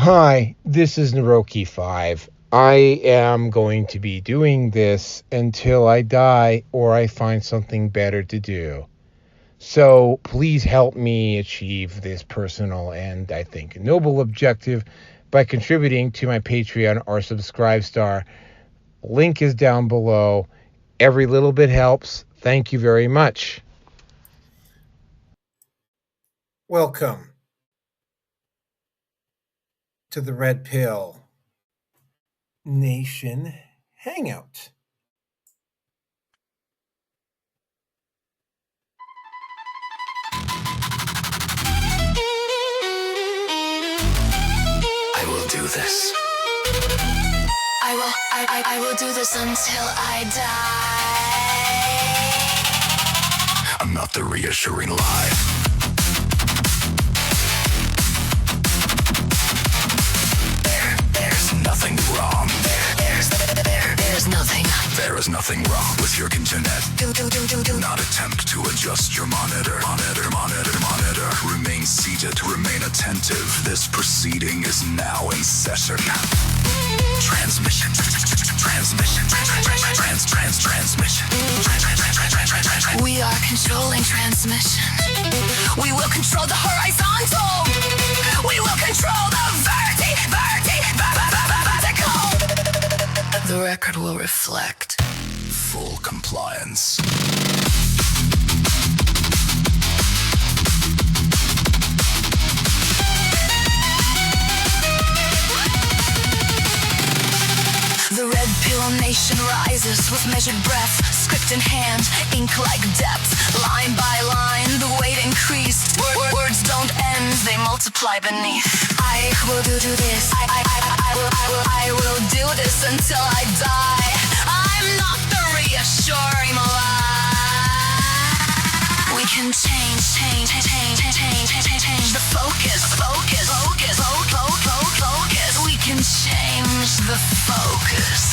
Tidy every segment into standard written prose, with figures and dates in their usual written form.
Hi, this is Naroki5. I am going to be doing this until I die or I find something better to do. So please help me achieve this personal and, I think, noble objective by contributing to my Patreon or Subscribe Star. Link is down below. Every little bit helps. Thank you very much. Welcome to the Red Pill Nation Hangout. I will do this. I will do this until I die. I'm not the reassuring lie. There's nothing wrong. There's nothing. There is nothing wrong with your internet. Do not attempt to adjust your monitor. Remain seated. Remain attentive. This proceeding is now in session. Transmission. We are controlling transmission. We will control the horizontal. We will control the vertical. The record will reflect full compliance. The Red Pill Nation rises with measured breath, script in hand, ink like depth. Line by line, the weight increased. Words don't end, they multiply beneath. I will do this. I will do this until I die. I'm not the reassuring lie. We can change the focus. We can change the focus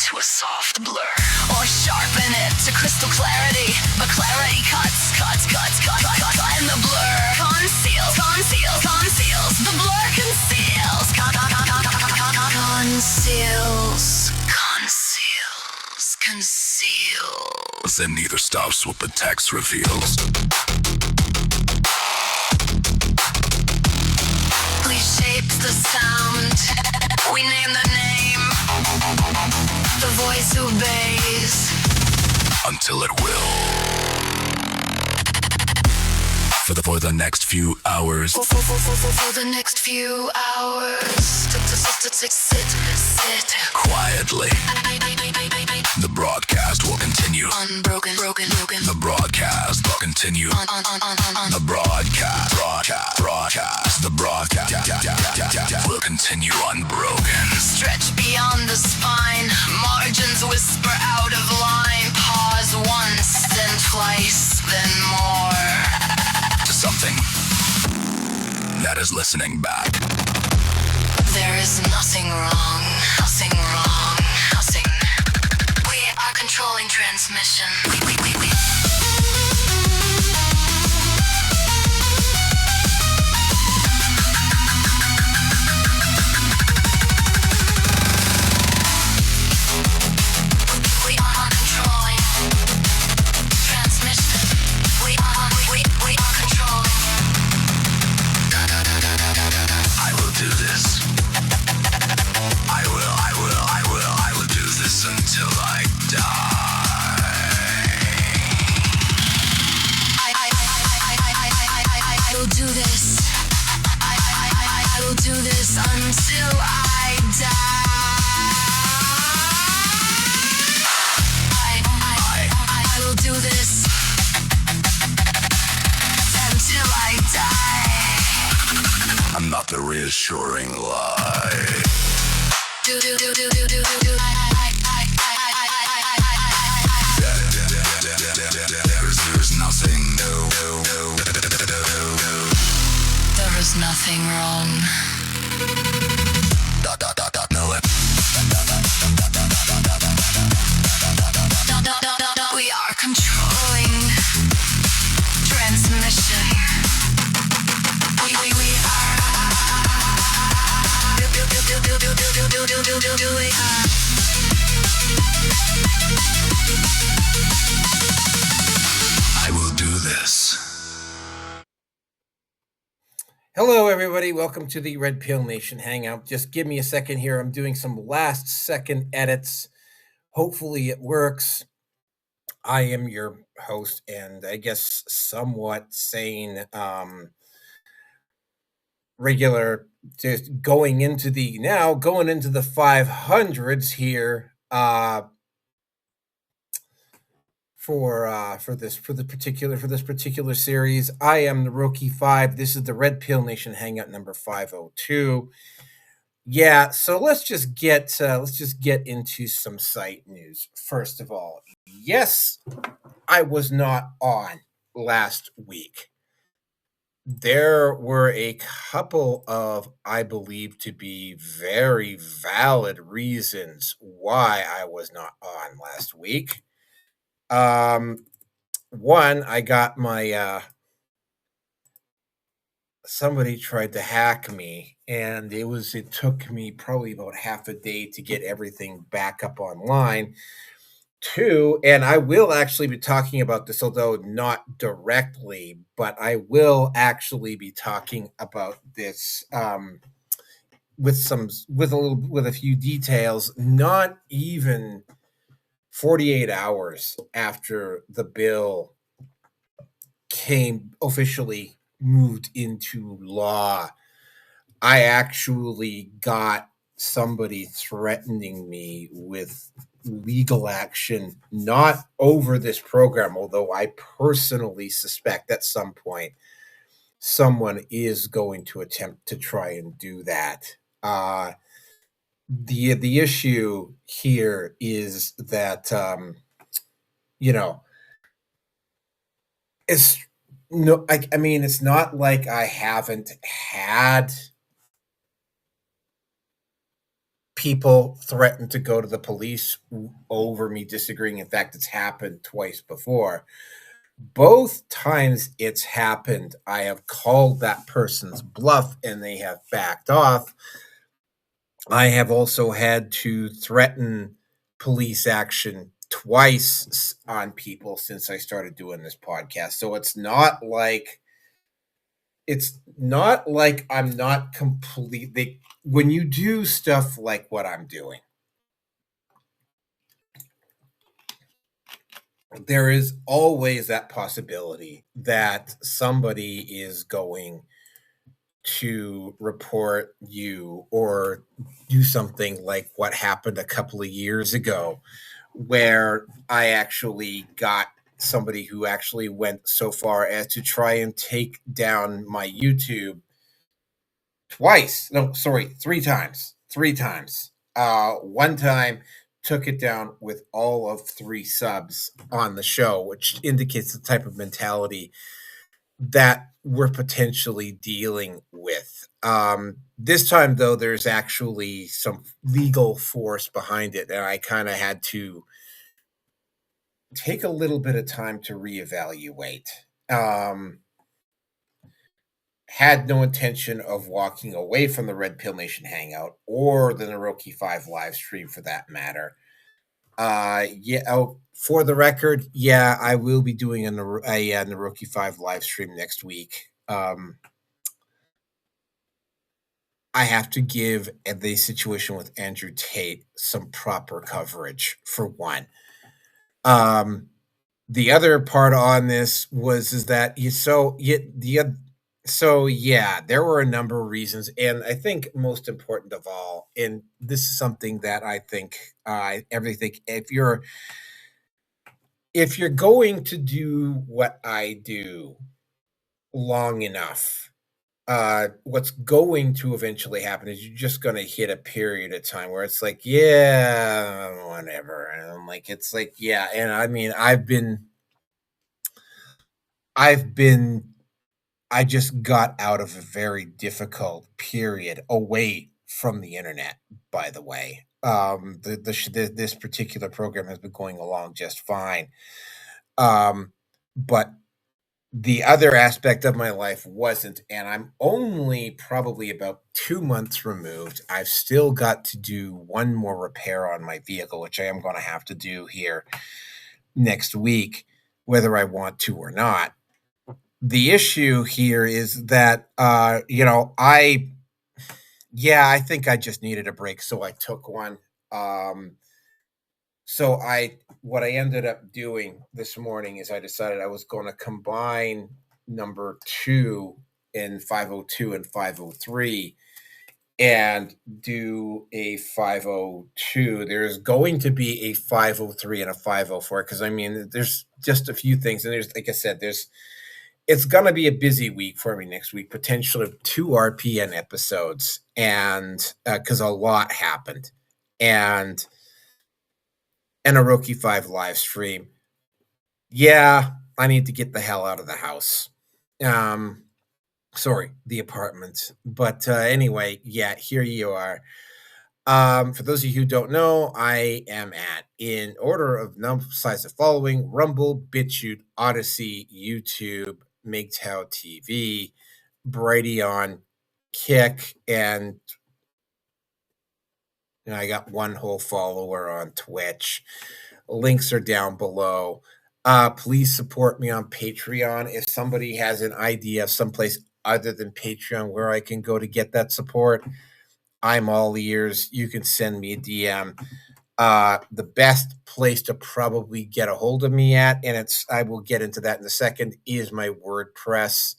to a soft blur, or sharpen it to crystal clarity. But clarity cuts, and the blur conceals. The blur conceals. Conceals. And neither stops what the text reveals. We shaped the sound. We name the name. The voice obeys until it will. For the next few hours. For the next few hours. Sit quietly. The broadcast will continue. Unbroken. The broadcast will continue. The broadcast. The broadcast will continue unbroken. Stretch beyond the spine. Margins whisper out of line. Pause once, then twice, then more. To something that is listening back. There is nothing wrong. We are controlling transmission. Until I die. I will do this. I will do this until I die. I will do this until I die. I'm not the reassuring lie. Do. There's nothing, no. There is nothing wrong. No. We are controlling transmission. We are I will do this. Hello, everybody. Welcome to the Red Pill Nation Hangout. Just give me a second here. I'm doing some last second edits. Hopefully, it works. I am your host, and I guess somewhat sane, regular, just going into the 500s here. For this particular series. I am the Rookie 5. This is the Red Pill Nation Hangout number 502. Yeah, so let's just get into some site news. First of all, yes, I was not on last week. There were a couple of, I believe, to be very valid reasons why I was not on last week. One, I got my somebody tried to hack me, and it took me probably about half a day to get everything back up online. Two, and I will actually be talking about this, although not directly, but I will actually be talking about this with a few details, not even 48 hours after the bill came officially moved into law. I actually got somebody threatening me with legal action, not over this program, although I personally suspect at some point someone is going to attempt to try and do that. The issue here is that you know it's no, I mean, it's not like I haven't had people threaten to go to the police over me disagreeing. In fact, it's happened twice before. Both times it's happened, I have called that person's bluff and they have backed off. I have also had to threaten police action twice on people since I started doing this podcast. So it's not like I'm not completely, when you do stuff like what I'm doing, there is always that possibility that somebody is going to report you or do something like what happened a couple of years ago, where I actually got somebody who actually went so far as to try and take down my YouTube twice. No, sorry, three times. Three times. One time took it down with all of 3 subs on the show, which indicates the type of mentality that we're potentially dealing with. This time, though, there's actually some legal force behind it, and I kind of had to take a little bit of time to reevaluate. Had no intention of walking away from the Red Pill Nation Hangout or the Naroki 5 live stream for that matter. Yeah, oh, for the record, yeah, I will be doing a Naroki 5 live stream next week. I have to give the situation with Andrew Tate some proper coverage, for one. The other part on this is that there were a number of reasons, and I think most important of all, and this is something that I think everything if you're going to do what I do long enough, what's going to eventually happen is you're just going to hit a period of time where it's like, yeah, whatever, and I'm like, it's like, yeah, and I mean, I just got out of a very difficult period away from the internet, by the way. This particular program has been going along just fine. But the other aspect of my life wasn't, and I'm only probably about 2 months removed. I've still got to do one more repair on my vehicle, which I am going to have to do here next week, whether I want to or not. The issue here is that, I think I just needed a break, so I took one. Um, what I ended up doing this morning is I decided I was going to combine number two in 502 and 503 and do a 502. There's going to be a 503 and a 504 because I mean, there's just a few things, and there's, like I said, it's going to be a busy week for me next week, potentially 2 RPN episodes, and because a lot happened, and a Roki 5 live stream. Yeah, I need to get the hell out of the house. Sorry, the apartment. But anyway, yeah, here you are. For those of you who don't know, I am at, in order of size of following, Rumble, BitChute, Odyssey, YouTube, MGTOW TV, Brighteon, Kick, and I got one whole follower on Twitch. Links are down below. Please support me on Patreon. If somebody has an idea of someplace other than Patreon where I can go to get that support, I'm all ears. You can send me a DM. The best place to probably get a hold of me at, and I will get into that in a second, is my WordPress.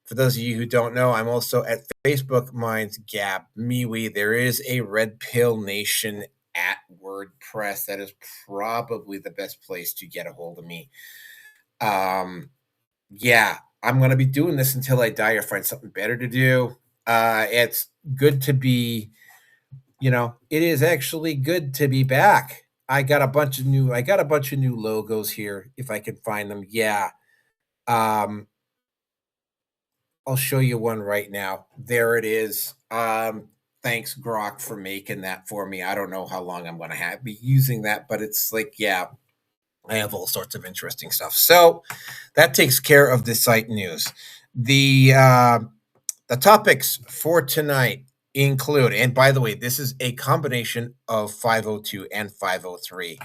For those of you who don't know, I'm also at Facebook, Minds, Gab, MeWe. There is a Red Pill Nation at WordPress. That is probably the best place to get a hold of me. Yeah, I'm going to be doing this until I die or find something better to do. It's good to be, it is actually good to be back. I got a bunch of new logos here if I can find them. Yeah. I'll show you one right now. There it is. Thanks, Grok, for making that for me. I don't know how long I'm going to be using that, but it's like, yeah, I have all sorts of interesting stuff. So that takes care of the site news. The topics for tonight include, and by the way, this is a combination of 502 and 503.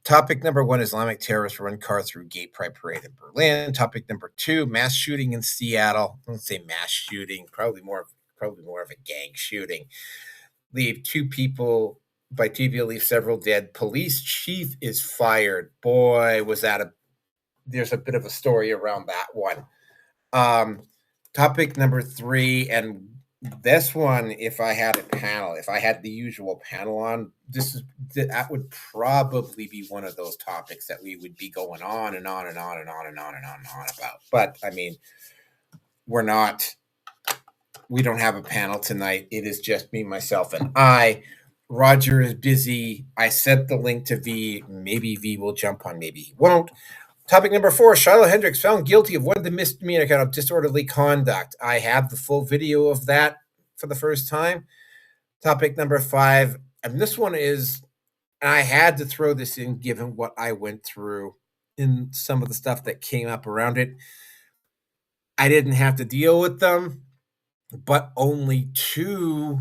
Topic number 1, Islamic terrorists run car through gay pride parade in Berlin. Topic number 2, mass shooting in Seattle. I don't say mass shooting, probably more of a gang shooting. Leave 2 people, by TV, leave several dead. Police chief is fired. Boy, there's a bit of a story around that one. Topic number 3, and this one, if I had the usual panel on, that would probably be one of those topics that we would be going on and on and on and on and on and on and on about. But I mean, we don't have a panel tonight. It is just me, myself, and I. Roger is busy. I sent the link to V. Maybe V will jump on, maybe he won't. Topic number 4, Shiloh Hendrix found guilty of one of the misdemeanor count of disorderly conduct. I have the full video of that for the first time. Topic number 5, and this one is, and I had to throw this in given what I went through in some of the stuff that came up around it. I didn't have to deal with them, but only 2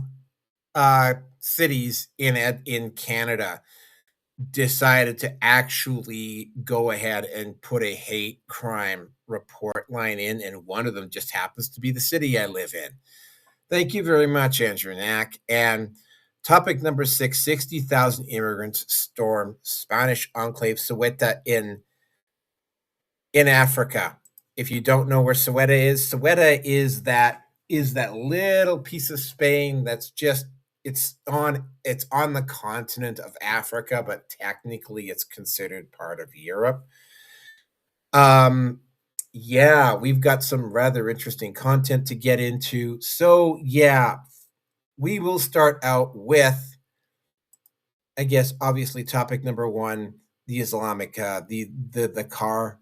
cities in Canada decided to actually go ahead and put a hate crime report line in, and one of them just happens to be the city I live in. Thank you very much, Andrew Knack. And topic number 6, 60,000 immigrants storm Spanish Enclave Cueta in Africa. If you don't know where Ceuta is that little piece of Spain that's just, it's on the continent of Africa, but technically it's considered part of Europe. Yeah, we've got some rather interesting content to get into. So yeah, we will start out with, I guess, obviously topic number 1, the Islamic, the car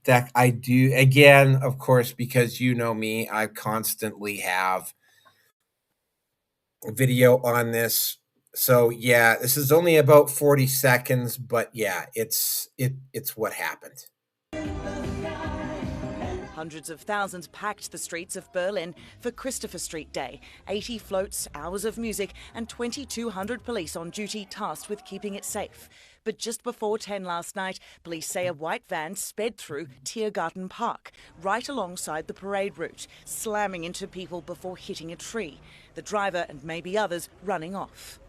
deck. I do, again, of course, because you know me, I constantly have video on this. So yeah, this is only about 40 seconds, but yeah, it's what happened. Hundreds of thousands packed the streets of Berlin for Christopher Street Day. 80 floats, hours of music, and 2,200 police on duty tasked with keeping it safe. But just before 10 last night, police say a white van sped through Tiergarten Park, right alongside the parade route, slamming into people before hitting a tree. The driver and maybe others running off.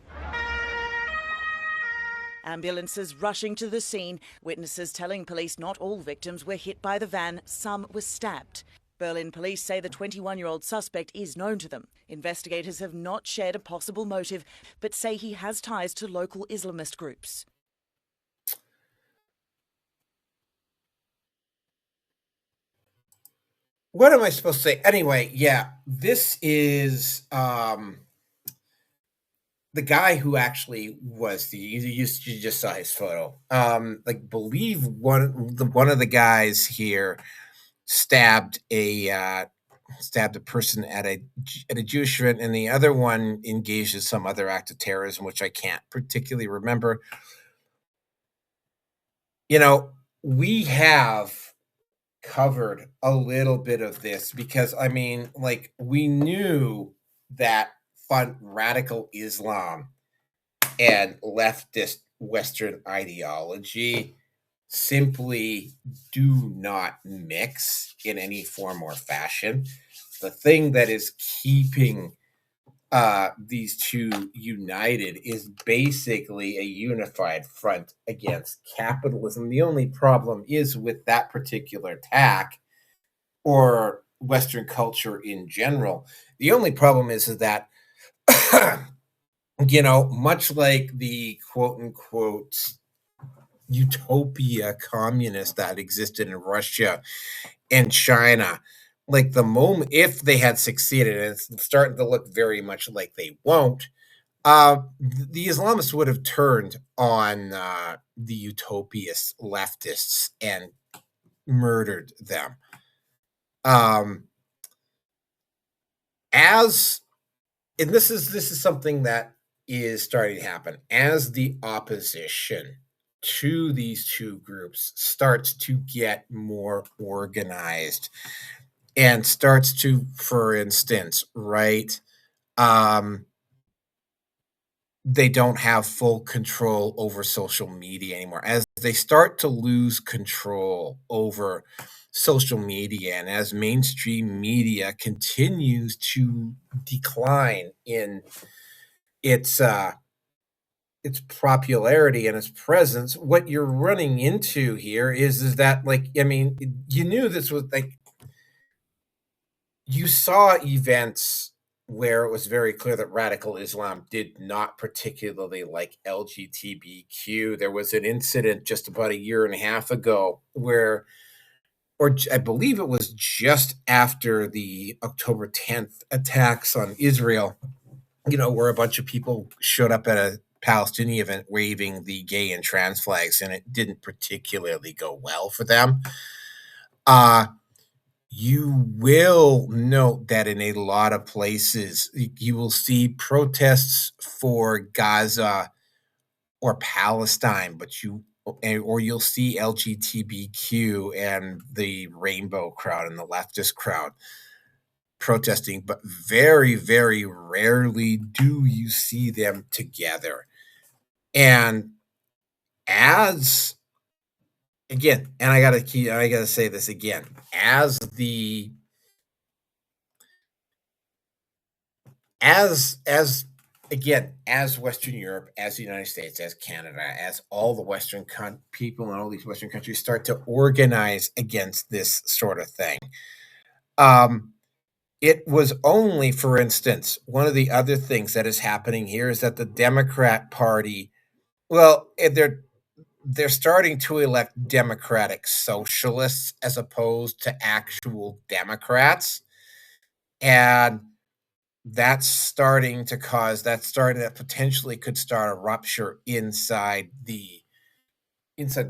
Ambulances rushing to the scene, witnesses telling police not all victims were hit by the van, some were stabbed. Berlin police say the 21-year-old suspect is known to them. Investigators have not shared a possible motive, but say he has ties to local Islamist groups. What am I supposed to say? Anyway, yeah, this is the guy who actually was you just saw his photo. Believe one of the guys here stabbed a person at a Jewish event, and the other one engaged in some other act of terrorism, which I can't particularly remember. You know, we have covered a little bit of this because we knew that radical Islam and leftist Western ideology simply do not mix in any form or fashion. The thing that is keeping these two united is basically a unified front against capitalism. The only problem is with that particular attack, or Western culture in general, the only problem is that much like the quote-unquote utopia communist that existed in Russia and China, like the moment if they had succeeded, and it's starting to look very much like they won't, the Islamists would have turned on the utopiast leftists and murdered them. And this is something that is starting to happen as the opposition to these two groups starts to get more organized and starts to, for instance, right, they don't have full control over social media anymore. As they start to lose control over social media, and as mainstream media continues to decline in its popularity and its presence, what you're running into here is that, you knew this was you saw events where it was very clear that radical Islam did not particularly like LGBTQ. There was an incident just about a year and a half ago where, or I believe it was just after the October 10th attacks on Israel, where a bunch of people showed up at a Palestinian event waving the gay and trans flags, and it didn't particularly go well for them. You will note that in a lot of places, you will see protests for Gaza or Palestine, or you'll see LGBTQ and the rainbow crowd and the leftist crowd protesting, but very, very rarely do you see them together. And I gotta say this again, as Western Europe, as the United States, as Canada, as all the Western people in all these Western countries start to organize against this sort of thing. It was only, for instance, one of the other things that is happening here is that the Democrat Party, they're starting to elect democratic socialists as opposed to actual Democrats. And that potentially could start a rupture inside the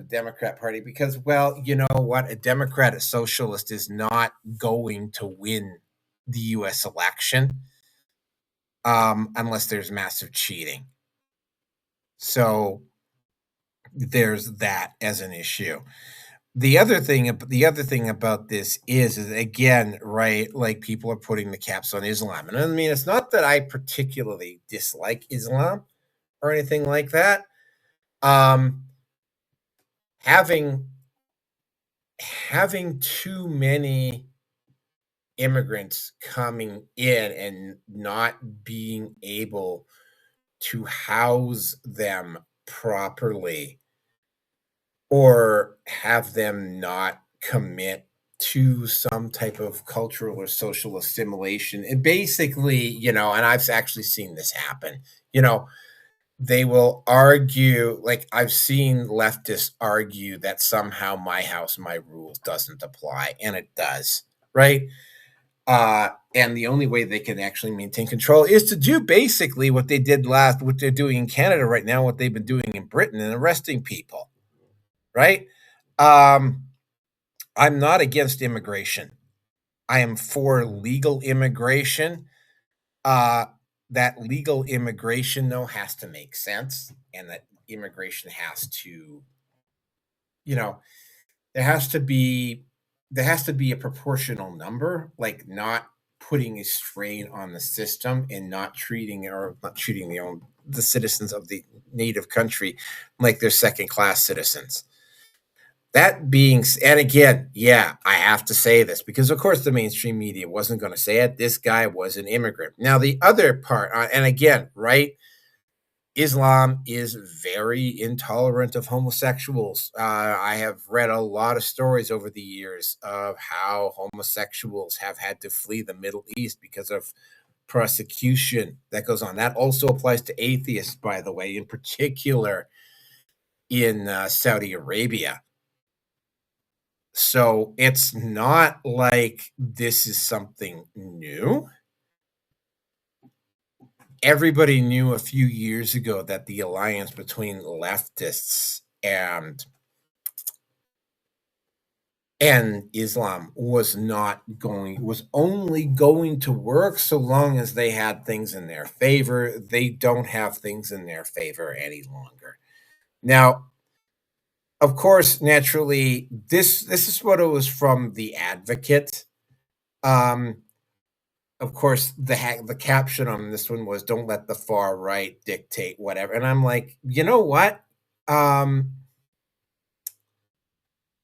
Democrat Party, because, you know what, a Democratic socialist is not going to win the U.S. election unless there's massive cheating. So there's that as an issue. the other thing about this is again, right, like people are putting the caps on Islam. And I mean, it's not that I particularly dislike Islam or anything like that. Um having having too many immigrants coming in and not being able to house them properly or have them not commit to some type of cultural or social assimilation. It basically, and I've actually seen this happen, they will argue, like I've seen leftists argue that somehow my house, my rules doesn't apply, and it does, right? And the only way they can actually maintain control is to do basically what they did what they're doing in Canada right now, what they've been doing in Britain, and arresting people, right? Um, I'm not against immigration. I am for legal immigration. Uh, that legal immigration, though, has to make sense, and that immigration has to, you know, there has to be a proportional number, like not putting a strain on the system and not treating the citizens of the native country like they're second class citizens. And again, yeah, I have to say this because, of course, the mainstream media wasn't going to say it. This guy was an immigrant. Now, the other part, and again, right, Islam is very intolerant of homosexuals. I have read a lot of stories over the years of how homosexuals have had to flee the Middle East because of persecution that goes on. That also applies to atheists, by the way, in particular in Saudi Arabia. So it's not like this is something new. Everybody knew a few years ago that the alliance between leftists and Islam was only going to work so long as they had things in their favor. They don't have things in their favor any longer. Now, of course, naturally, this is what it was from The Advocate. Um, of course, the caption on this one was "Don't let the far right dictate whatever," and I'm like, you know what? Um,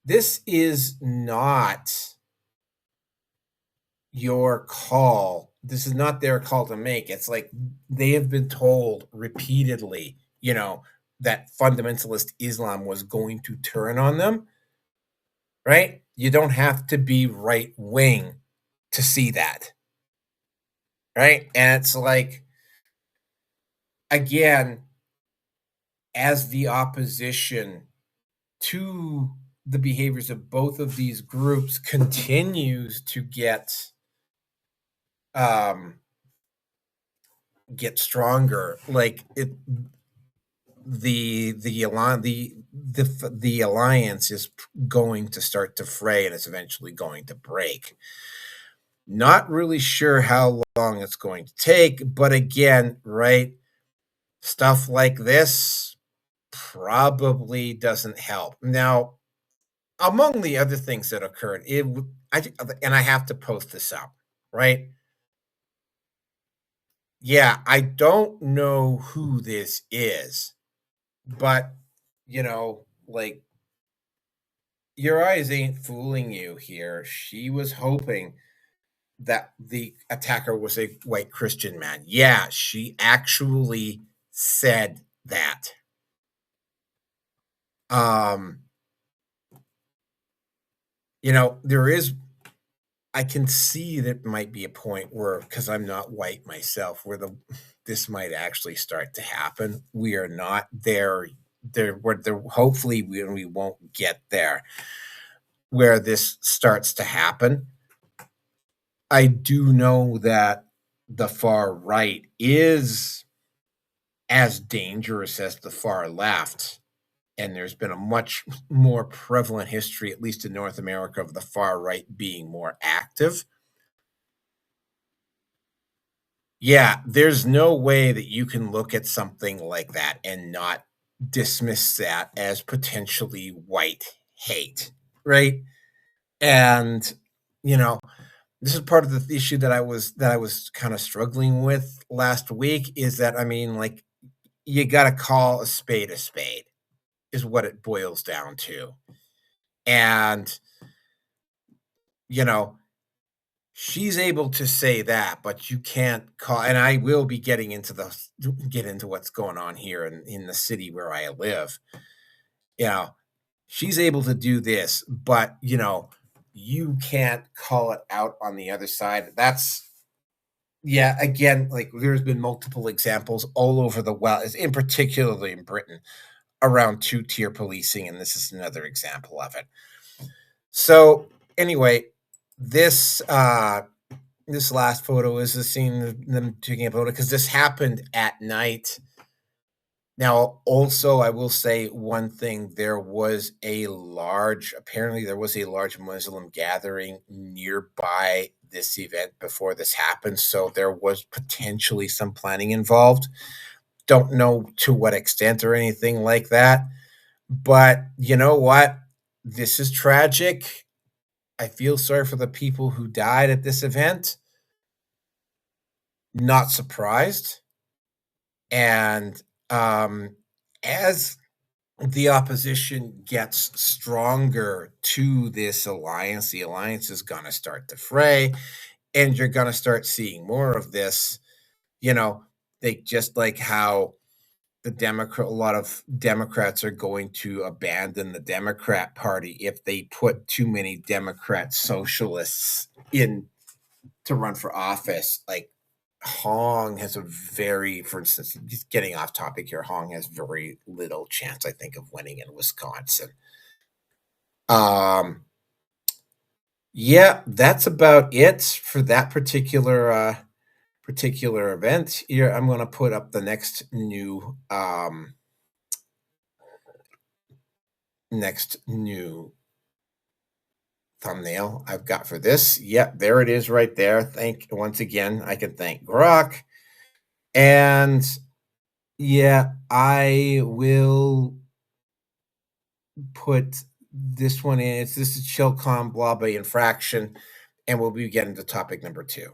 this is not your call. This is not their call to make. It's like they have been told repeatedly, that fundamentalist Islam was going to turn on them, right? You don't have to be right wing to see that, right? And it's like, again, as the opposition to the behaviors of both of these groups continues to get stronger, like the alliance is going to start to fray, and it's eventually going to break. Not really sure how long it's going to take, but again, right, stuff like this probably doesn't help. Now, among the other things that occurred, and I have to post this up, right? Yeah, I don't know who this is, but like, your eyes ain't fooling you here. She was hoping that the attacker was a white Christian man. Yeah, she actually said that. Um, there is, I can see that might be a point where, because I'm not white myself, where this might actually start to happen. We are not there. Hopefully we won't get there where this starts to happen. I do know that the far right is as dangerous as the far left. And there's been a much more prevalent history, at least in North America, of the far right being more active. Yeah, there's no way that you can look at something like that and not dismiss that as potentially white hate, right? And you know, this is part of the issue that I was kind of struggling with last week is that I mean, like, you got to call a spade is what it boils down to. And you know, she's able to say that, but you can't call. And I will be get into what's going on here in the city where I live. You know, she's able to do this, but you can't call it out on the other side. That's yeah, again, like there's been multiple examples all over the world, in particularly in Britain, around two-tier policing, and this is another example of it. So anyway, this this last photo is the scene of them taking a photo because this happened at night. Now, also, I will say one thing: apparently, there was a large Muslim gathering nearby this event before this happened, so there was potentially some planning involved. Don't know to what extent or anything like that, but you know what? This is tragic. I feel sorry for the people who died at this event. Not surprised. And as the opposition gets stronger to this alliance, the alliance is going to start to fray, and you're going to start seeing more of this. You know, they just like how a lot of Democrats are going to abandon the Democrat Party if they put too many Democrat socialists in to run for office. Like Hong has for instance, just getting off topic here, Hong has very little chance, I think, of winning in Wisconsin. Um, yeah, that's about it for that particular event. Here, I'm going to put up the next new thumbnail I've got for this. Yep, there it is right there. Once again, I can thank Grok. And yeah, I will put this one in. This is Chilcom Blobby infraction, and we'll be getting to topic number 2.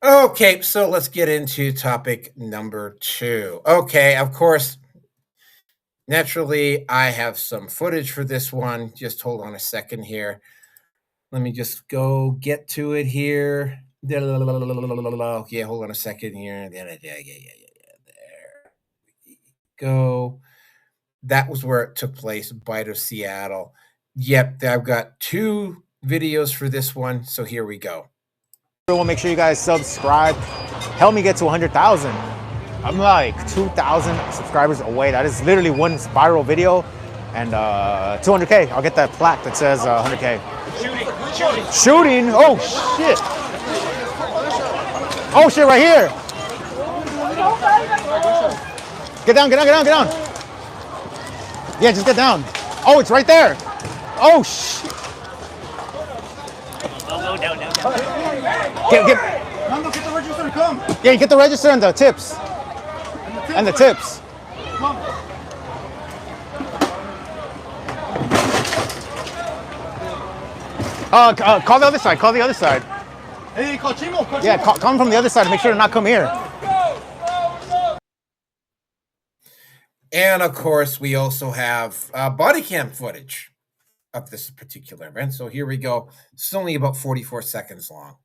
Okay, so let's get into topic number 2. Okay, of course, naturally, I have some footage for this one. Just hold on a second here. Let me just go get to it here. Okay, hold on a second here. Yeah. There. go. That was where it took place, Bite of Seattle. Yep, I've got 2 videos for this one, so here we go. Everyone, make sure you guys subscribe. Help me get to 100,000. I'm like 2,000 subscribers away. That is literally one viral video. And 200K. I'll get that plaque that says 100K. Shooting? Oh, shit. Oh, shit, right here. Get down, get down, get down, get down. Yeah, just get down. Oh, it's right there. Oh, shit. Get the register and come. Yeah, get the register and the tips. And the tips. Call the other side. Call the other side. Hey, call Chimo. Yeah, come from the other side. Make sure to not come here. And of course, we also have body cam footage of this particular event. So here we go. It's only about 44 seconds long.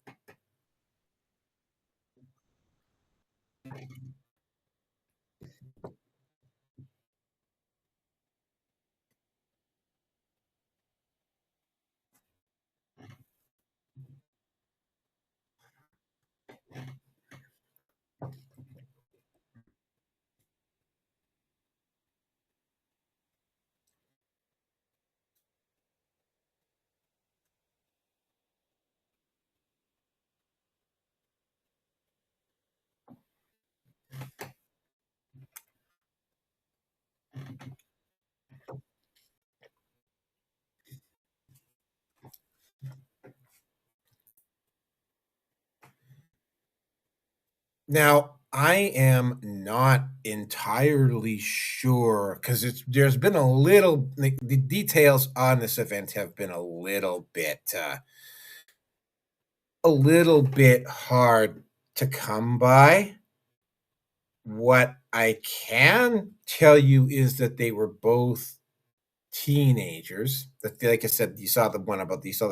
Now, I am not entirely sure because there's been the details on this event have been a little bit hard to come by. What I can tell you is that they were both teenagers. Like I said, you saw the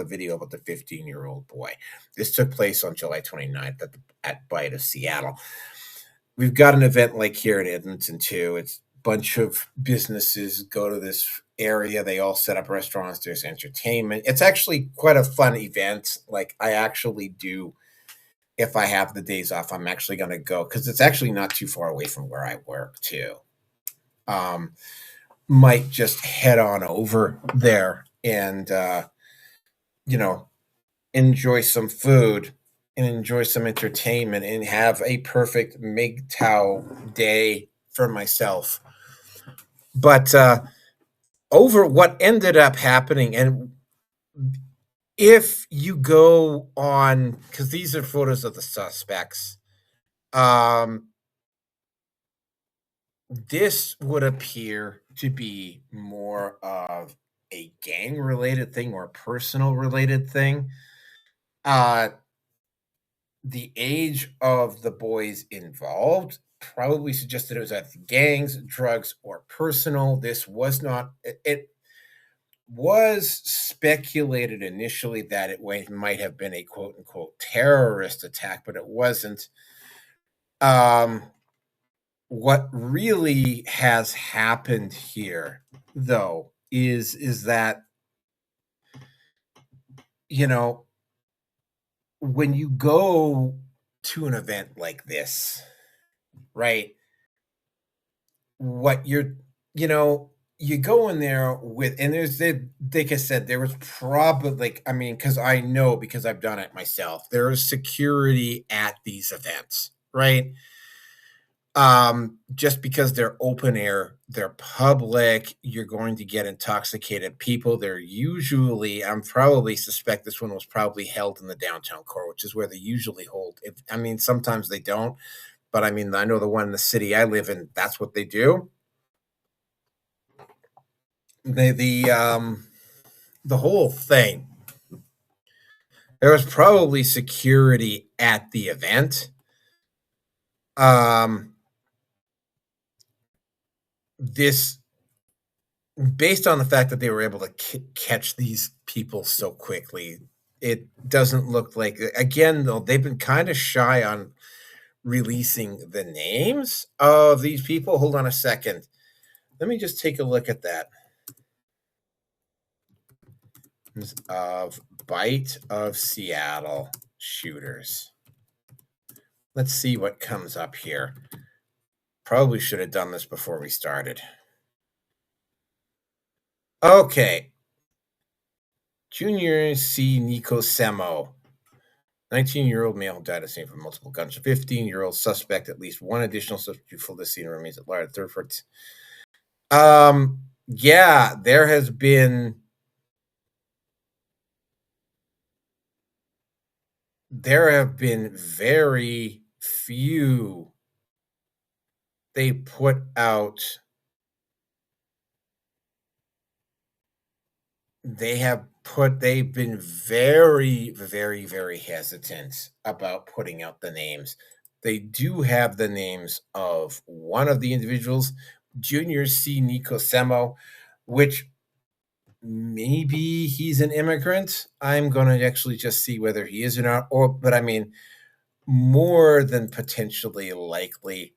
video about the 15-year-old boy. This took place on July 29th at Bite of Seattle. We've got an event like here in Edmonton too. It's a bunch of businesses go to this area. They all set up restaurants. There's entertainment. It's actually quite a fun event. Like I actually do, if I have the days off, I'm actually going to go because it's actually not too far away from where I work too. Might just head on over there and, enjoy some food and enjoy some entertainment and have a perfect MGTOW day for myself. But over what ended up happening, and if you go on, because these are photos of the suspects, this would appear to be more of a gang-related thing or a personal-related thing. The age of the boys involved probably suggested it was either gangs, drugs, or personal. This was not. It was speculated initially that it might have been a quote-unquote terrorist attack, but it wasn't. What really has happened here, though, is that, when you go to an event like this, right, what you go in there with, and like I said, there was probably, because I know, because I've done it myself, there is security at these events, right? Just because they're open air, they're public, you're going to get intoxicated people. They're usually, I'm probably suspect this one was probably held in the downtown core, which is where they usually hold. Sometimes they don't, but I know the one in the city I live in, that's what they do. The whole thing, there was probably security at the event. This, based on the fact that they were able to catch these people so quickly, it doesn't look like, again, though, they've been kind of shy on releasing the names of these people. Hold on a second. Let me just take a look at that. Of Bite of Seattle shooters. Let's see what comes up here. Probably should have done this before we started. Okay. Junior C. Nicosemo. 19-year-old male died at scene from multiple gunshots. 15-year-old suspect, at least one additional suspect full the scene remains at large. Third for yeah, there has been there have been very few. They put out they've been very, very, very hesitant about putting out the names. They do have the names of one of the individuals, Junior C. Nicosemo, which maybe he's an immigrant. I'm going to actually just see whether he is or not, but I mean, more than potentially likely.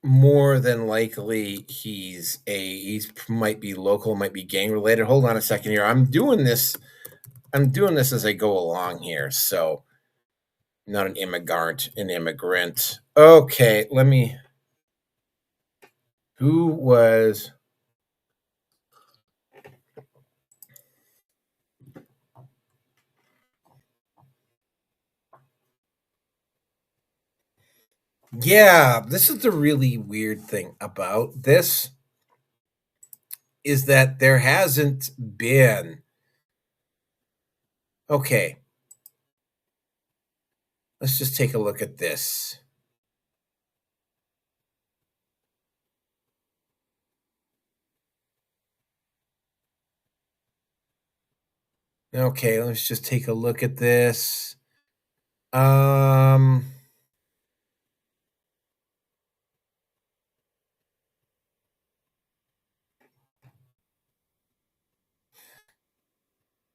More than likely he's might be local, might be gang related. Hold on a second here. I'm doing this as I go along here. So not an immigrant, an immigrant. Okay, who was Yeah, this is the really weird thing about this is that there hasn't been. Okay. Let's just take a look at this. Okay, let's just take a look at this.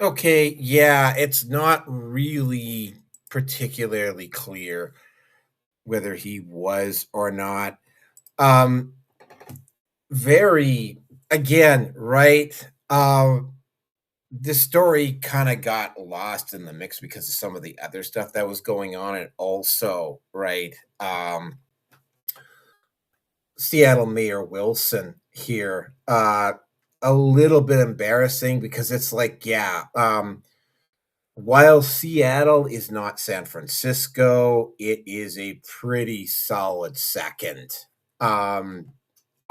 Okay, yeah, it's not really particularly clear whether he was or not. Very, again, right? This story kind of got lost in the mix because of some of the other stuff that was going on, and also, right, Seattle Mayor Wilson here, a little bit embarrassing because it's like, yeah, while Seattle is not San Francisco, it is a pretty solid second.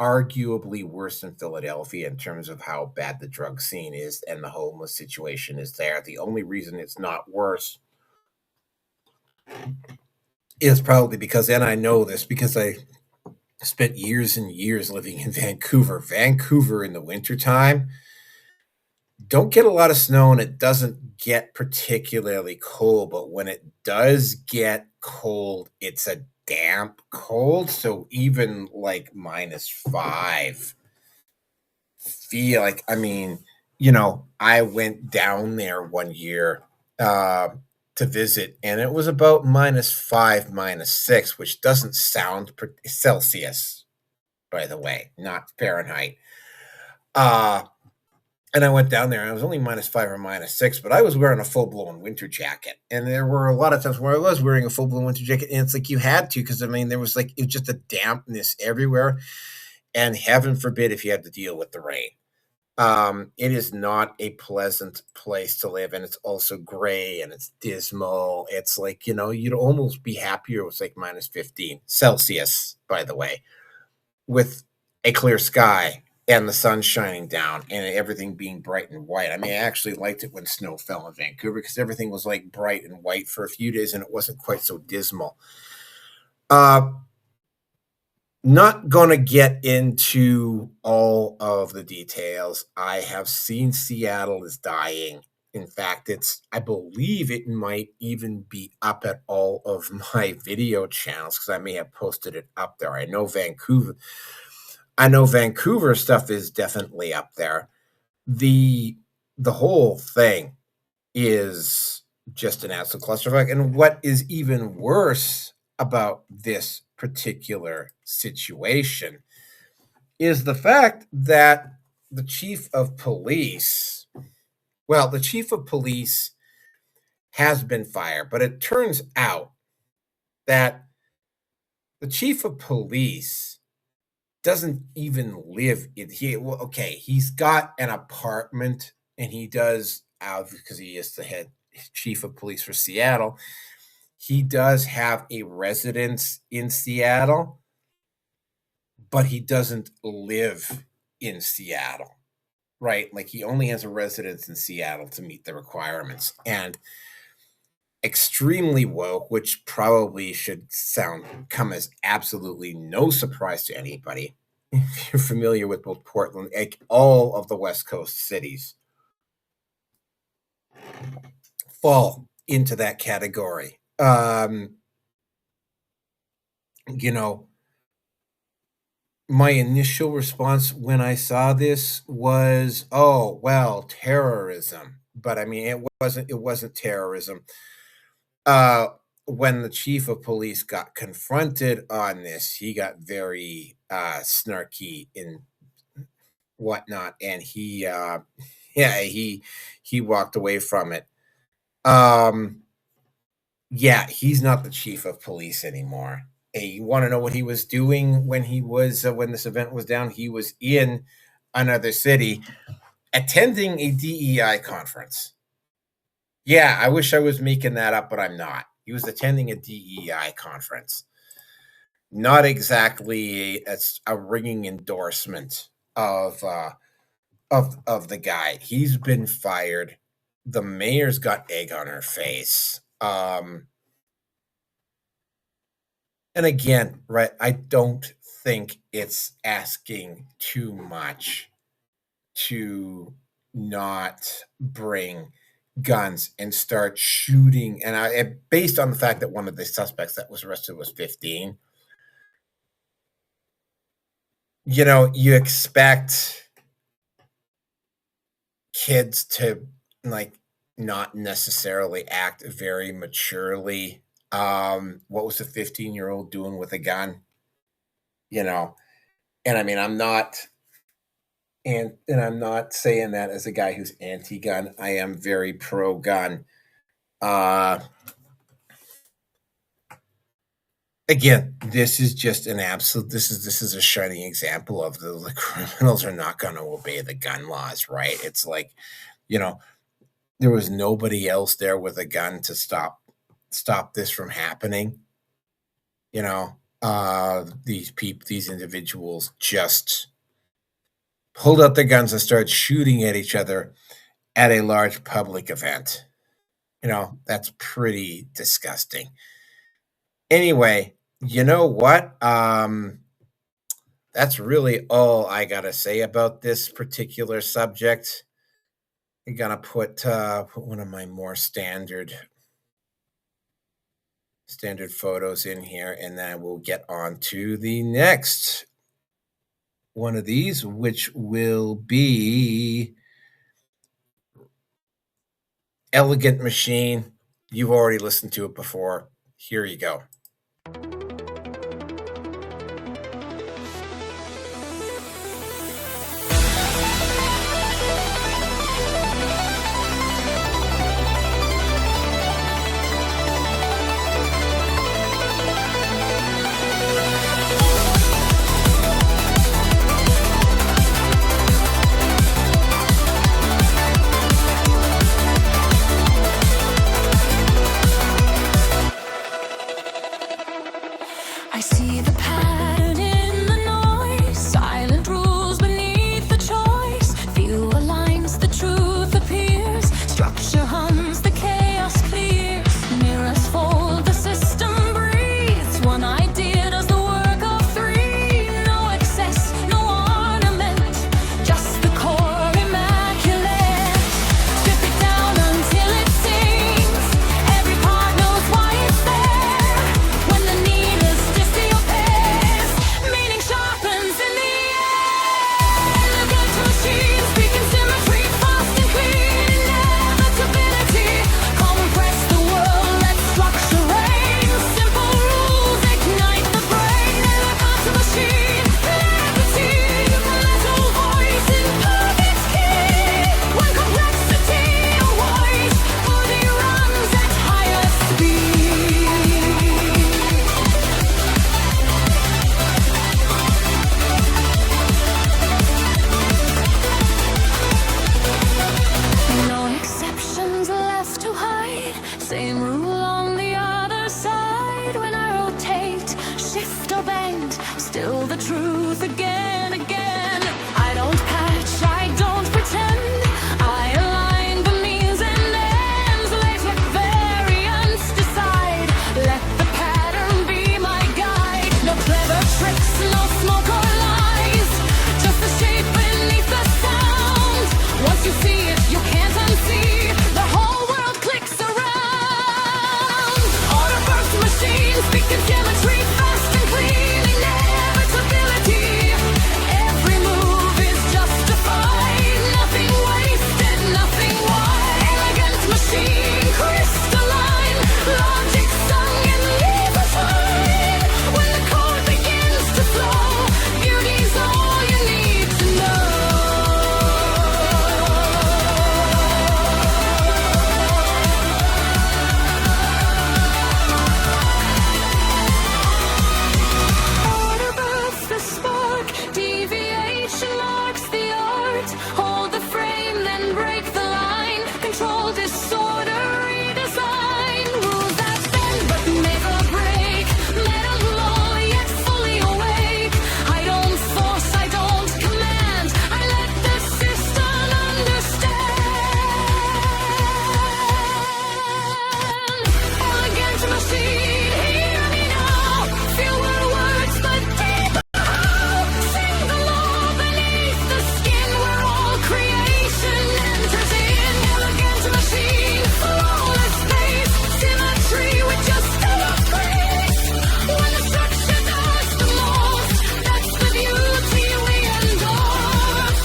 Arguably worse than Philadelphia in terms of how bad the drug scene is and the homeless situation is there. The only reason it's not worse is probably because, and I know this because I spent years and years living in Vancouver. Vancouver in the wintertime don't get a lot of snow and it doesn't get particularly cold, but when it does get cold, it's a damp cold. So even like -5 feel like, I mean, I went down there one year to visit and it was about -5, -6, which doesn't sound Celsius, by the way, not Fahrenheit. And I went down there and I was only -5 or -6, but I was wearing a full-blown winter jacket. And there were a lot of times where I was wearing a full-blown winter jacket, and it's like you had to, because I mean, there was like, it was just a dampness everywhere. And heaven forbid if you had to deal with the rain. It is not a pleasant place to live, and it's also gray and it's dismal. It's like, you'd almost be happier with like -15 Celsius, by the way, with a clear sky and the sun shining down and everything being bright and white. I mean, I actually liked it when snow fell in Vancouver because everything was like bright and white for a few days and it wasn't quite so dismal. Not going to get into all of the details. I have seen Seattle is dying. In fact, I believe it might even be up at all of my video channels because I may have posted it up there. I know Vancouver stuff is definitely up there. The the whole thing is just an absolute clusterfuck. And what is even worse about this particular situation is the fact that the chief of police, the chief of police has been fired, but it turns out that the chief of police doesn't even live in here. Well, okay, he's got an apartment and he does, because he is the head chief of police for Seattle, he does have a residence in Seattle, but he doesn't live in Seattle, right? Like, he only has a residence in Seattle to meet the requirements. And extremely woke, which probably should come as absolutely no surprise to anybody if you're familiar with both Portland, like all of the West Coast cities fall into that category. My initial response when I saw this was, oh, well, terrorism. But I mean, it wasn't terrorism. When the chief of police got confronted on this, he got very snarky and whatnot, and he walked away from it. He's not the chief of police anymore. Hey, you want to know what he was doing when this event was down? He was in another city attending a DEI conference. Yeah, I wish I was making that up, but I'm not. He was attending a DEI conference. Not exactly a ringing endorsement of the guy. He's been fired. The mayor's got egg on her face. And again, right, I don't think it's asking too much to not bring guns and start shooting. And based on the fact that one of the suspects that was arrested was 15, you expect kids to not necessarily act very maturely. What was a 15-year-old doing with a gun? And I mean, I'm not saying that as a guy who's anti-gun. I am very pro-gun. Again, this is just an absolute. This is a shining example of the criminals are not going to obey the gun laws, right? It's like, there was nobody else there with a gun to stop this from happening. These individuals just pulled out their guns and started shooting at each other at a large public event. That's pretty disgusting. Anyway, you know what? That's really all I got to say about this particular subject. I'm going to put one of my more standard photos in here, and then we'll get on to the next one of these, which will be Elegant Machine. You've already listened to it before. Here you go. truth again, again. I don't patch, I don't pretend. I align the means and ends. Let variance decide. Let the pattern be my guide. No clever tricks, no smoke or lies. Just the shape beneath the sound. Once you see it, you can't unsee. The whole world clicks around. Order birth machines, speaking geometry, fast and clean. Inevitability. Every move is justified. Nothing wasted, nothing wide. Elegant machine, crystalline. Logic sung in lever fine. When the code begins to flow, beauty's all you need to know. Order births the spark, deviation marks the art. Hold the frame, then break the line. Control disorder, redesign. Rules that bend but never break. Metal law, yet fully awake. I don't force, I don't command. I let the system understand. Elegant machine, hear me now. Fewer words but deeper. Sing the law beneath the skin where all creation enters in. Elegant machine, flawless space. Symmetry with just enough grace. When the structure does the most, that's the beauty we endorse.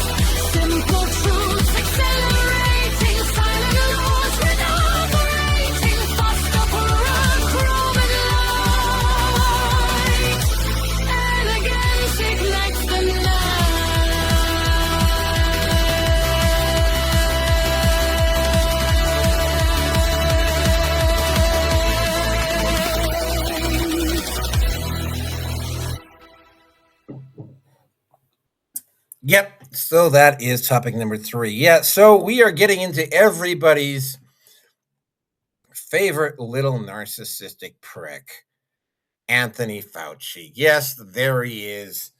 Simple truths accelerating, silent laws reverberating. Fast opera, chrome and light. Elegance ignites the Yep. So that is topic number 3. Yeah. So we are getting into everybody's favorite little narcissistic prick, Anthony Fauci. Yes, there he is.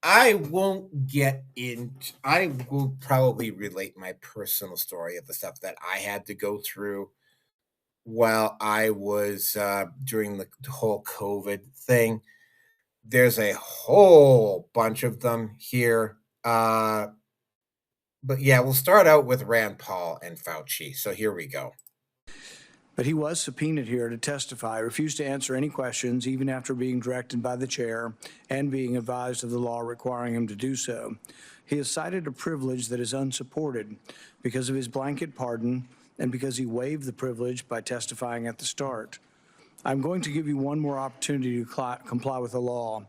I won't get into, I will probably relate my personal story of the stuff that I had to go through while I was during the whole COVID thing. There's a whole bunch of them here. But yeah, we'll start out with Rand Paul and Fauci. So here we go. But he was subpoenaed here to testify, refused to answer any questions, even after being directed by the chair and being advised of the law requiring him to do so. He has cited a privilege that is unsupported because of his blanket pardon and because he waived the privilege by testifying at the start. I'm going to give you one more opportunity to comply with the law,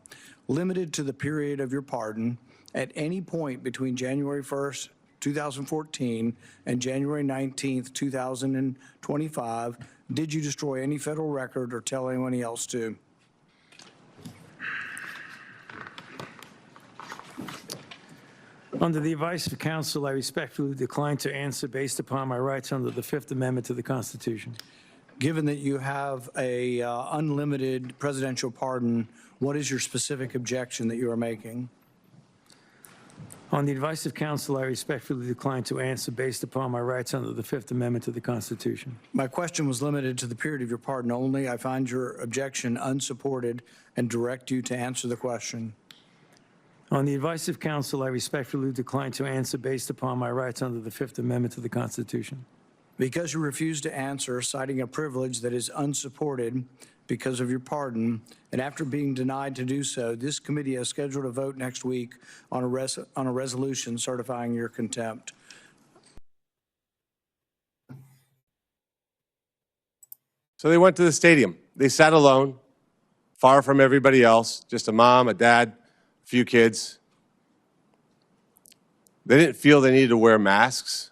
limited to the period of your pardon. At any point between January 1st, 2014 and January 19th, 2025, did you destroy any federal record or tell anyone else to? Under the advice of counsel, I respectfully decline to answer based upon my rights under the Fifth Amendment to the Constitution. Given that you have a unlimited presidential pardon, what is your specific objection that you are making? On the advice of counsel, I respectfully decline to answer based upon my rights under the Fifth Amendment to the Constitution. My question was limited to the period of your pardon only. I find your objection unsupported and direct you to answer the question. On the advice of counsel, I respectfully decline to answer based upon my rights under the Fifth Amendment to the Constitution. Because you refuse to answer, citing a privilege that is unsupported because of your pardon, and after being denied to do so, this committee has scheduled a vote next week on a resolution certifying your contempt. So they went to the stadium. They sat alone, far from everybody else, just a mom, a dad, a few kids. They didn't feel they needed to wear masks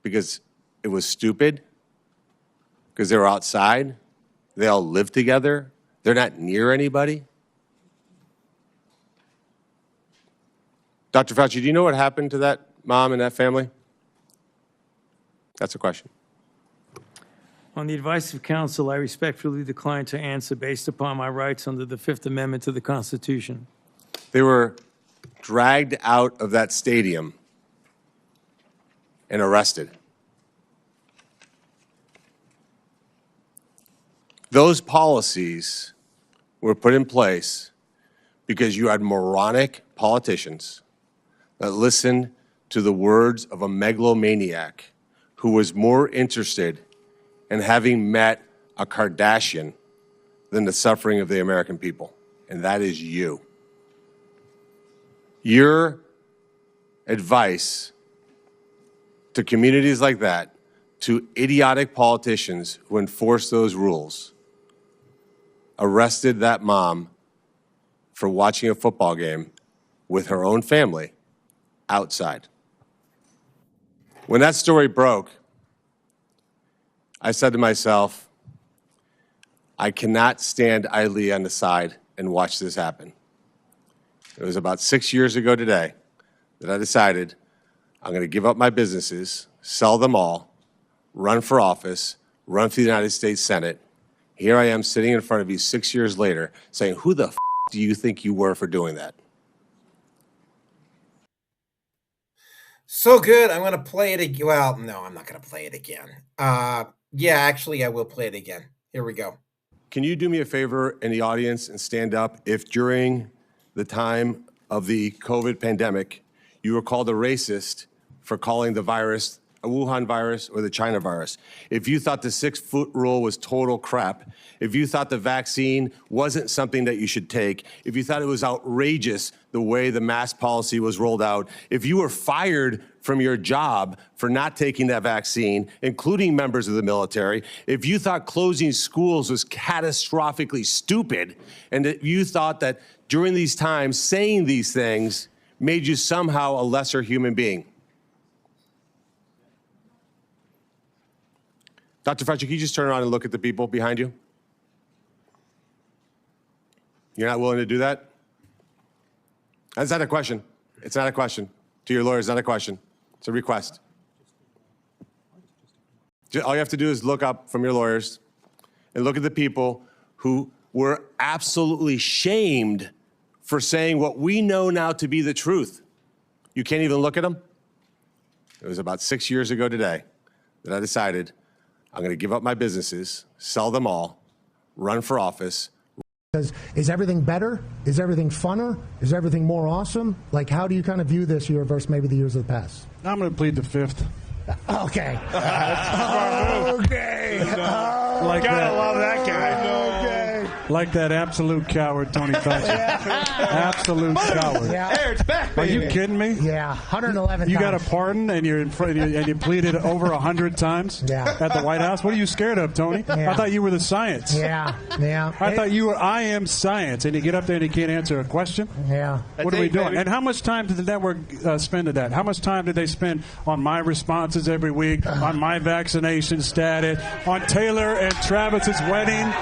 because it was stupid, because they were outside. They all live together. They're not near anybody. Dr. Fauci, do you know what happened to that mom and that family? That's a question. On the advice of counsel, I respectfully decline to answer based upon my rights under the Fifth Amendment to the Constitution. They were dragged out of that stadium and arrested. Those policies were put in place because you had moronic politicians that listened to the words of a megalomaniac who was more interested in having met a Kardashian than the suffering of the American people, and that is you. Your advice to communities like that, to idiotic politicians who enforce those rules, arrested that mom for watching a football game with her own family outside. When that story broke, I said to myself, I cannot stand idly on the side and watch this happen. It was about 6 years ago today that I decided I'm going to give up my businesses, sell them all, run for office, run for the United States Senate. Here I am sitting in front of you 6 years later saying, who the f do you think you were for doing that? So good. I'm going to play it again. Well, no, I'm not going to play it again. Yeah, actually, I will play it again. Here we go. Can you do me a favor in the audience and stand up if during the time of the COVID pandemic, you were called a racist for calling the virus a Wuhan virus or the China virus? If you thought the 6-foot rule was total crap, if you thought the vaccine wasn't something that you should take, if you thought it was outrageous the way the mask policy was rolled out, if you were fired from your job for not taking that vaccine, including members of the military, if you thought closing schools was catastrophically stupid, and that you thought that during these times saying these things made you somehow a lesser human being. Dr. Fauci, can you just turn around and look at the people behind you? You're not willing to do that? That's not a question. It's not a question. To your lawyer, it's not a question. It's a request. All you have to do is look up from your lawyers and look at the people who were absolutely shamed for saying what we know now to be the truth. You can't even look at them? It was about 6 years ago today that I decided I'm going to give up my businesses, sell them all, run for office. Is everything better? Is everything funner? Is everything more awesome? Like, how do you kind of view this year versus maybe the years of the past? I'm going to plead the fifth. Okay. Okay. Like Gotta love that guy. Okay. Like that absolute coward, Tony Fauci. Absolute coward. Yeah. There, it's back, Are baby. you kidding me? Yeah. 111 You times. got a pardon and you're in front and you pleaded over 100 times Yeah. at the White House? What are you scared of, Tony? Yeah. I thought you were the science. Yeah. Yeah. I thought you were I am science, and you get up there and you can't answer a question? Yeah. What are we doing? And how much time did the network spend on that? How much time did they spend on my responses every week, on my vaccination status, on Taylor and Travis's wedding?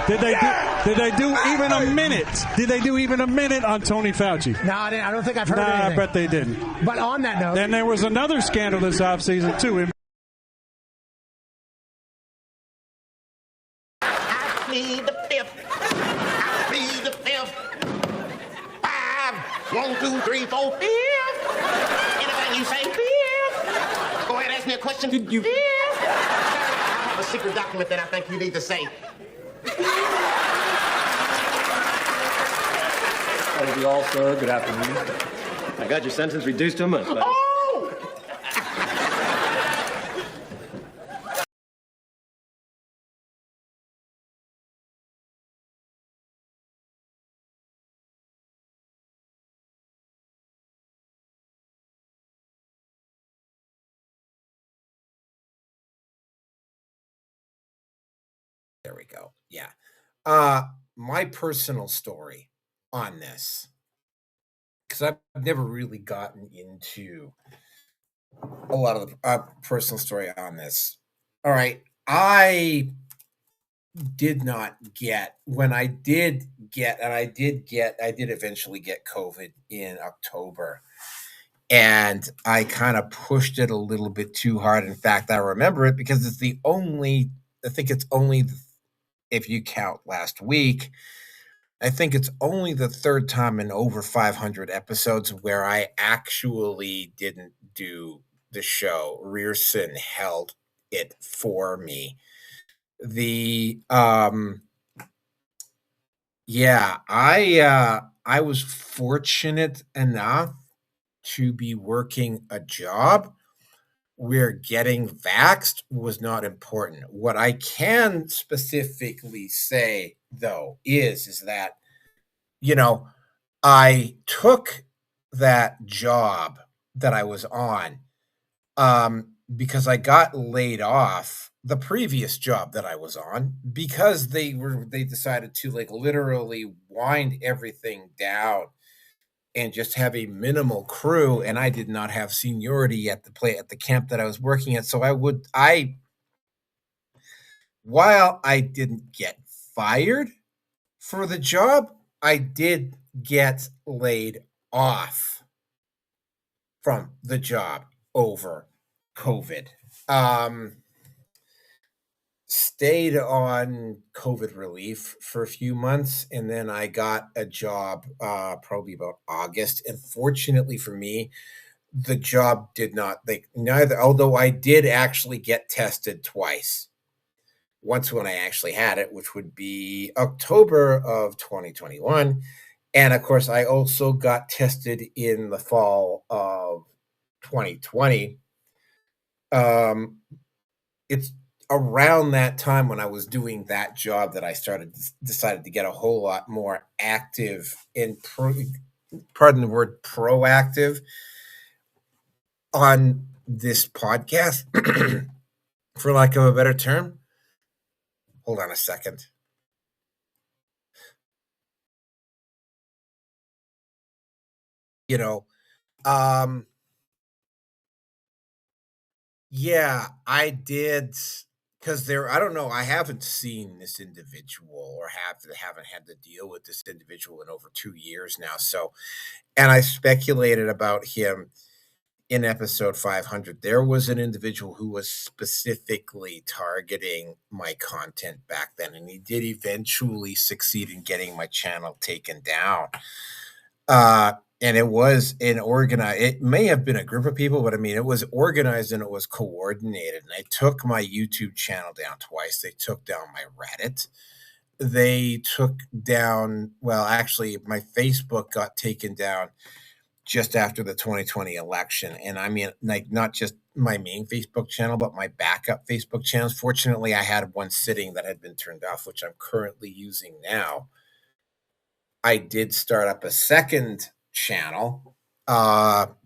Did they do even a minute? Did they do even a minute on Tony Fauci? No, I don't think I've heard Nah, anything. I bet they didn't. But on that note, Then there was another scandal this offseason, too. I plead the fifth. I plead the fifth. 5, 1, 2, 3, 4, fifth. Anything you say, fifth. Go ahead, ask me a question. Did you? Fifth. I have a secret document that I think you need to say. Hello to you all, sir. Good afternoon. I got your sentence reduced to a month. Oh! There we go. Yeah. My personal story on this, because I've never really gotten into a lot of the personal story on this. All right. I did not get, when I did get, and I did eventually get COVID in October. And I kind of pushed it a little bit too hard. In fact, I remember it because it's the only, I think it's only, if you count last week, I think it's only the third time in over 500 episodes where I actually didn't do the show. Rearson held it for me. Yeah, I was fortunate enough to be working a job where getting vaxxed was not important. What I can specifically say though is that, you know, I took that job that I was on, because I got laid off the previous job that I was on because they decided to like literally wind everything down and just have a minimal crew, and I did not have seniority at the camp that I was working at. So I while I didn't get fired for the job, I did get laid off from the job over COVID. Um, Stayed on COVID relief for a few months, and then I got a job probably about August. And fortunately for me, the job did not like neither, although I did actually get tested twice. Once when I actually had it, which would be October of 2021. And of course, I also got tested in the fall of 2020. It's around that time when I was doing that job that I decided to get a whole lot more active and pardon the word, proactive on this podcast, for lack of a better term. Hold on a second. You know, yeah, I did, because I don't know, I haven't seen this individual or haven't had to deal with this individual in over 2 years now. So, and I speculated about him in episode 500. There was an individual who was specifically targeting my content back then, and he did eventually succeed in getting my channel taken down. And it was it may have been a group of people, but I mean, it was organized and it was coordinated. And I took my YouTube channel down twice. They took down my Reddit. They took down, well, actually, my Facebook got taken down just after the 2020 election. And I mean, like, not just my main Facebook channel, but my backup Facebook channels. Fortunately, I had one sitting that had been turned off, which I'm currently using now. I did start up a second channel on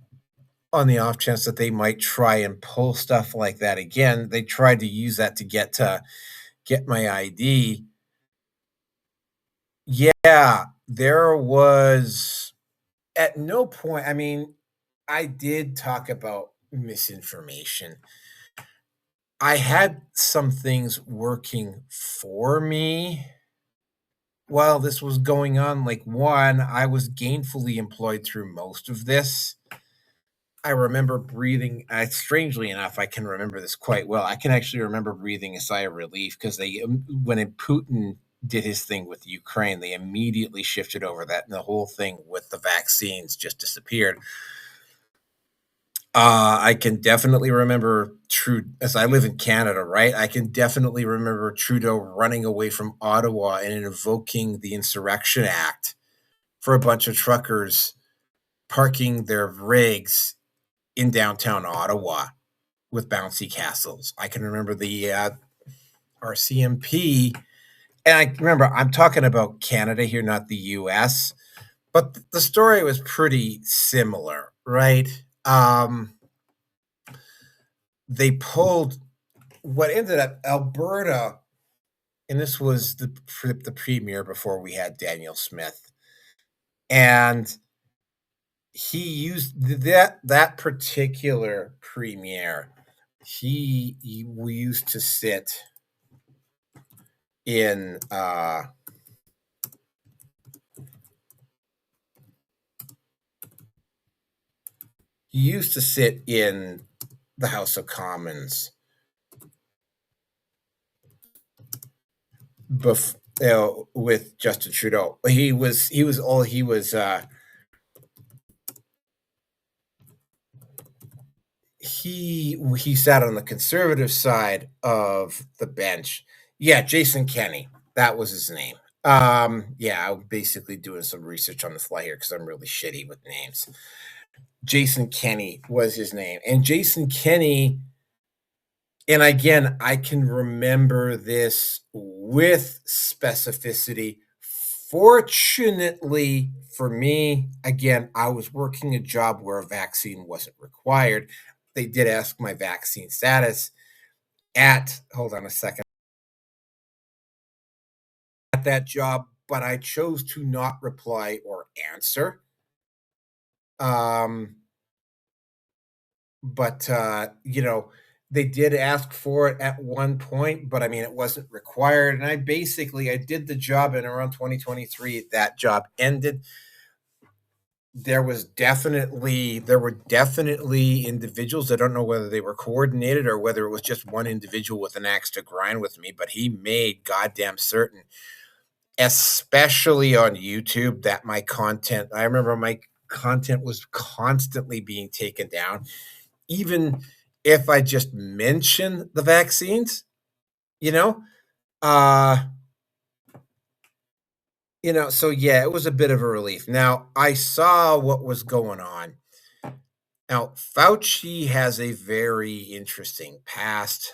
the off chance that they might try and pull stuff like that again. They tried to use that to get my ID. Yeah, there was at no point, I mean, I did talk about misinformation. I had some things working for me while this was going on. Like, one, I was gainfully employed through most of this. I remember breathing, strangely enough, I can remember this quite well. I can actually remember breathing a sigh of relief because when Putin did his thing with Ukraine, they immediately shifted over that, and the whole thing with the vaccines just disappeared. I can definitely remember as I live in Canada, right? I can definitely remember Trudeau running away from Ottawa and invoking the Insurrection Act for a bunch of truckers parking their rigs in downtown Ottawa with bouncy castles. I can remember the RCMP, and I remember, I'm talking about Canada here, not the US, but the story was pretty similar, right? They pulled what ended up Alberta, and this was the premier before we had Daniel Smith, and he used that particular premier. We used to sit in the House of Commons with Justin Trudeau. He sat on the conservative side of the bench. Yeah, Jason Kenney, that was his name. Yeah, I'm basically doing some research on the fly here because I'm really shitty with names. Jason Kenney was his name, and Jason Kenney. And again, I can remember this with specificity. Fortunately for me, again, I was working a job where a vaccine wasn't required. They did ask my vaccine status hold on a second, at that job, but I chose to not reply or answer. But they did ask for it at one point, but I mean, it wasn't required. And I did the job, and around 2023, that job ended. There were definitely individuals. I don't know whether they were coordinated or whether it was just one individual with an axe to grind with me, but he made goddamn certain, especially on YouTube, that I remember my content was constantly being taken down. Even if I just mention the vaccines, so yeah, it was a bit of a relief. Now, I saw what was going on. Now, Fauci has a very interesting past.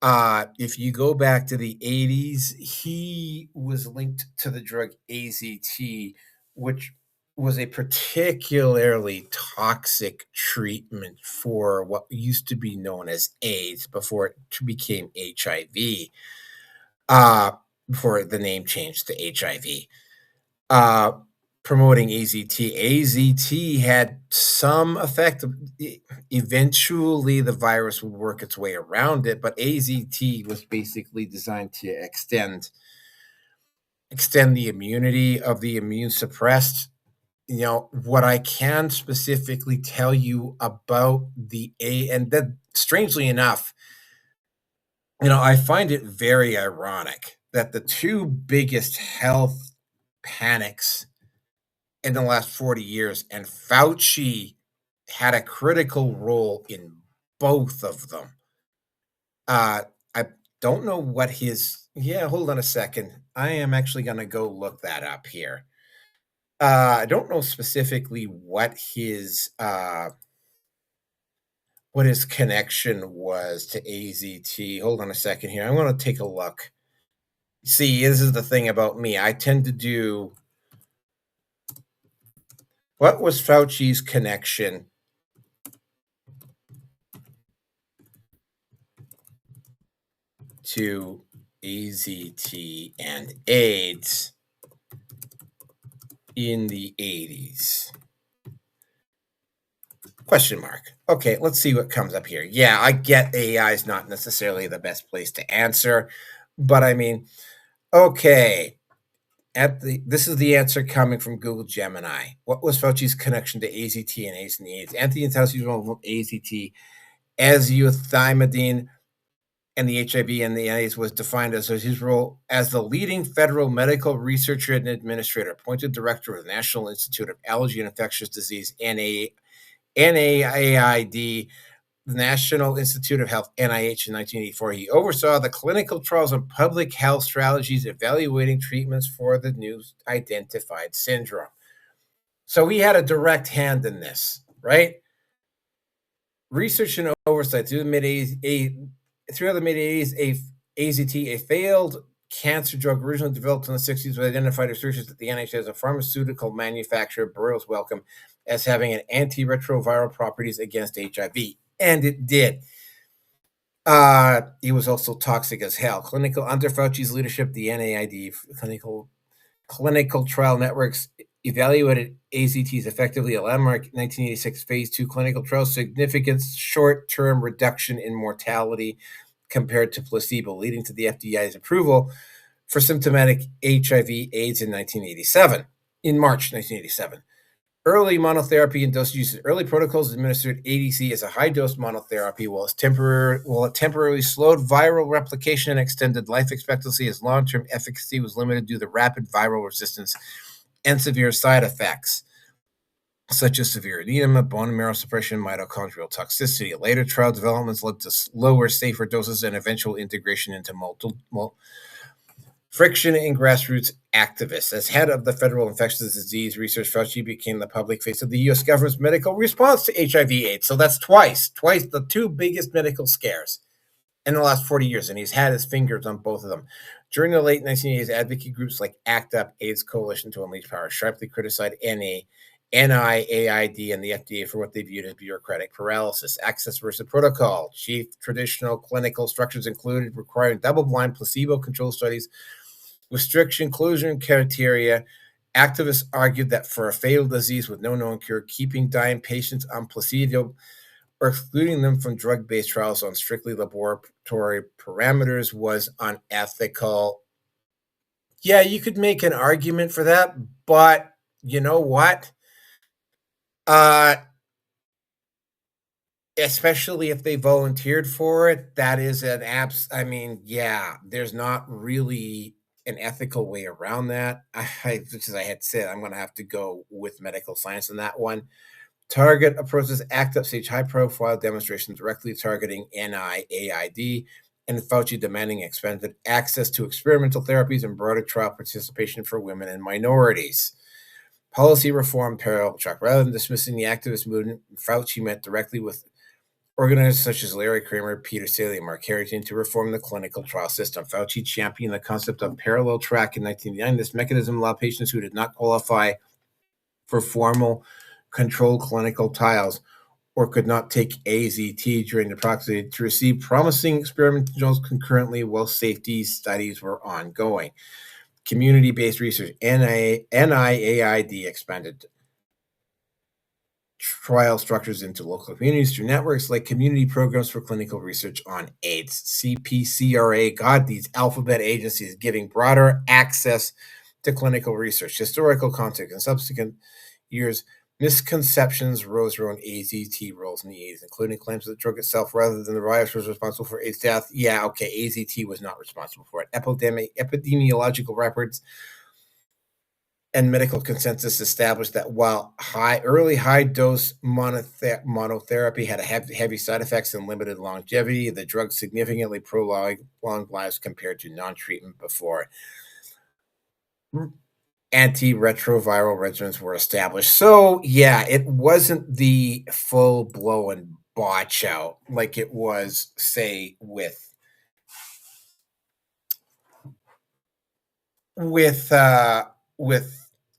If you go back to the 80s, he was linked to the drug AZT, which was a particularly toxic treatment for what used to be known as AIDS before it became HIV, before the name changed to HIV. Promoting AZT. AZT had some effect. Eventually, the virus would work its way around it, but AZT was basically designed to extend the immunity of the immune suppressed. What I can specifically tell you about and that, strangely enough, I find it very ironic that the two biggest health panics in the last 40 years, and Fauci had a critical role in both of them. I don't know what hold on a second. I am actually going to go look that up here. I don't know specifically what his connection was to AZT. Hold on a second here. I'm going to take a look. See, this is the thing about me. I tend to do. What was Fauci's connection to AZT and AIDS in the 80s? Question mark. Okay, let's see what comes up here. Yeah, I get AI is not necessarily the best place to answer, but I mean, okay. This is the answer coming from Google Gemini. What was Fauci's connection to AZT and AIDS in the 80s? Anthony Fauci's role of AZT as euthymiidine and the HIV and the AIDS was defined as his role as the leading federal medical researcher and administrator, appointed director of the National Institute of Allergy and Infectious Disease, NIAID, the National Institute of Health, NIH, in 1984. He oversaw the clinical trials and public health strategies evaluating treatments for the new identified syndrome. So he had a direct hand in this, right? Research and oversight through the mid-80s, AZT, a failed cancer drug originally developed in the 60s, was identified as researchers at the NIH as a pharmaceutical manufacturer, Burroughs Wellcome, as having an antiretroviral properties against HIV. And it did. He was also toxic as hell. Under Fauci's leadership, the NIAID clinical trial networks evaluated AZTs effectively. A landmark 1986 phase 2 clinical trial, significant short-term reduction in mortality compared to placebo, leading to the FDA's approval for symptomatic HIV/AIDS in March 1987. Early monotherapy and dose usage. Early protocols administered ADC as a high-dose monotherapy while it temporarily slowed viral replication and extended life expectancy, as long-term efficacy was limited due to rapid viral resistance and severe side effects, such as severe edema, bone marrow suppression, mitochondrial toxicity. Later trial developments led to slower, safer doses and eventual integration into multiple friction and grassroots activists. As head of the Federal Infectious Disease Research, Fauci became the public face of the U.S. government's medical response to HIV/AIDS. So that's twice the two biggest medical scares in the last 40 years, and he's had his fingers on both of them. During the late 1980s, advocacy groups like ACT UP, AIDS Coalition to Unleash Power, sharply criticized NIAID, and the FDA for what they viewed as bureaucratic paralysis. Access versus protocol. Chief traditional clinical structures included requiring double-blind placebo-controlled studies with strict inclusion criteria. Activists argued that for a fatal disease with no known cure, keeping dying patients on placebo or excluding them from drug-based trials on strictly laboratory parameters was unethical. Yeah, you could make an argument for that, but you know what? Especially if they volunteered for it, that is an there's not really an ethical way around that. Which, as I had said, I'm going to have to go with medical science on that one. Target approaches ACT UP stage high-profile demonstrations directly targeting NIAID, and Fauci demanding expanded access to experimental therapies and broader trial participation for women and minorities. Policy reform parallel track. Rather than dismissing the activist movement, Fauci met directly with organizers such as Larry Kramer, Peter Saley, and Mark Harrington to reform the clinical trial system. Fauci championed the concept of parallel track in 1999. This mechanism allowed patients who did not qualify for formal controlled clinical trials or could not take AZT during the process to receive promising experimentals concurrently while safety studies were ongoing. Community-based research. NIAID expanded trial structures into local communities through networks like community programs for clinical research on AIDS. CPCRA, God, these alphabet agencies giving broader access to clinical research. Historical context. In subsequent years, misconceptions rose around AZT roles in the AIDS, including claims that the drug itself, rather than the virus, was responsible for AIDS death. Yeah, okay, AZT was not responsible for it. Epidemiological records and medical consensus established that while early high-dose monotherapy had heavy side effects and limited longevity, the drug significantly prolonged lives compared to non-treatment before antiretroviral regimens were established. So, yeah, it wasn't the full-blown botch out like it was, say, with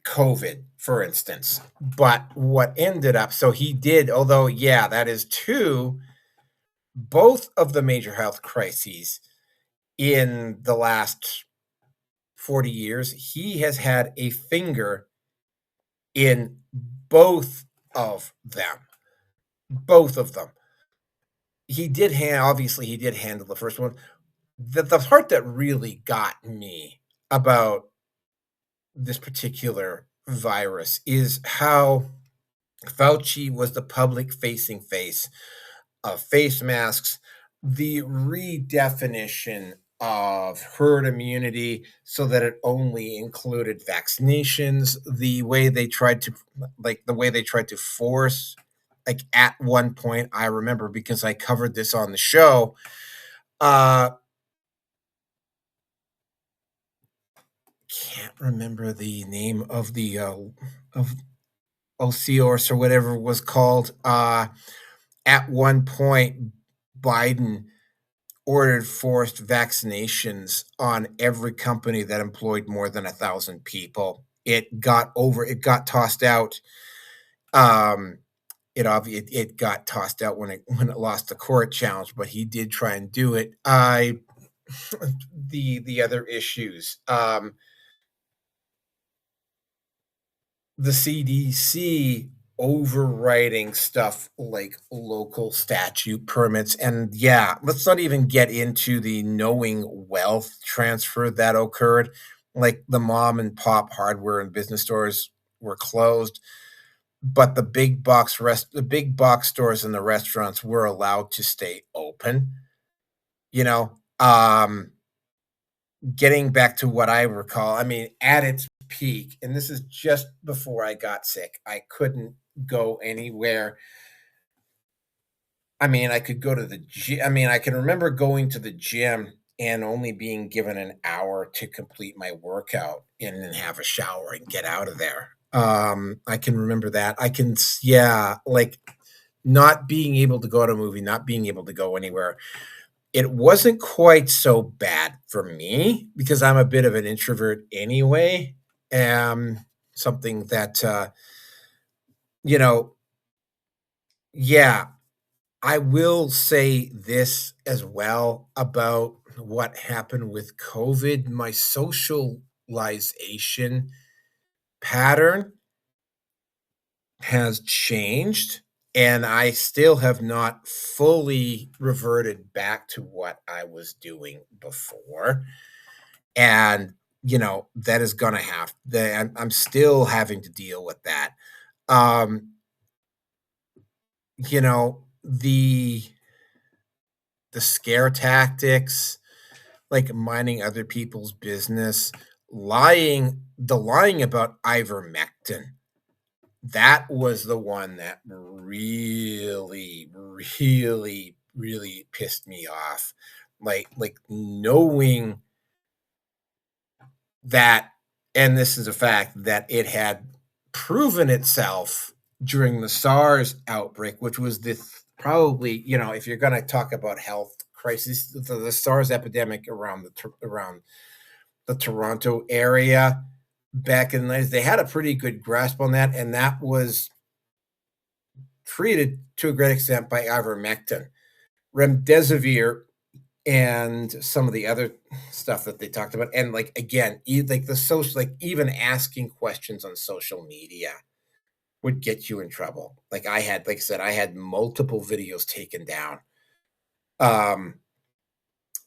COVID, for instance. But what ended up, so he did, although, yeah, that is true, both of the major health crises in the last 40 years, he has had a finger in both of them. Both of them. Obviously, he did handle the first one. The part that really got me about this particular virus is how Fauci was the public-facing face of face masks, the redefinition of herd immunity so that it only included vaccinations, the way they tried to force, like at one point, I remember because I covered this on the show, can't remember the name of the of OCORS or whatever it was called. At one point, Biden ordered forced vaccinations on every company that employed more than 1,000 people. It got tossed out. It got tossed out when it lost the court challenge, but he did try and do it. The other issues. The CDC overriding stuff like local statute permits. And yeah, let's not even get into the knowing wealth transfer that occurred. Like the mom and pop hardware and business stores were closed. but the big box stores and the restaurants were allowed to stay open. You know, getting back to what I recall, I mean, at its peak, and this is just before I got sick, I couldn't go anywhere. I mean, I could go to the gym. I mean, I can remember going to the gym and only being given an hour to complete my workout and then have a shower and get out of there. I can remember that. Yeah, like not being able to go to a movie, not being able to go anywhere. It wasn't quite so bad for me because I'm a bit of an introvert anyway. Something that, you know, yeah, I will say this as well about what happened with COVID. My socialization pattern has changed, and I still have not fully reverted back to what I was doing before. And, that is gonna have that I'm still having to deal with that. Um, the scare tactics, like minding other people's business, lying about ivermectin. That was the one that really, really, really pissed me off. Like knowing that, and this is a fact, that it had proven itself during the SARS outbreak, which was probably, if you're going to talk about health crisis, the SARS epidemic around the Toronto area back in the 90s, they had a pretty good grasp on that, and that was treated to a great extent by ivermectin. Remdesivir and some of the other stuff that they talked about, and like again, like the social, like even asking questions on social media would get you in trouble. Like I said, I had multiple videos taken down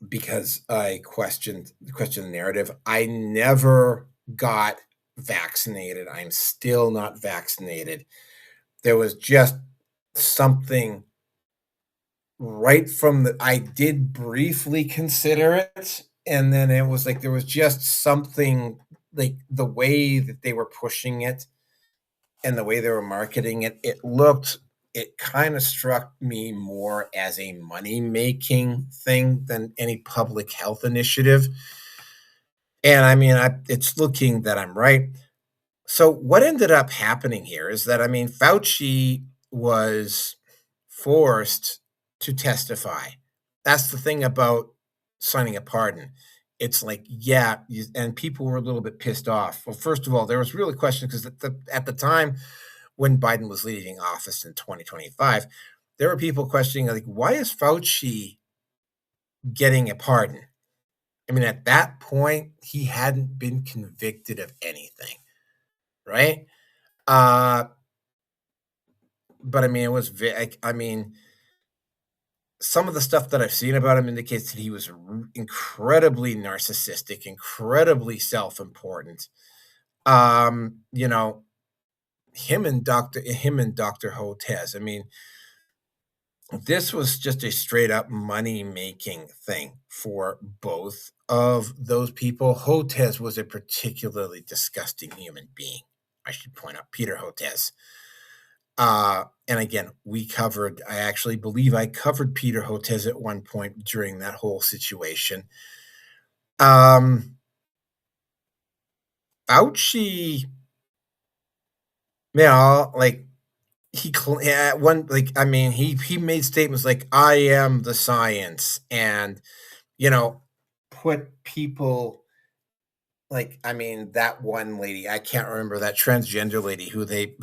because I questioned the narrative. I never got vaccinated. I'm still not vaccinated. There was just something right from I did briefly consider it, and then it was like there was just something, like the way that they were pushing it and the way they were marketing it, it kind of struck me more as a money-making thing than any public health initiative. And I mean, it's looking that I'm right. So what ended up happening here is that, I mean, Fauci was forced to testify. That's the thing about signing a pardon. It's like, yeah, and people were a little bit pissed off. Well, first of all, there was really questions because at the time when Biden was leaving office in 2025, there were people questioning, like, why is Fauci getting a pardon? I mean, at that point, he hadn't been convicted of anything, right? But I mean, it was I mean, some of the stuff that I've seen about him indicates that he was incredibly narcissistic, incredibly self-important. You know, him and Dr. Hotez. I mean, this was just a straight up money-making thing for both of those people. Hotez was a particularly disgusting human being. I should point out Peter Hotez. And again, I actually believe I covered Peter Hotez at one point during that whole situation. Fauci, like he made statements like, I am the science, and, put people like, I mean, that one lady, I can't remember, that transgender lady who they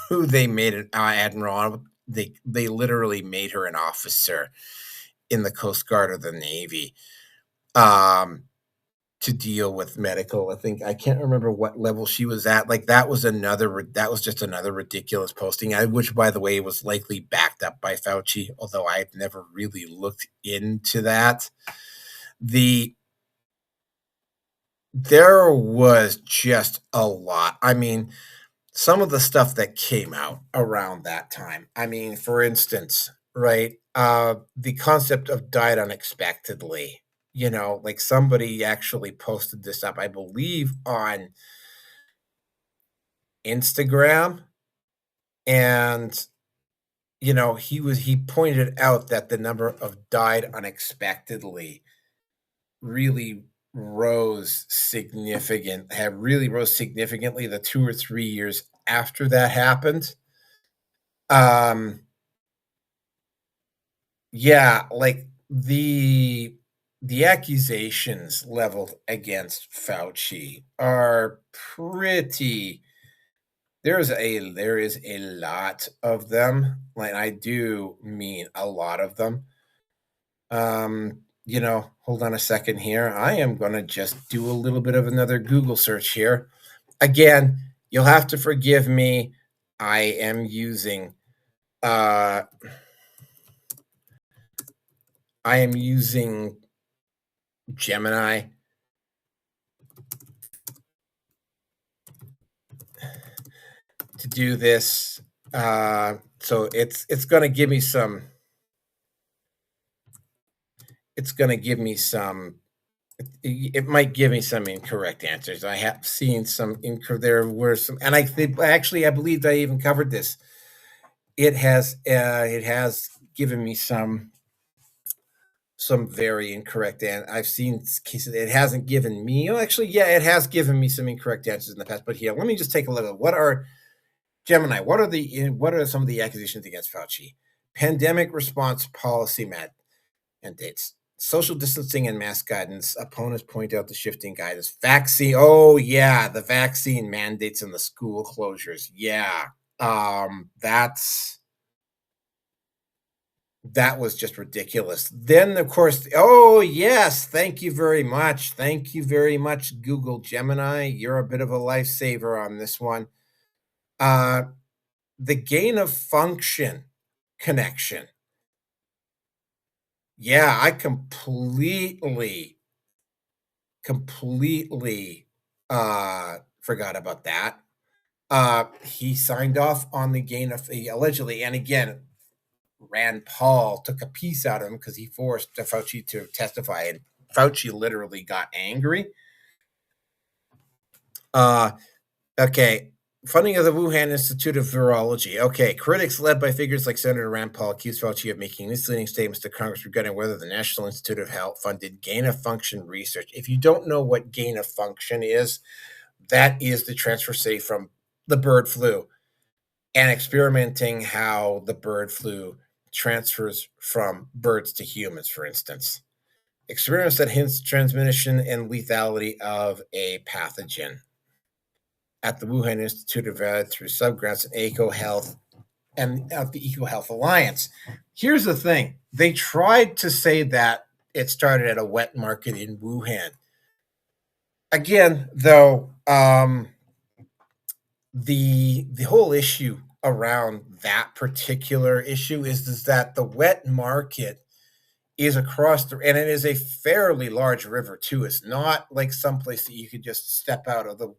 who they made an admiral. They literally made her an officer in the Coast Guard or the Navy, to deal with medical. I think I can't remember what level she was at. Like that was just another ridiculous posting. Which, by the way, was likely backed up by Fauci, although I've never really looked into that. There was just a lot. I mean, some of the stuff that came out around that time. I mean, for instance, right, the concept of died unexpectedly. Like somebody actually posted this up, I believe, on Instagram, and he pointed out that the number of died unexpectedly really really rose significantly the 2 or 3 years after that happened. Yeah, like the accusations leveled against Fauci are pretty. There is a lot of them. Like, I do mean a lot of them. Hold on a second here. I am going to just do a little bit of another Google search here. Again, you'll have to forgive me. I am using Gemini to do this. So it's going to give me some. It's going to give me some. It might give me some incorrect answers. I have seen some incorrect. There were some, and I think actually I believed I even covered this. It has given me some very incorrect, and I've seen cases. It hasn't given me. Oh, actually, yeah, it has given me some incorrect answers in the past. But here, let me just take a look at what are Gemini. What are some of the accusations against Fauci? Pandemic response policy mandates. Social distancing and mask guidance. Opponents point out the shifting guidance. Vaccine. Oh yeah, the vaccine mandates and the school closures. Yeah, that was just ridiculous. Then of course, oh yes, thank you very much, Google Gemini. You're a bit of a lifesaver on this one. The gain of function connection. Yeah, I completely forgot about that. He signed off on the gain of allegedly, and again, Rand Paul took a piece out of him because he forced Fauci to testify, and Fauci literally got angry. Okay. Funding of the Wuhan Institute of Virology. Okay, critics led by figures like Senator Rand Paul accused Fauci of making misleading statements to Congress regarding whether the National Institute of Health funded gain-of-function research. If you don't know what gain-of-function is, that is the transfer, say, from the bird flu and experimenting how the bird flu transfers from birds to humans, for instance. Experiments that hints transmission and lethality of a pathogen. At the Wuhan Institute of through subgrants and EcoHealth and the EcoHealth Alliance. Here's the thing. They tried to say that it started at a wet market in Wuhan. Again, though, the whole issue around that particular issue is that the wet market is across and it is a fairly large river too. It's not like someplace that you could just step out of the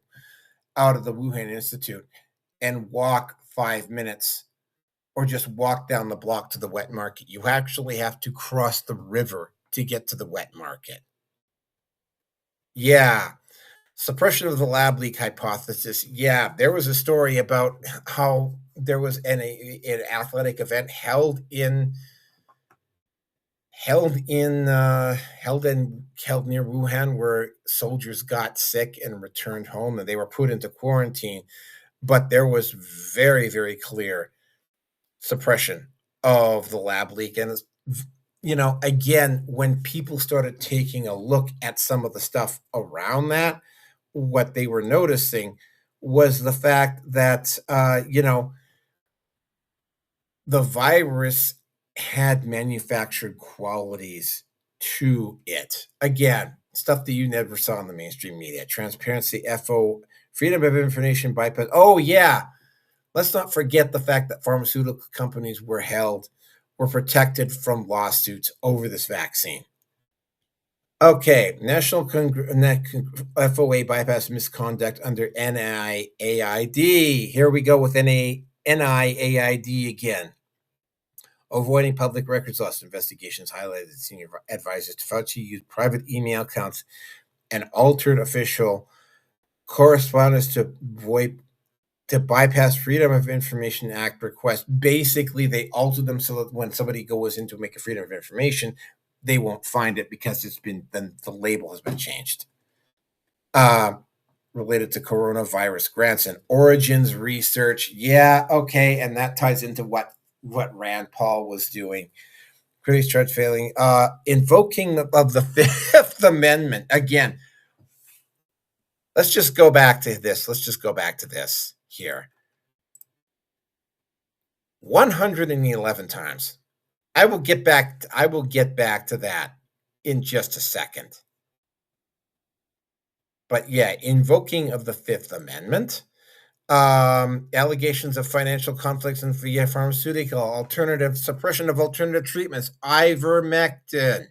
Wuhan Institute and walk 5 minutes or just walk down the block to the wet market. You actually have to cross the river to get to the wet market. Yeah. Suppression of the lab leak hypothesis. Yeah, there was a story about how there was an athletic event held near Wuhan where soldiers got sick and returned home and they were put into quarantine, but there was very, very clear suppression of the lab leak. And again, when people started taking a look at some of the stuff around that, what they were noticing was the fact that the virus had manufactured qualities to it. Again, stuff that you never saw in the mainstream media. Transparency, freedom of information bypass. Oh, yeah. Let's not forget the fact that pharmaceutical companies were protected from lawsuits over this vaccine. Okay, FOA bypass misconduct under NIAID. Here we go with NIAID again. Avoiding public records loss investigations highlighted that senior advisors to Fauci used private email accounts and altered official correspondence to bypass Freedom of Information Act requests. Basically, they altered them so that when somebody goes in to make a Freedom of Information, they won't find it because then the label has been changed. Related to coronavirus grants and origins research. Yeah, okay, and that ties into what Rand Paul was doing. Critics charge failing. Invoking of the Fifth Amendment. Again, let's just go back to this here. 111 times. I will get back to that in just a second. But yeah, invoking of the Fifth Amendment, allegations of financial conflicts and via pharmaceutical suppression of alternative treatments, ivermectin,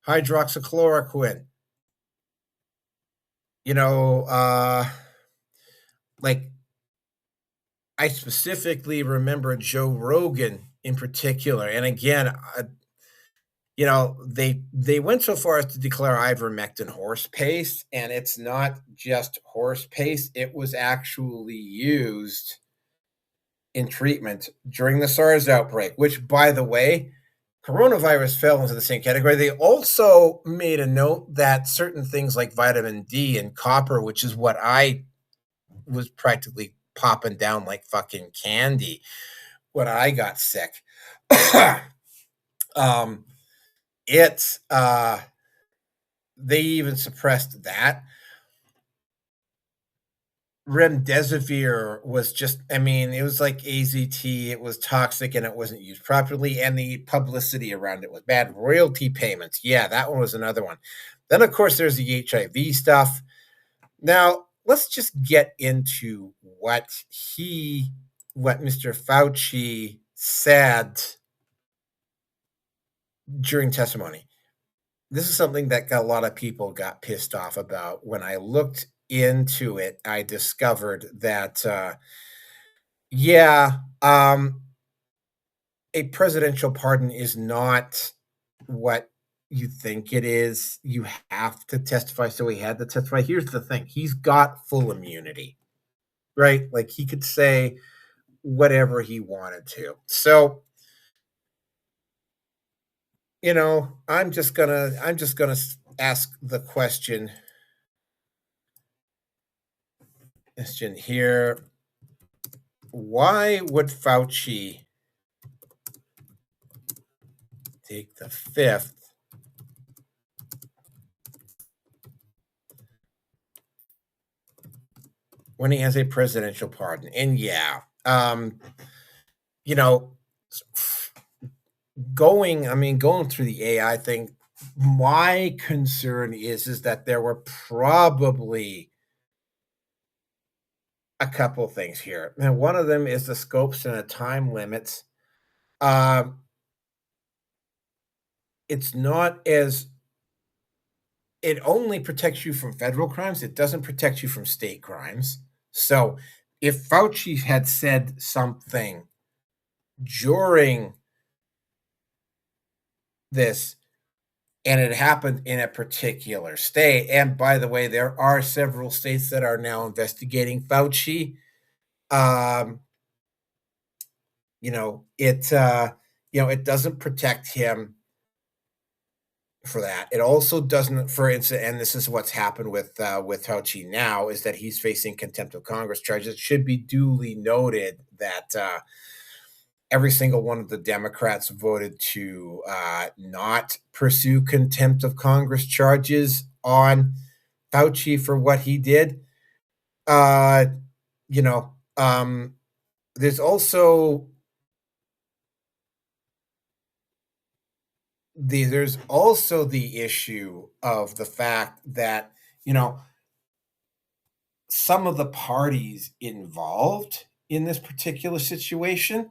hydroxychloroquine. Like, I specifically remember Joe Rogan in particular, and again, they went so far as to declare ivermectin horse paste, and it's not just horse paste. It was actually used in treatment during the SARS outbreak, which, by the way, coronavirus fell into the same category. They also made a note that certain things like vitamin D and copper, which is what I was practically popping down like fucking candy when I got sick. They even suppressed that. Remdesivir was it was like AZT. It was toxic and it wasn't used properly, and the publicity around it was bad. Royalty payments. Yeah, that one was another one. Then, of course, there's the HIV stuff. Now, let's just get into what Mr. Fauci said during testimony. This is something that a lot of people got pissed off about. When I looked into it, I discovered that, a presidential pardon is not what you think it is. You have to testify, so he had to testify. Here's the thing. He's got full immunity, right? Like, he could say whatever he wanted to. So, I'm just gonna ask the question here. Why would Fauci take the fifth when he has a presidential pardon? And going through the AI thing, my concern is that there were probably a couple things here. And one of them is the scopes and the time limits. It's not as it only protects you from federal crimes. It doesn't protect you from state crimes. So if Fauci had said something during this and it happened in a particular state, and by the way, there are several states that are now investigating Fauci, it doesn't protect him for that. It also doesn't, for instance, and this is what's happened with Fauci now, is that he's facing contempt of Congress charges. It should be duly noted that every single one of the Democrats voted to not pursue contempt of Congress charges on Fauci for what he did. There's also the issue of the fact that, some of the parties involved in this particular situation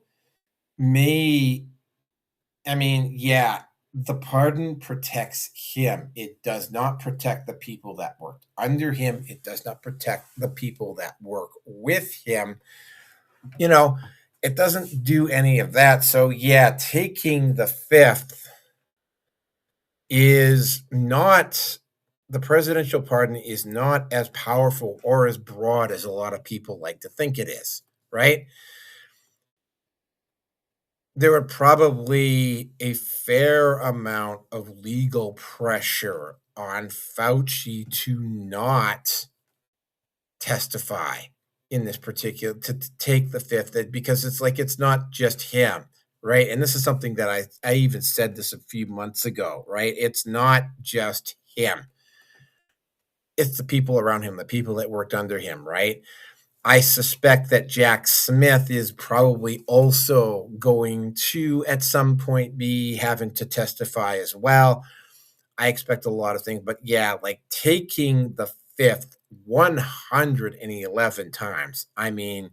the pardon protects him. It does not protect the people that worked under him. It does not protect the people that work with him. You know, it doesn't do any of that. So, yeah, taking the fifth is not, the presidential pardon is not as powerful or as broad as a lot of people like to think it is, right? There would probably a fair amount of legal pressure on Fauci to not testify in this particular, to take the fifth, because it's like it's not just him, right? And this is something that I even said this a few months ago, right? It's not just him. It's the people around him, the people that worked under him, right? I suspect that Jack Smith is probably also going to, at some point, be having to testify as well. I expect a lot of things, but yeah, like taking the fifth 111 times. I mean,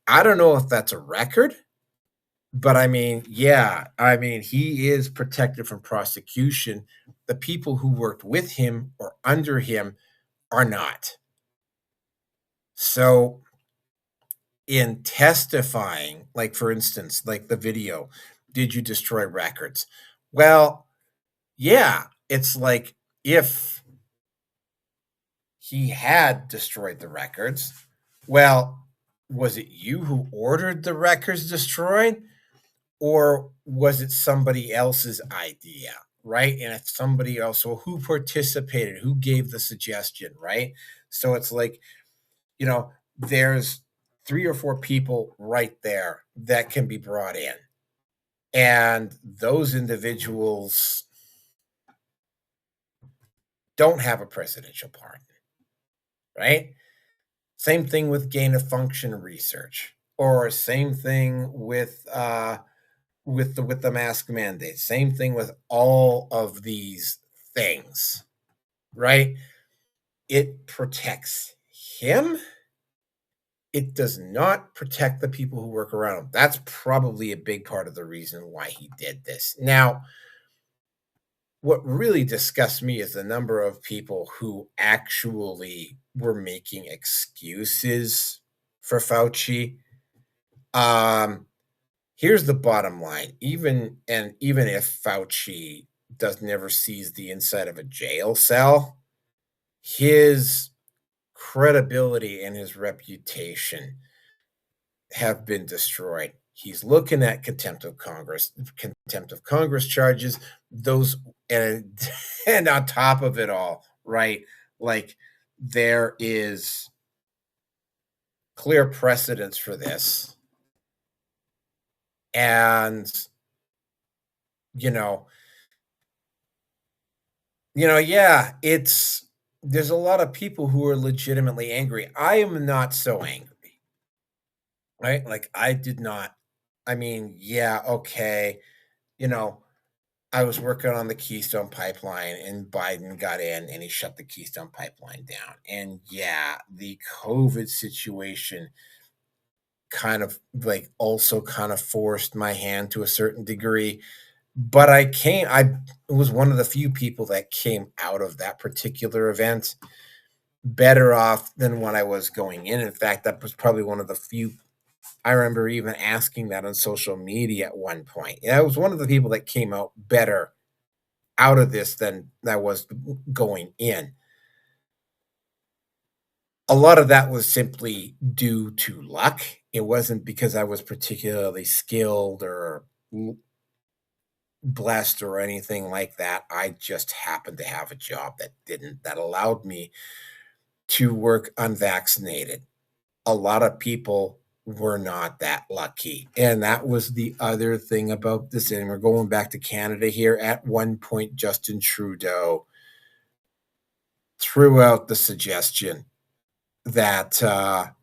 I don't know if that's a record, but I mean, yeah, I mean, he is protected from prosecution. The people who worked with him or under him are not. So, in testifying, like for instance, like the video, did you destroy records? Well, yeah, it's like if he had destroyed the records, well, was it you who ordered the records destroyed? Or was it somebody else's idea? Right. And if somebody else, well, who participated? Who gave the suggestion? Right. So it's like, there's 3 or 4 people right there that can be brought in. And those individuals don't have a presidential pardon, right? Same thing with gain of function research, or same thing with the mask mandate. Same thing with all of these things, right? It protects him. It does not protect the people who work around him. That's probably a big part of the reason why he did this. Now, what really disgusts me is the number of people who actually were making excuses for Fauci. Here's the bottom line. Even if Fauci never sees the inside of a jail cell, his credibility and his reputation have been destroyed. He's looking at contempt of Congress charges, those, and and on top of it all, right? Like, there is clear precedence for this. And yeah, there's a lot of people who are legitimately angry. I am not so angry, right? Like, I did not. I mean, yeah, okay. I was working on the Keystone Pipeline and Biden got in and he shut the Keystone Pipeline down. And yeah, the COVID situation kind of also kind of forced my hand to a certain degree. But I was one of the few people that came out of that particular event better off than when I was going in. In fact, that was probably one of the few. I remember even asking that on social media at one point. And I was one of the people that came out better out of this than I was going in. A lot of that was simply due to luck. It wasn't because I was particularly skilled or blessed or anything like that. I just happened to have a job that allowed me to work unvaccinated. A lot of people were not that lucky. And that was the other thing about this. And we're going back to Canada here. At one point, Justin Trudeau threw out the suggestion that, that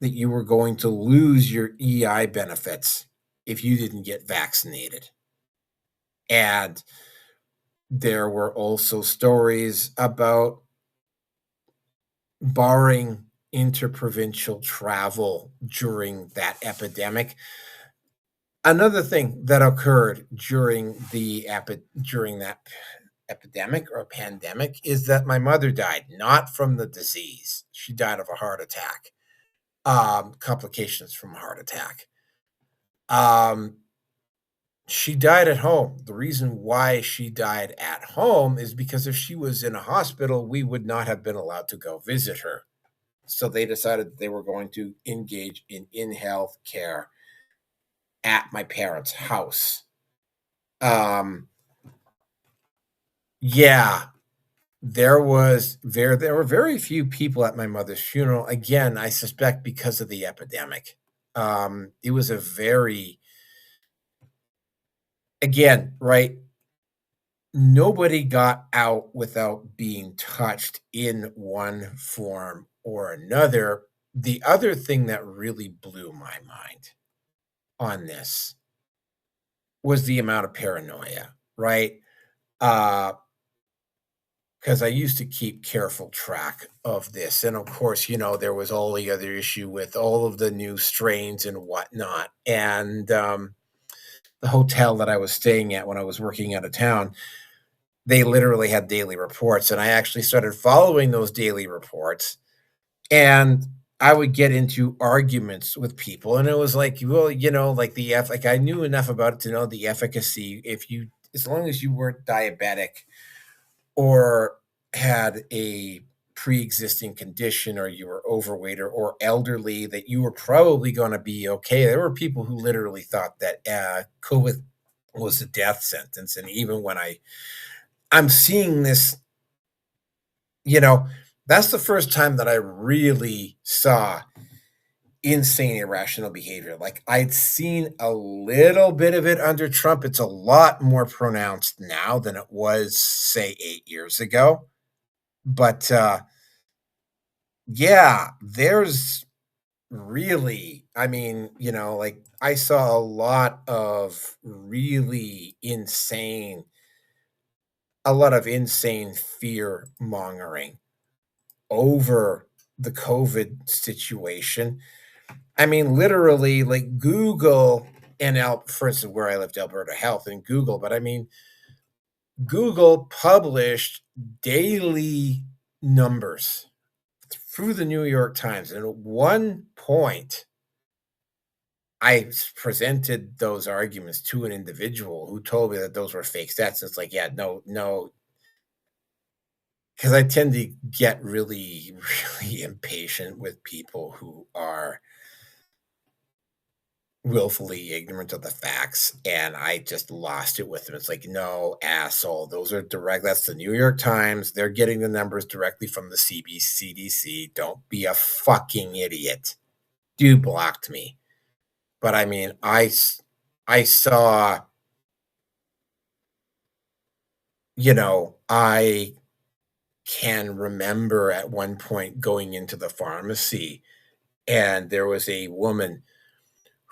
you were going to lose your EI benefits if you didn't get vaccinated. And there were also stories about barring interprovincial travel during that epidemic. Another thing that occurred during during that epidemic or pandemic is that my mother died, not from the disease. She died of a heart attack, complications from a heart attack. She died at home. The reason why she died at home is because if she was in a hospital, we would not have been allowed to go visit her. So they decided that they were going to engage in health care at my parents' house. Yeah, there were very few people at my mother's funeral. Again, I suspect because of the epidemic. It was a very, again, right? Nobody got out without being touched in one form or another. The other thing that really blew my mind on this was the amount of paranoia, right? Because I used to keep careful track of this. And of course, there was all the other issue with all of the new strains and whatnot. And the hotel that I was staying at when I was working out of town, they literally had daily reports. And I actually started following those daily reports. And I would get into arguments with people. And it was like, well, like like I knew enough about it to know the efficacy as long as you weren't diabetic or had a pre-existing condition or you were overweight or elderly, that you were probably going to be okay. There were people who literally thought that COVID was a death sentence. And even when I'm seeing this, that's the first time that I really saw insane, irrational behavior. Like I'd seen a little bit of it under Trump. It's a lot more pronounced now than it was, say, 8 years ago. But yeah, there's really, like I saw a lot of insane fear mongering over the COVID situation. Literally, like Google for instance, where I lived, Alberta Health and Google, but Google published daily numbers through the New York Times. And at one point, I presented those arguments to an individual who told me that those were fake stats. It's like, yeah, no, because I tend to get really, really impatient with people who are willfully ignorant of the facts, and I just lost it with them. It's like, no, asshole, those are that's the New York Times. They're getting the numbers directly from the CDC. Don't be a fucking idiot. Dude blocked me. But I saw, I can remember at one point going into the pharmacy, and there was a woman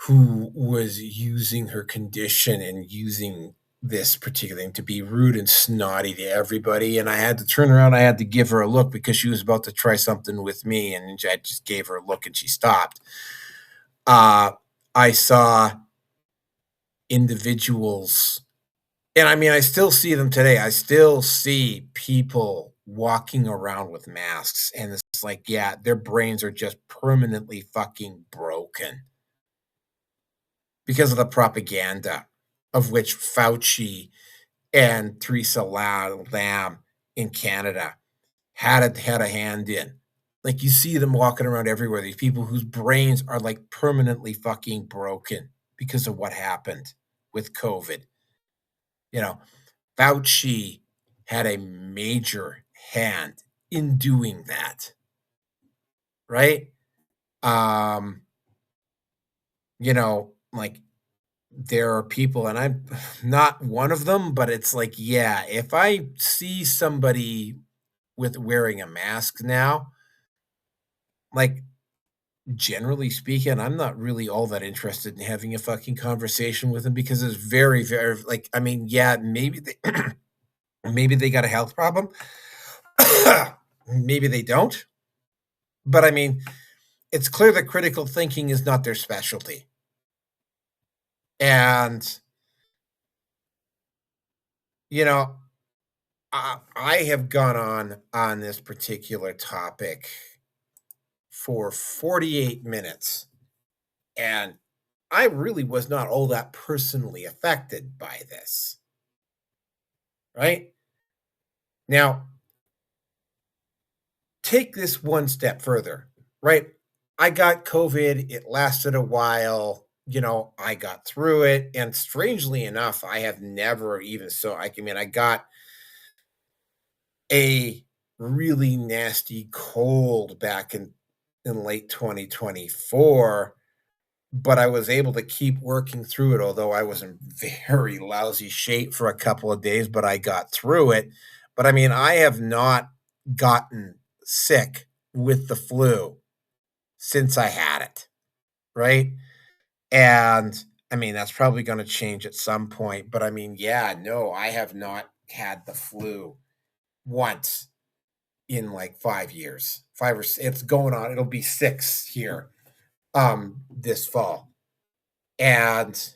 who was using her condition and using this particular thing to be rude and snotty to everybody. And I had to turn around. I had to give her a look because she was about to try something with me. And I just gave her a look and she stopped. I saw individuals, and I still see them today. I still see people walking around with masks. And it's like, yeah, their brains are just permanently fucking broken because of the propaganda of which Fauci and Theresa Lam in Canada had a hand in. Like, you see them walking around everywhere, these people whose brains are like permanently fucking broken because of what happened with COVID. Fauci had a major hand in doing that, right? Like, there are people, and I'm not one of them, but it's like, yeah, if I see somebody with wearing a mask now, like, generally speaking, I'm not really all that interested in having a fucking conversation with them because it's very, very, like, yeah, maybe they got a health problem. Maybe they don't. But it's clear that critical thinking is not their specialty. And, you know, I have gone on this particular topic for 48 minutes, and I really was not all that personally affected by this. Right? Now, take this one step further, right? I got COVID, it lasted a while, I got through it, and strangely enough, I have never even I got a really nasty cold back in late 2024, but I was able to keep working through it, although I was in very lousy shape for a couple of days, but I got through it. But I have not gotten sick with the flu since I had it, right? And that's probably going to change at some point. But yeah, no, I have not had the flu once in like 5 years. It's going on. It'll be 6 here this fall. And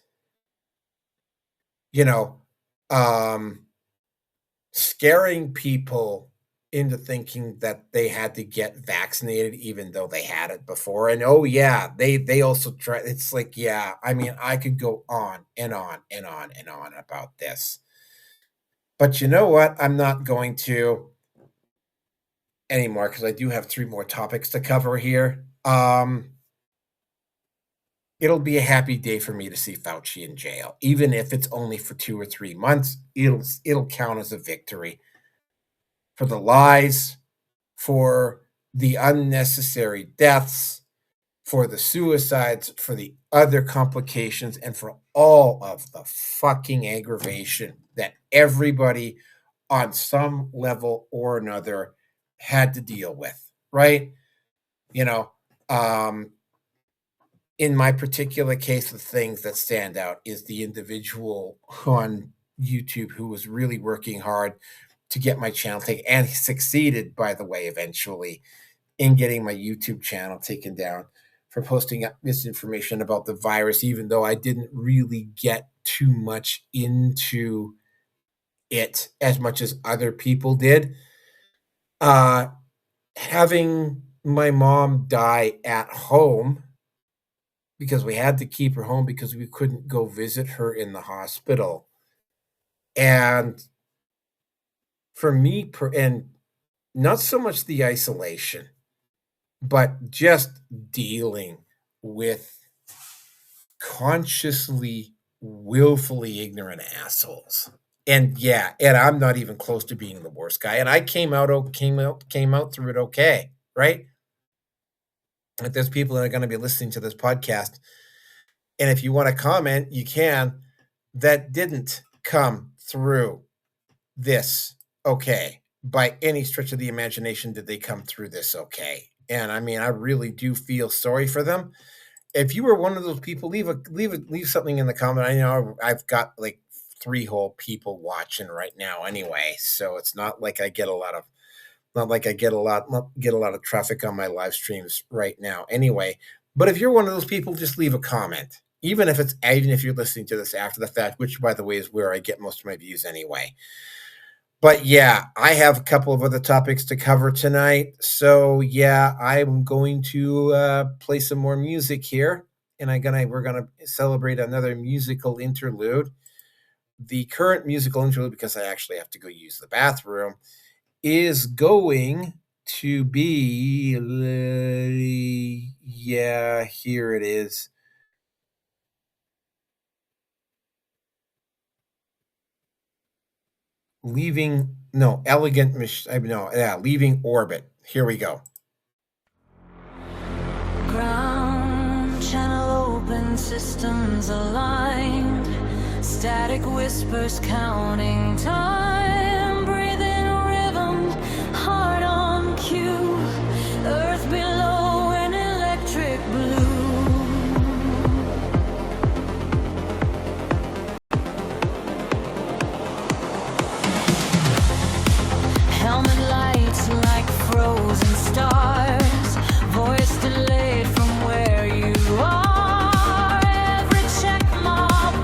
scaring people into thinking that they had to get vaccinated even though they had it before. And oh yeah, they also try. It's like, yeah, I could go on and on and on and on about this. But you know what? I'm not going to anymore because I do have 3 more topics to cover here. It'll be a happy day for me to see Fauci in jail, even if it's only for 2 or 3 months. It'll count as a victory for the lies, for the unnecessary deaths, for the suicides, for the other complications, and for all of the fucking aggravation that everybody on some level or another had to deal with, right? In my particular case, the things that stand out is the individual on YouTube who was really working hard to get my channel taken, and he succeeded, by the way, eventually in getting my YouTube channel taken down for posting misinformation about the virus, even though I didn't really get too much into it as much as other people did. Having my mom die at home, because we had to keep her home because we couldn't go visit her in the hospital. And for me, and not so much the isolation, but just dealing with consciously, willfully ignorant assholes. And yeah, and I'm not even close to being the worst guy. And I came out through it okay, right? If there's people that are going to be listening to this podcast, and if you want to comment, you can, that didn't come through this okay. By any stretch of the imagination, did they come through this okay? And I really do feel sorry for them. If you were one of those people, leave something in the comment. I know I've got like 3 whole people watching right now anyway, so it's not like I get a lot of traffic on my live streams right now anyway. But if you're one of those people, just leave a comment, even if you're listening to this after the fact, which by the way is where I get most of my views anyway. But yeah, I have a couple of other topics to cover tonight. So yeah, I'm going to play some more music here, and we're gonna celebrate another musical interlude. The current musical interlude, because I actually have to go use the bathroom, is going to be, here it is. Leaving Orbit. Here we go. Ground channel open, systems aligned. Static whispers counting time. Breathing rhythm, heart on cue. Earth below an electric blue. Helmet lights like frozen stars. Voice delayed from where you are. Every check mark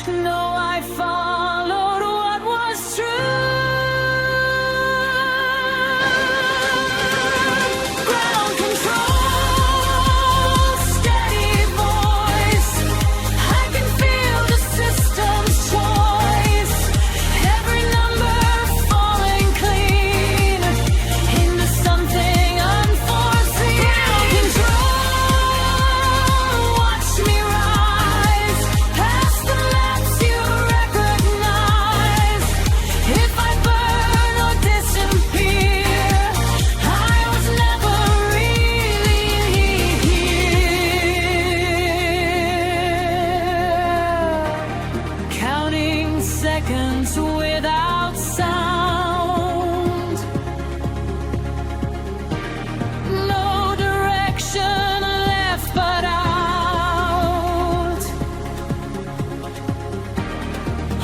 No, I followed what was true. Ground control, steady voice. I can feel the system's choice. Every number falling clean into something unforeseen. Ground control, watch me rise past the maps you recognize. If I burn or disappear, I was never really here. Counting seconds without sound. No direction left but out.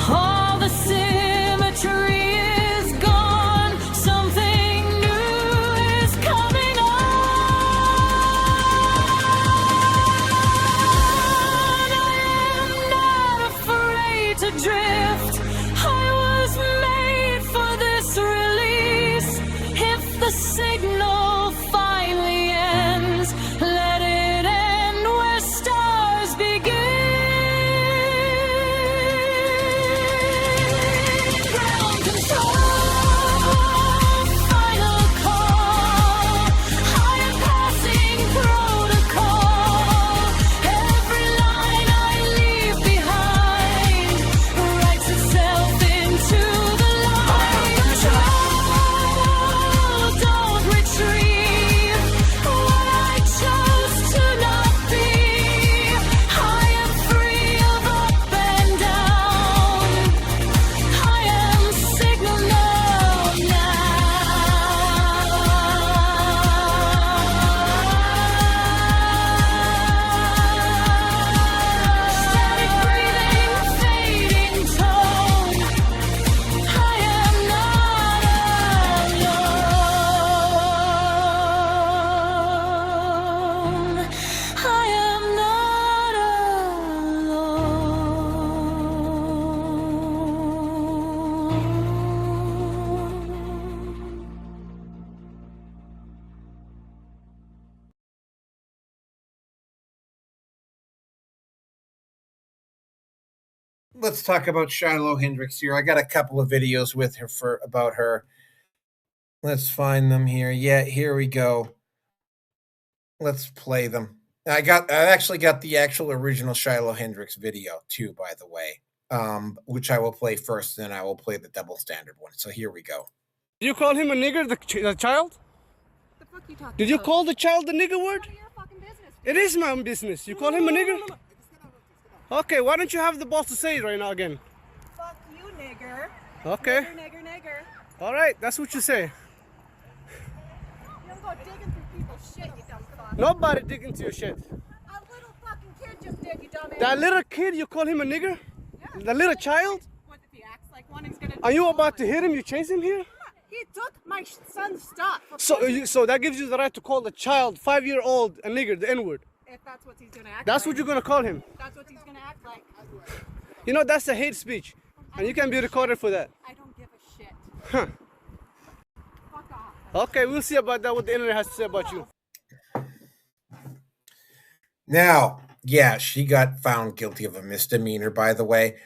All the symmetry is gone. Something new is coming on. I am not afraid to drift. I was made for this release. If the signal finally ends, let it end where stars begin. Ground control, final call. I am passing protocol. Every line I leave behind writes itself into the line. Control, don't retrieve what I chose to not be. I am free of up and down. I am signal now. Static breathing, fading tone. I am not alone. I am not alone. Let's talk about Shiloh Hendrix here. I got a couple of videos with her about her. Let's find them here. Yeah, here we go. Let's play them. I actually got the actual original Shiloh Hendrix video too, by the way, which I will play first, and then I will play the double standard one. So here we go. Did you call him a nigger, the child? The fuck you talking Did you about? call the child the nigger word? None of your fucking business. It is my own business. You call him a nigger? Okay, why don't you have the balls to say it right now again? Fuck you, nigger. Okay. Nigger. All right, that's what you say. You don't go digging through people's shit, you dumb fuck. Nobody dig into your shit. A little fucking kid just did, you dumbass. That little kid, you call him a nigger? Yeah. The little child? What if he acts like one, he's gonna Are you do about to one. hit him? You chase him here? He took my son's stuff. So that gives you the right to call the child, 5-year-old, a nigger, the N-word. If that's what he's gonna act That's like. what you're gonna call him. That's what he's gonna act like. You know, that's a hate speech. And you can be recorded for that. I don't give a shit. Huh. Fuck off. Okay, we'll see about that, what the internet has to say about you. Now, yeah, she got found guilty of a misdemeanor, by the way.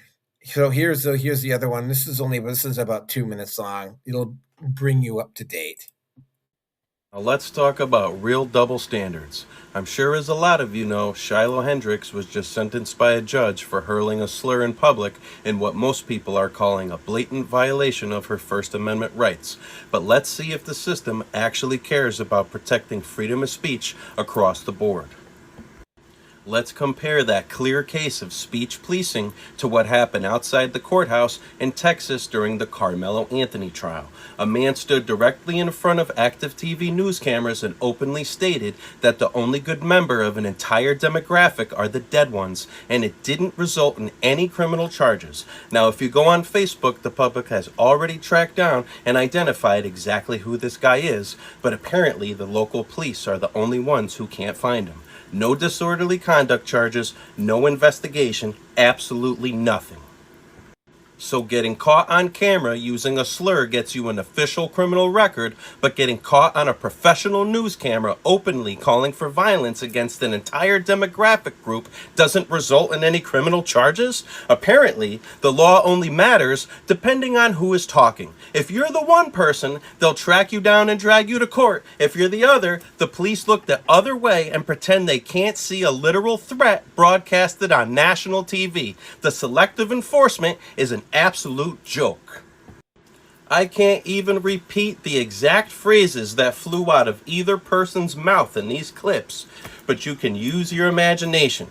So here's the other one. This is about 2 minutes long. It'll bring you up to date. Now let's talk about real double standards. I'm sure as a lot of you know, Shiloh Hendrix was just sentenced by a judge for hurling a slur in public in what most people are calling a blatant violation of her First Amendment rights. But let's see if the system actually cares about protecting freedom of speech across the board. Let's compare that clear case of speech policing to what happened outside the courthouse in Texas during the Carmelo Anthony trial. A man stood directly in front of active TV news cameras and openly stated that the only good member of an entire demographic are the dead ones, and it didn't result in any criminal charges. Now, if you go on Facebook, the public has already tracked down and identified exactly who this guy is, but apparently the local police are the only ones who can't find him. No disorderly conduct misconduct charges, no investigation, absolutely nothing. So getting caught on camera using a slur gets you an official criminal record, but getting caught on a professional news camera openly calling for violence against an entire demographic group doesn't result in any criminal charges? Apparently, the law only matters depending on who is talking. If you're the one person, they'll track you down and drag you to court. If you're the other, the police look the other way and pretend they can't see a literal threat broadcasted on national TV. The selective enforcement is an absolute joke. I can't even repeat the exact phrases that flew out of either person's mouth in these clips, but you can use your imagination.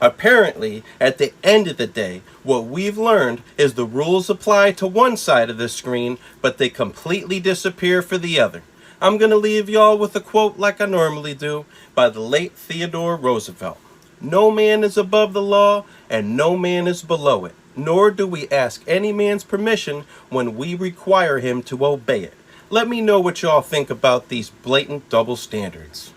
Apparently, at the end of the day, what we've learned is the rules apply to one side of the screen, but they completely disappear for the other. I'm going to leave y'all with a quote like I normally do by the late Theodore Roosevelt. No man is above the law, and no man is below it, nor do we ask any man's permission when we require him to obey it. Let me know what y'all think about these blatant double standards.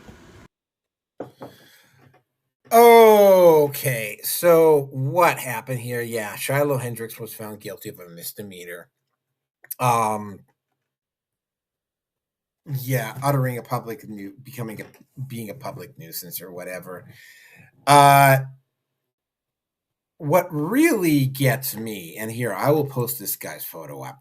Okay, so what happened here? Yeah, Shiloh Hendrix was found guilty of a misdemeanor. Yeah, uttering a public being a public nuisance or whatever. What really gets me, and here I will post this guy's photo up.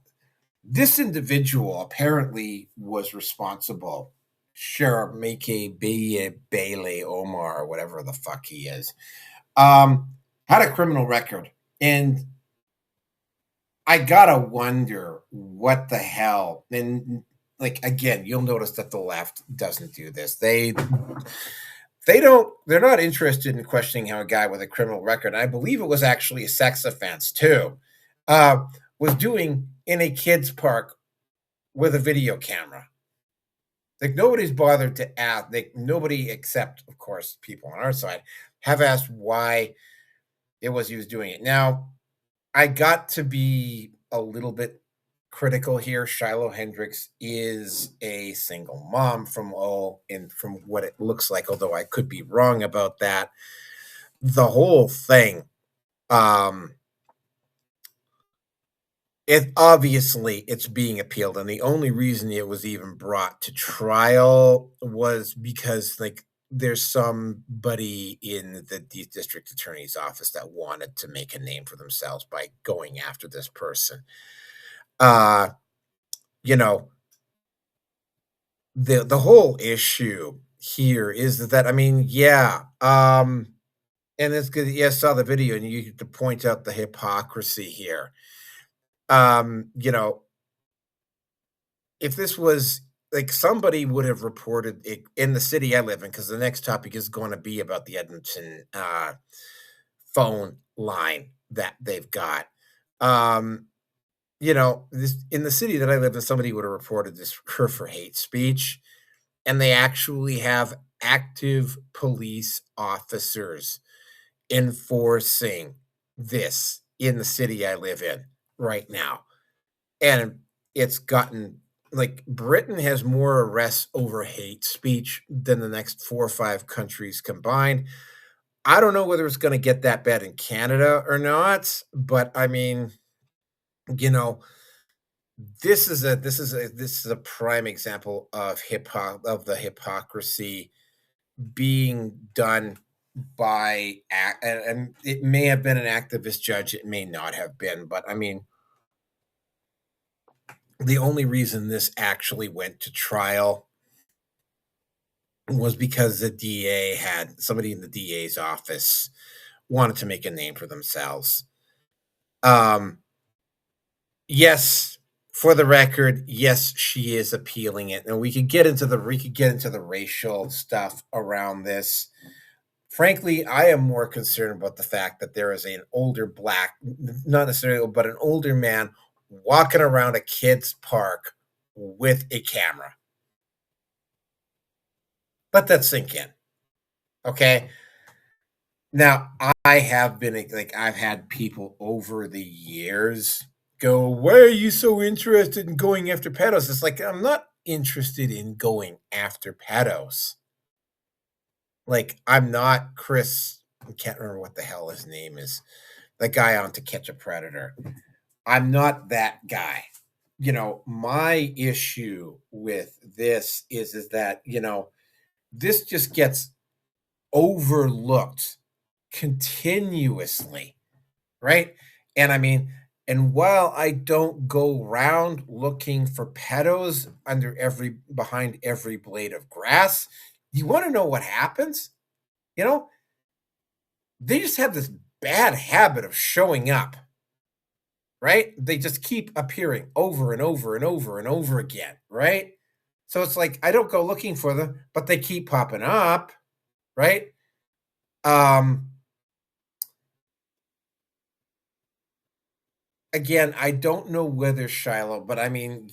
This individual apparently was responsible. Sheriff Make Bailey Omar, or whatever the fuck he is, had a criminal record. And I gotta wonder what the hell. And like, again, you'll notice that the left doesn't do this. They're not interested in questioning how a guy with a criminal record, and I believe it was actually a sex offense too, was doing in a kid's park with a video camera. Like, nobody's bothered to ask. Nobody except, of course, people on our side have asked why it was he was doing it. Now, I got to be a little bit critical here. Shiloh Hendrix is a single mom from what it looks like, although I could be wrong about that. The whole thing, it's being appealed, and the only reason it was even brought to trial was because, like, there's somebody in the district attorney's office that wanted to make a name for themselves by going after this person. You know, the whole issue here is that, I mean, yeah, and it's good. Yeah, I saw the video, and you get to point out the hypocrisy here. You know, if this was like, somebody would have reported it in the city I live in, because the next topic is going to be about the Edmonton phone line that they've got. You know, this in the city that I live in, somebody would have reported this for hate speech, and they actually have active police officers enforcing this in the city I live in right now. And it's gotten, like, Britain has more arrests over hate speech than the next 4 or 5 countries combined. I don't know whether it's going to get that bad in Canada or not, but I mean, you know, this is a prime example of the hypocrisy being done by and it may have been an activist judge, it may not have been, but I mean, the only reason this actually went to trial was because somebody in the DA's office wanted to make a name for themselves. Yes, for the record, yes, she is appealing it, and we could get into the racial stuff around this. Frankly, I am more concerned about the fact that there is an older black, not necessarily, but an older man walking around a kid's park with a camera. Let that sink in. Okay. Now, I have been, like, I've had people over the years go, why are you so interested in going after pedos? It's like, I'm not interested in going after pedos. Like, I'm not Chris I can't remember what the hell his name is. The guy on To Catch a Predator. I'm not that guy. My issue with this is that, this just gets overlooked continuously, right? And I mean, and while I don't go around looking for pedos behind every blade of grass, you want to know what happens? They just have this bad habit of showing up, right? They just keep appearing over and over and over and over again, right? So it's like I don't go looking for them, but they keep popping up, right? Again, I don't know whether Shiloh, but I mean,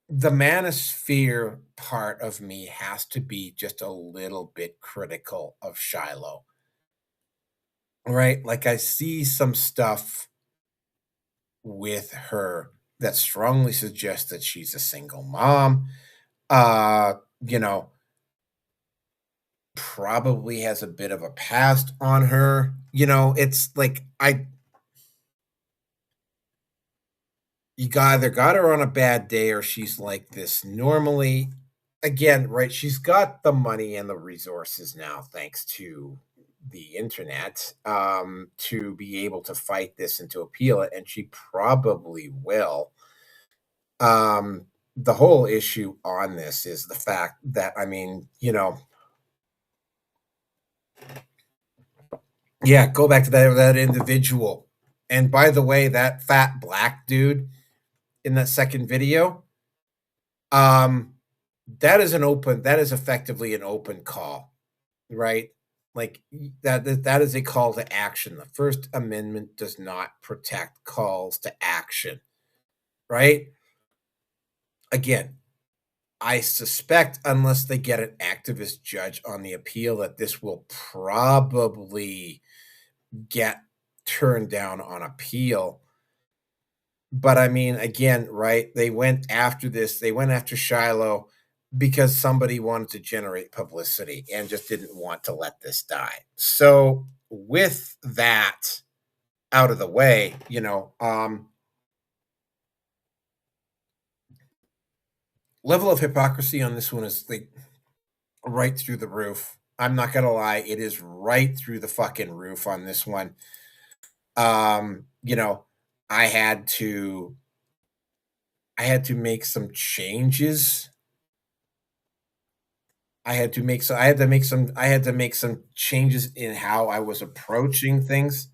the manosphere part of me has to be just a little bit critical of Shiloh, right? Like I see some stuff with her that strongly suggests that she's a single mom. You know, probably has a bit of a past on her. It's like you either got her on a bad day or she's like this normally. Again, right? She's got the money and the resources now, thanks to the internet, to be able to fight this and to appeal it, and she probably will. The whole issue on this is the fact that, I mean, yeah, go back to that individual. And by the way, that fat black dude in that second video, that is effectively an open call, right? Like that is a call to action. The First Amendment does not protect calls to action, right? Again, I suspect unless they get an activist judge on the appeal that this will probably get turned down on appeal. But I mean, again, right? They went after this. They went after Shiloh because somebody wanted to generate publicity and just didn't want to let this die. So with that out of the way, level of hypocrisy on this one is like right through the roof. I'm not gonna lie, it is right through the fucking roof on this one. You know, I had to make some changes. I had to make some changes in how I was approaching things,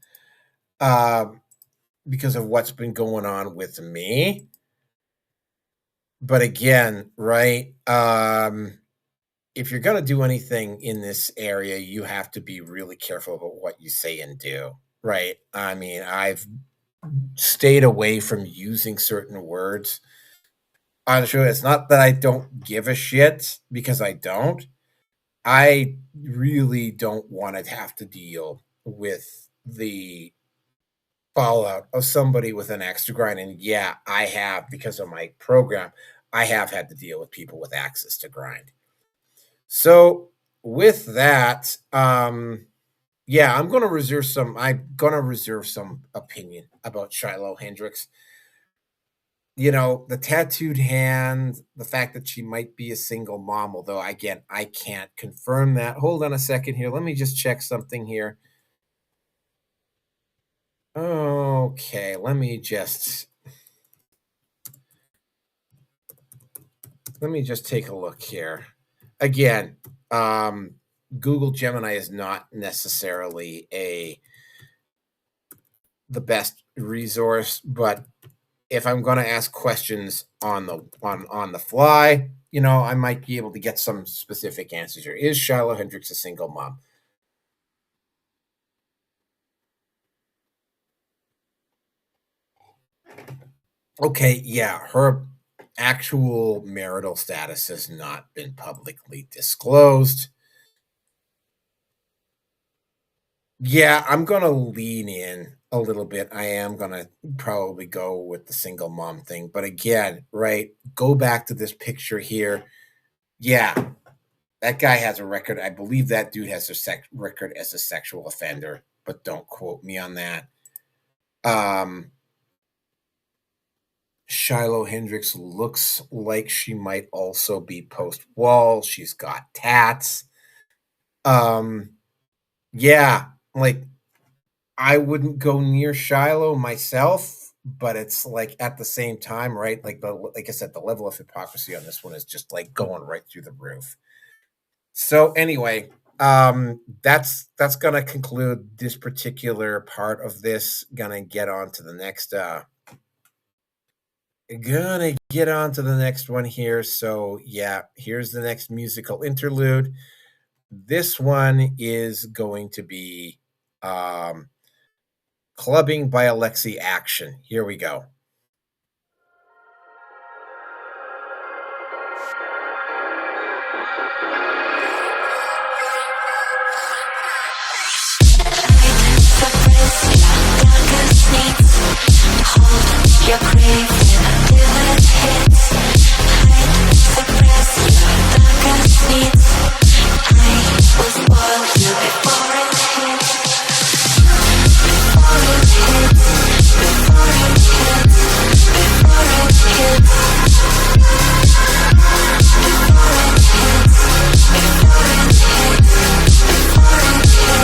because of what's been going on with me. But again, right, if you're gonna do anything in this area, you have to be really careful about what you say and do, right? I mean, I've stayed away from using certain words on the show. It's not that I don't give a shit, because I don't. I really don't want to have to deal with the fallout of somebody with an axe to grind. And yeah, I have, because of my program, I have had to deal with people with axes to grind. So with that, yeah, I'm gonna reserve some opinion about Shiloh Hendrix. The tattooed hand, the fact that she might be a single mom, although again, I can't confirm that. Hold on a second here. Let me just check something here. Okay, let me just take a look here. Again, Google Gemini is not necessarily the best resource, but if I'm going to ask questions on the fly, I might be able to get some specific answers here. Is Shiloh Hendrix a single mom? Okay, yeah, her actual marital status has not been publicly disclosed. Yeah, I'm going to lean in a little bit. I am going to probably go with the single mom thing. But again, right, go back to this picture here. Yeah, That guy has a record. I believe that dude has a record as a sexual offender, but don't quote me on that. Shiloh Hendrix looks like she might also be post-wall. She's got tats. Yeah, like, I wouldn't go near Shiloh myself, but it's like at the same time, right? Like I said, the level of hypocrisy on this one is just like going right through the roof. So anyway, that's gonna conclude this particular part of this. Gonna get on to the next one here. So yeah, here's the next musical interlude. This one is going to be Clubbing by Alexi Action. Here we go. Your craving until it hits. Hide, suppress your darkest needs. I will spoil you before it hits. Before it hits. Before it hits. Before it hits. Before it hits. Before it hits. Before it hits.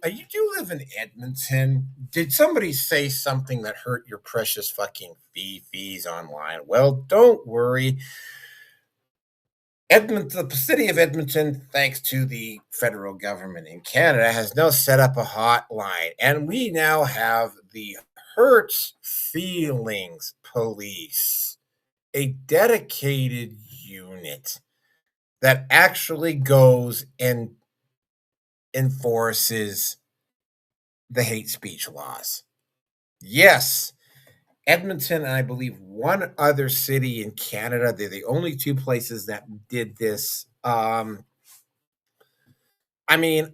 You do live in Edmonton? Did somebody say something that hurt your precious fucking fees online? Well, don't worry. Edmonton, the city of Edmonton, thanks to the federal government in Canada, has now set up a hotline, and we now have the Hurts Feelings Police, a dedicated unit that actually goes and enforces the hate speech laws. Yes, Edmonton and I believe one other city in Canada, they're the only two places that did this. I mean,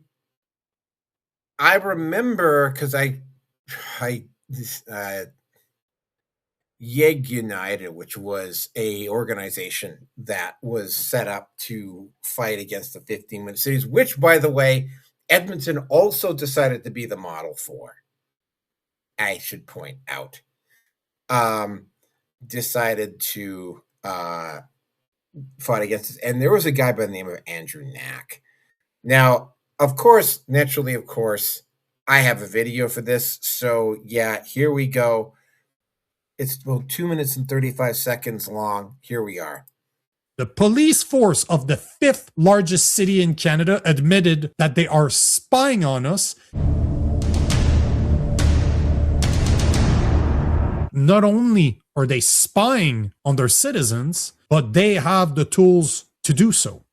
I remember because Yeg United, which was a organization that was set up to fight against the 15-minute cities, which, by the way, Edmonton also decided to be the model for. I should point out. Decided to fight against it. And there was a guy by the name of Andrew Knack. Now, of course, naturally, I have a video for this. So, yeah, here we go. It's about 2 minutes and 35 seconds long. Here we are. The police force of the 5th largest city in Canada admitted that they are spying on us. Not only are they spying on their citizens, but but they have the tools to do so.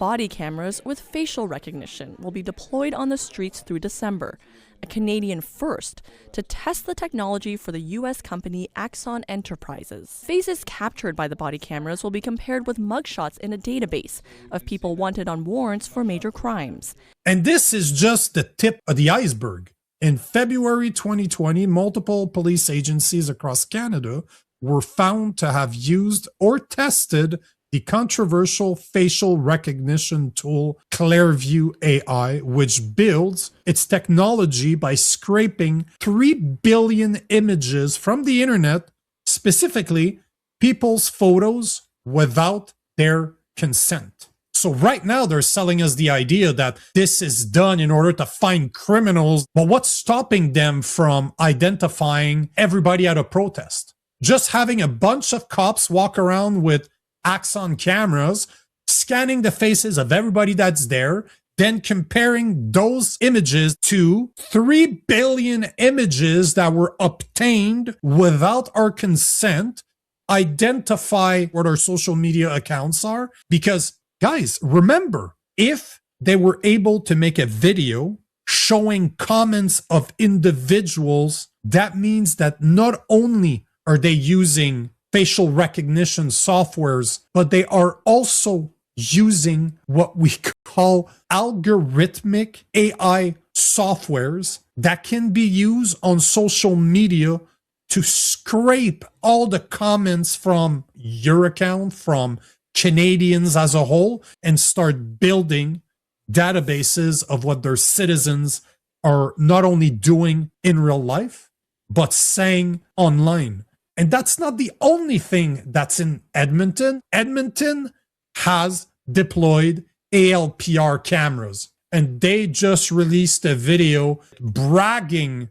Body cameras with facial recognition will be deployed on the streets through December, a Canadian first, to test the technology for the U.S. company Axon Enterprises. Faces captured by the body cameras will be compared with mugshots in a database of people wanted on warrants for major crimes. And this is just the tip of the iceberg. In February 2020, multiple police agencies across Canada were found to have used or tested the controversial facial recognition tool Clearview AI, which builds its technology by scraping 3 billion images from the internet, specifically people's photos, without their consent. So right now they're selling us the idea that this is done in order to find criminals. But what's stopping them from identifying everybody at a protest? Just having a bunch of cops walk around with Axon cameras, scanning the faces of everybody that's there, then comparing those images to 3 billion images that were obtained without our consent, identify what our social media accounts are. Because, guys, remember, if they were able to make a video showing comments of individuals, that means that not only are they using facial recognition softwares, but they are also using what we call algorithmic AI softwares that can be used on social media to scrape all the comments from your account, from Canadians as a whole, and start building databases of what their citizens are not only doing in real life, but saying online. And that's not the only thing that's in Edmonton. Edmonton has deployed ALPR cameras, and they just released a video bragging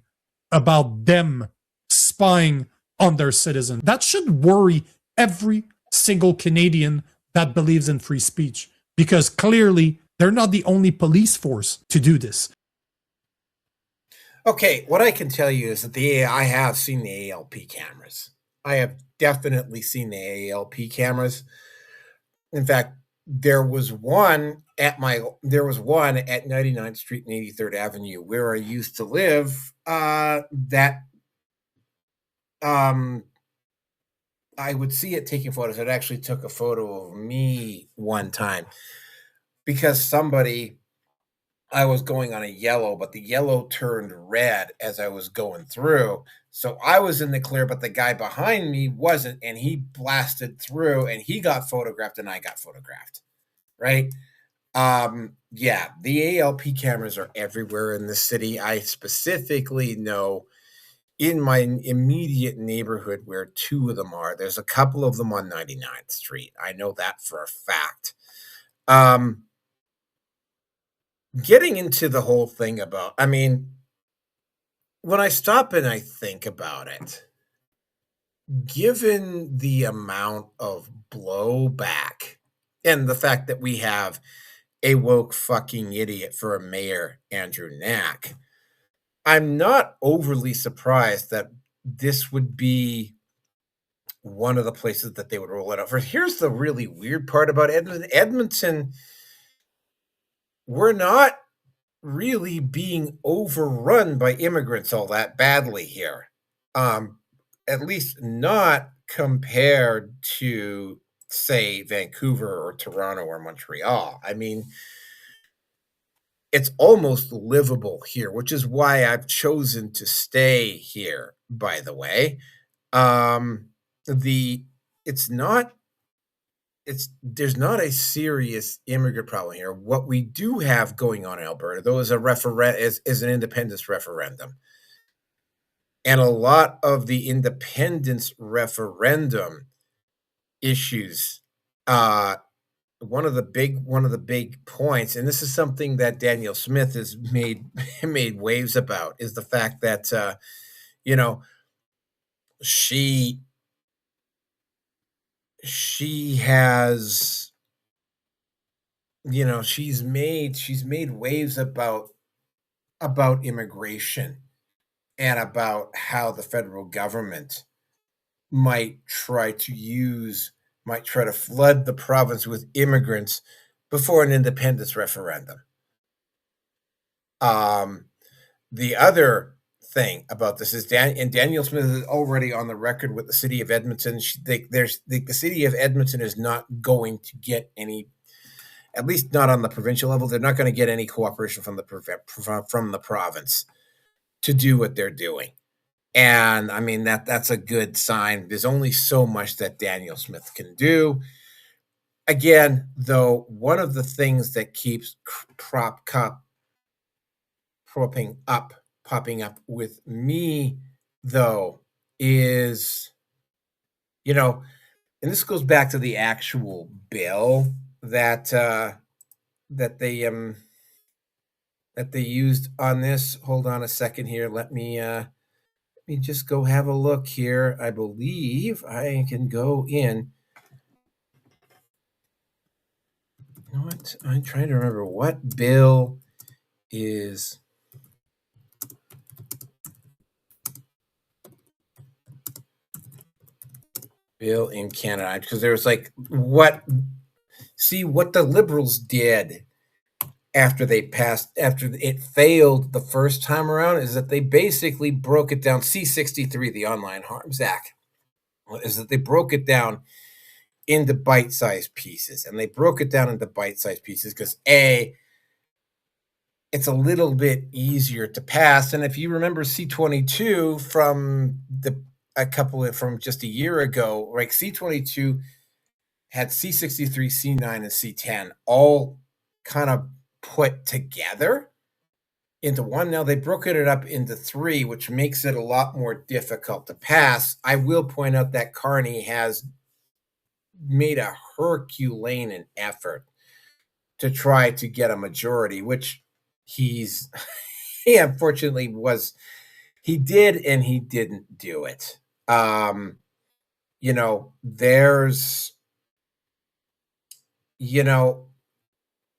about them spying on their citizens. That should worry every single Canadian that believes in free speech, because clearly they're not the only police force to do this. Okay, what I can tell you is that I have seen the ALP cameras. I have definitely seen the ALP cameras. In fact, there was one at 99th Street and 83rd Avenue where I used to live that I would see it taking photos. It actually took a photo of me one time because I was going on a yellow, but the yellow turned red as I was going through. So I was in the clear, but the guy behind me wasn't, and he blasted through, and he got photographed, and I got photographed, right? Yeah, the ALP cameras are everywhere in the city. I specifically know in my immediate neighborhood where two of them are. There's a couple of them on 99th Street. I know that for a fact. Getting into the whole thing about, when I stop and I think about it, given the amount of blowback and the fact that we have a woke fucking idiot for a mayor, Andrew Knack, I'm not overly surprised that this would be one of the places that they would roll it out for. Here's the really weird part about Edmonton. Edmonton, we're not really being overrun by immigrants all that badly here. At least not compared to, say, Vancouver or Toronto or Montreal. It's almost livable here, which is why I've chosen to stay here, by the way. There's not a serious immigrant problem here. What we do have going on in Alberta, though, is an independence referendum. And a lot of the independence referendum issues, one of the big points, and this is something that Danielle Smith has made waves about, is the fact that she has, she's made waves about immigration and about how the federal government might try to use might try to flood the province with immigrants before an independence referendum. The other thing about this is Daniel Smith is already on the record with the city of Edmonton. The city of Edmonton is not going to get any, at least not on the provincial level. They're not going to get any cooperation from the province to do what they're doing. And I mean, that's a good sign. There's only so much that Daniel Smith can do. Again, though, one of the things that keeps popping up with me, though, is, and this goes back to the actual bill that they used on this. Hold on a second here. Let me just go have a look here. I believe I can go in. You know what? I'm trying to remember what bill is. Bill in Canada, because there was what the Liberals did after it failed the first time around is that they basically broke it down. C-63, the Online Harms Act, is that they broke it down into bite-sized pieces, and they broke it down into bite-sized pieces because it's a little bit easier to pass. And if you remember C-22 from from just a year ago, like C-22 had C-63, C-9, and C-10 all kind of put together into one. Now they broke it up into 3, which makes it a lot more difficult to pass. I will point out that Carney has made a Herculean effort to try to get a majority, which he unfortunately he did and he didn't do it. There's,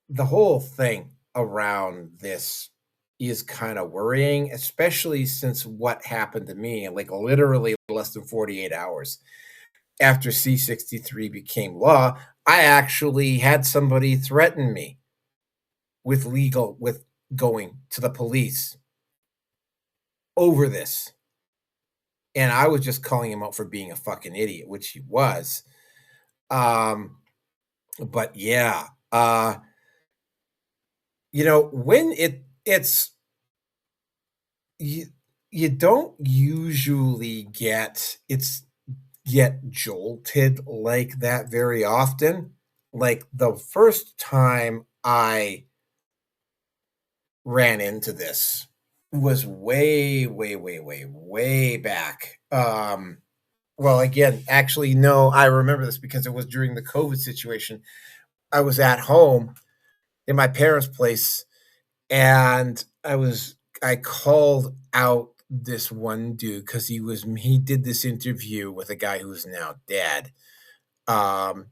the whole thing around this is kind of worrying, especially since what happened to me, literally less than 48 hours after C-63 became law. I actually had somebody threaten me with going to the police over this. And I was just calling him out for being a fucking idiot, which he was. But yeah, when it's you don't usually get jolted like that very often. Like the first time I ran into this was way back. Well, again, actually, no, I remember this because it was during the COVID situation. I was at home in my parents' place, and I called out this one dude because he did this interview with a guy who's now dead. But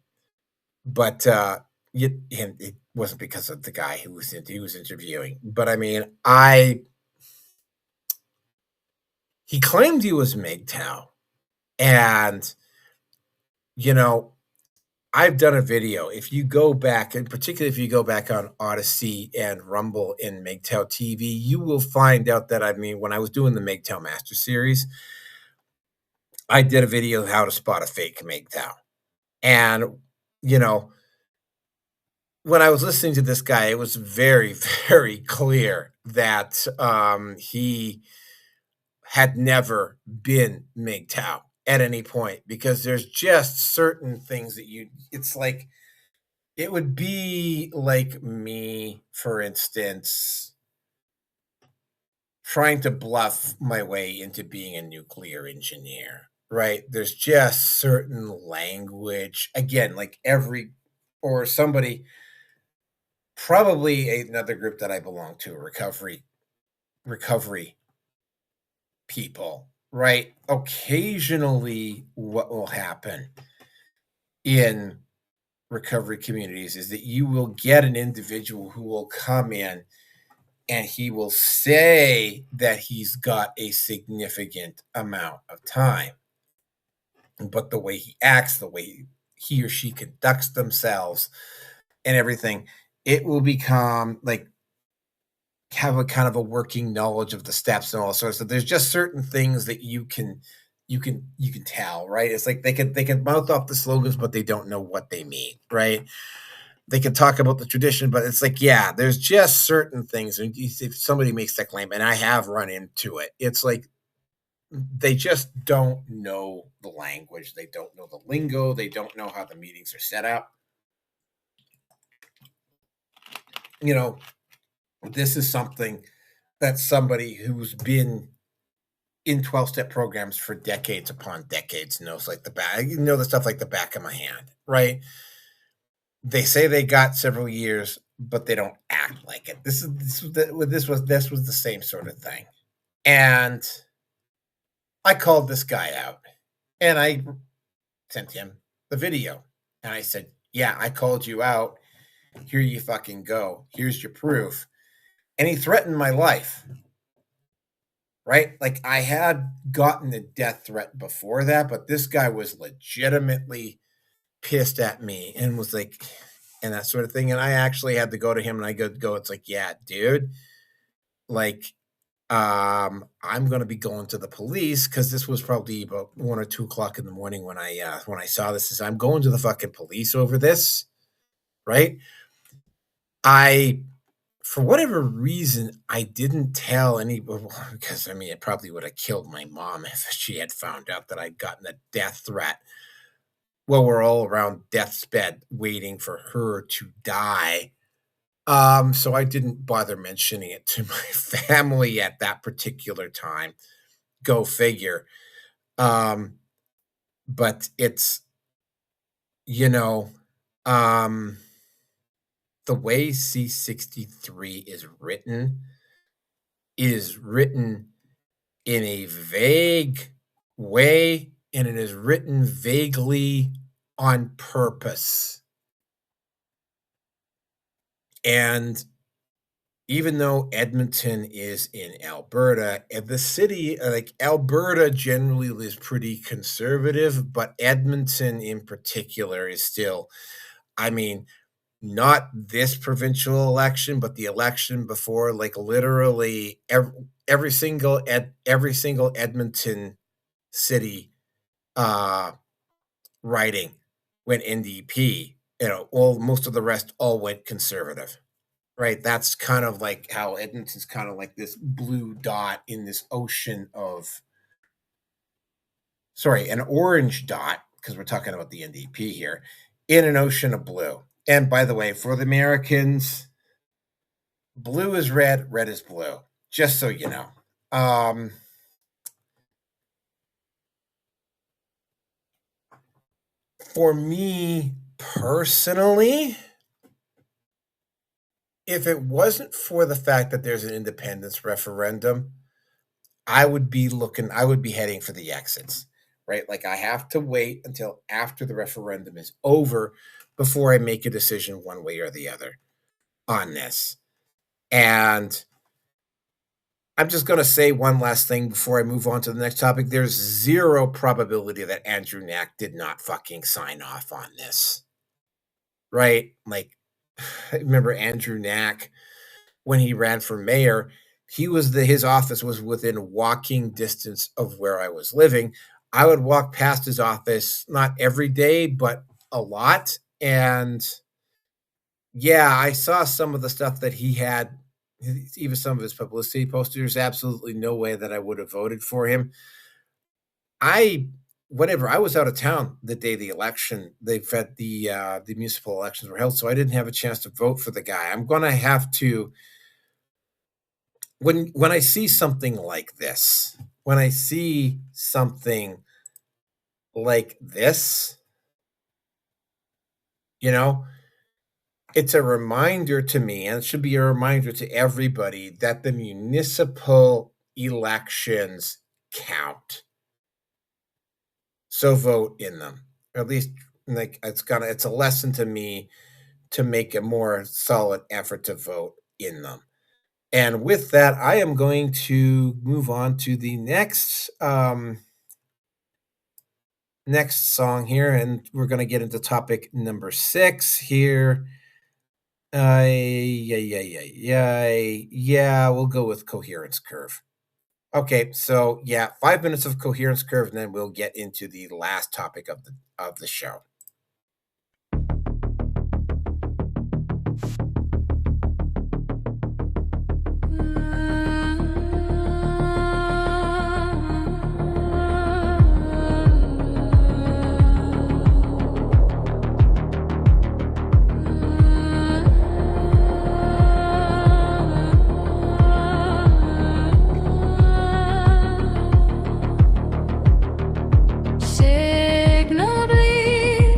it wasn't because of the guy he was interviewing. But I mean, he claimed he was MGTOW, and I've done a video. If you go back, and particularly if you go back on Odyssey and Rumble in MGTOW TV, you will find out that, when I was doing the MGTOW Master Series, I did a video of how to spot a fake MGTOW. And, when I was listening to this guy, it was very, very clear that he had never been MGTOW at any point, because there's just certain things that it's like, it would be like me, for instance, trying to bluff my way into being a nuclear engineer, right? There's just certain language, again, or somebody, probably another group that I belong to, recovery people, right? Occasionally, what will happen in recovery communities is that you will get an individual who will come in and he will say that he's got a significant amount of time. But the way he acts, the way he or she conducts themselves and everything, it will become like have a kind of a working knowledge of the steps and all sorts of. There's just certain things that you can tell, right? It's like they can mouth off the slogans, but they don't know what they mean, right? They can talk about the tradition, but it's like, yeah, there's just certain things. And if somebody makes that claim, and I have run into it, it's like they just don't know the language, they don't know the lingo, they don't know how the meetings are set up. You know, this is something that somebody who's been in 12-step programs for decades upon decades knows like the back, the stuff like the back of my hand, right? They say they got several years, but they don't act like it. This was the same sort of thing. And I called this guy out and I sent him the video. And I said, yeah, I called you out. Here you fucking go. Here's your proof. And he threatened my life. Right? Like I had gotten a death threat before that, but this guy was legitimately pissed at me and was like, and that sort of thing. And I actually had to go to him and I go, it's like, yeah, dude, like, I'm going to be going to the police because this was probably about 1 or 2 o'clock in the morning when I saw this. Is I'm going to the fucking police over this, right? For whatever reason, I didn't tell anybody because I mean, it probably would have killed my mom if she had found out that I'd gotten a death threat. Well, we're all around death's bed waiting for her to die. So I didn't bother mentioning it to my family at that particular time. Go figure. But it's, the way C-63 is written in a vague way, and it is written vaguely on purpose. And even though Edmonton is in Alberta, and the city, like Alberta generally is pretty conservative, but Edmonton in particular is still, I mean, not this provincial election, but the election before, like literally every single Edmonton city writing went NDP. Most of the rest all went conservative. Right, that's kind of like how Edmonton's kind of like this blue dot in this ocean of, an orange dot, because we're talking about the NDP here, in an ocean of blue. And by the way, for the Americans, blue is red, red is blue, just so you know. For me personally, if it wasn't for the fact that there's an independence referendum, I would be heading for the exits, right? Like I have to wait until after the referendum is over before I make a decision one way or the other on this. And I'm just going to say one last thing before I move on to the next topic. There's zero probability that Andrew Knack did not fucking sign off on this, right? Like, remember Andrew Knack when he ran for mayor? His office was within walking distance of where I was living. I would walk past his office, not every day, but a lot. And yeah, I saw some of the stuff that he had, even some of his publicity posters. Absolutely no way that I would have voted for him. I was out of town the day the election, the municipal elections were held, so I didn't have a chance to vote for the guy. I'm going to have to, when I see something like this, it's a reminder to me, and it should be a reminder to everybody, that the municipal elections count. So vote in them. Or at least, like, it's a lesson to me to make a more solid effort to vote in them. And with that, I am going to move on to the next next song here, and we're going to get into topic number 6 here. Yeah, we'll go with coherence curve. Okay, so yeah, 5 minutes of coherence curve, and then we'll get into the last topic of the show. Signal bleed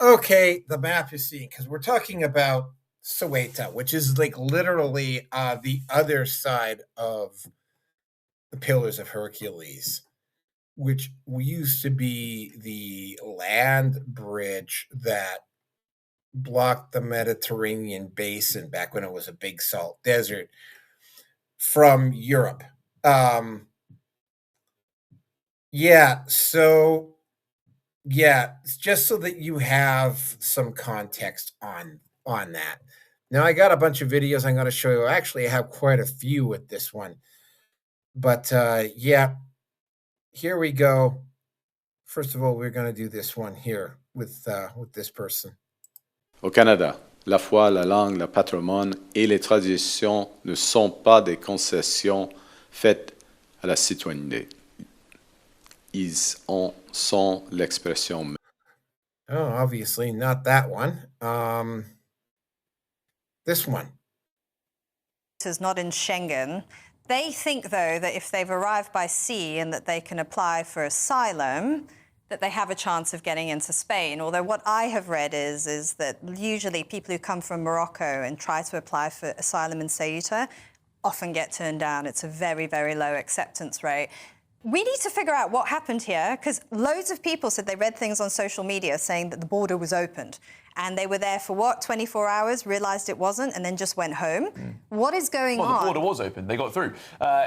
Okay, the map you're seeing, because we're talking about Ceuta, which is like literally the other side of the Pillars of Hercules, which used to be the land bridge that blocked the Mediterranean basin back when it was a big salt desert from Europe. Yeah, so yeah, just so that you have some context on that. Now I got a bunch of videos I'm going to show you. Actually, I have quite a few with this one. But yeah, here we go. First of all, we're going to do this one here with this person. Au Canada, la foi, la langue, le patrimoine et les traditions ne sont pas des concessions faites à la citoyenneté. Ils en sont l'expression. Oh, obviously not that one. This one. This is not in Schengen. They think, though, that if they've arrived by sea and that they can apply for asylum, that they have a chance of getting into Spain. Although what I have read is that usually people who come from Morocco and try to apply for asylum in Ceuta often get turned down. It's a very, very low acceptance rate. We need to figure out what happened here, because loads of people said they read things on social media saying that the border was opened. And they were there for, what, 24 hours, realised it wasn't, and then just went home. What is going on? Well, the border was open. They got through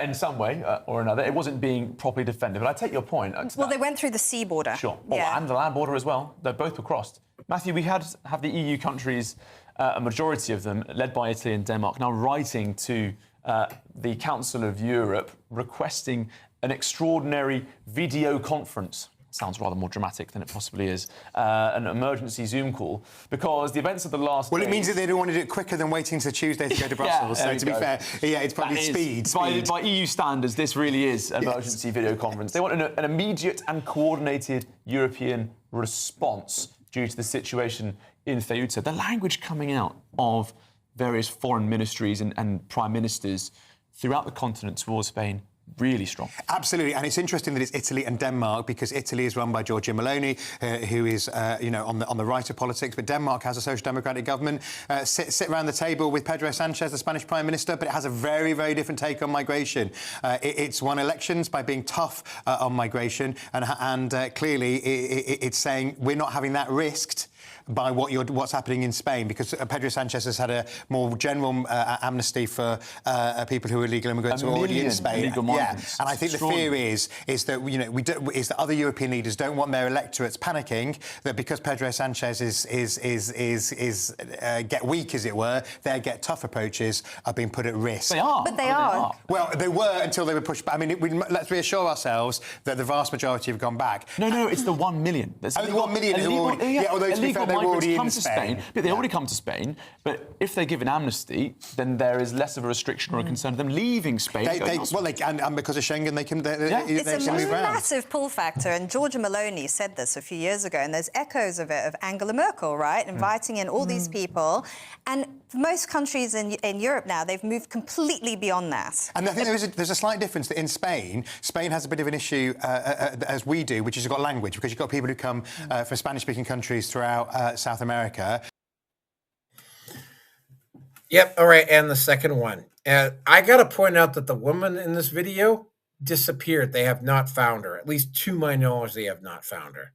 in some way or another. It wasn't being properly defended. But I take your point. Well, they went through the sea border. Sure. Yeah. And the land border as well. They both were crossed. Matthew, we have the EU countries, a majority of them, led by Italy and Denmark, now writing to the Council of Europe requesting an extraordinary video conference. Sounds rather more dramatic than it possibly is. An emergency Zoom call, because the events of the last Well, it means that they don't want to do it quicker than waiting till Tuesday to go to Brussels. So, to be fair, yeah, it's probably speed. By EU standards, this really is an emergency video conference. They want an immediate and coordinated European response due to the situation in Ceuta. The language coming out of various foreign ministries and prime ministers throughout the continent towards Spain, really strong. Absolutely, and it's interesting that it's Italy and Denmark, because Italy is run by Giorgia Meloni, who is, on the right of politics, but Denmark has a social democratic government. Sit around the table with Pedro Sanchez, the Spanish Prime Minister, but it has a very, very different take on migration. It's won elections by being tough on migration, and clearly it's saying we're not having that risked by what's happening in Spain, because Pedro Sanchez has had a more general amnesty for people who are illegal immigrants who are already in Spain. Yeah, and I think the fear is that is that other European leaders don't want their electorates panicking that because Pedro Sanchez get weak, as it were, their get tough approaches are being put at risk. They are, but they are. Well, they were until they were pushed back. I mean, let's reassure ourselves that the vast majority have gone back. No, it's the 1 million. The 1 million who already, although to be fair, they were already in Spain. But they already come to Spain. But if they give an amnesty, then there is less of a restriction or a concern of them leaving Spain. And because of Schengen, they can It's a move around. massive pull factor, and Giorgia Meloni said this a few years ago, and there's echoes of it of Angela Merkel, right, inviting in all these people. And most countries in Europe now, they've moved completely beyond that. And I think there's a slight difference that in Spain has a bit of an issue, as we do, which is you've got language, because you've got people who come from Spanish-speaking countries throughout South America. Yep, all right, and the second one. I got to point out that the woman in this video disappeared. They have not found her. At least to my knowledge, they have not found her.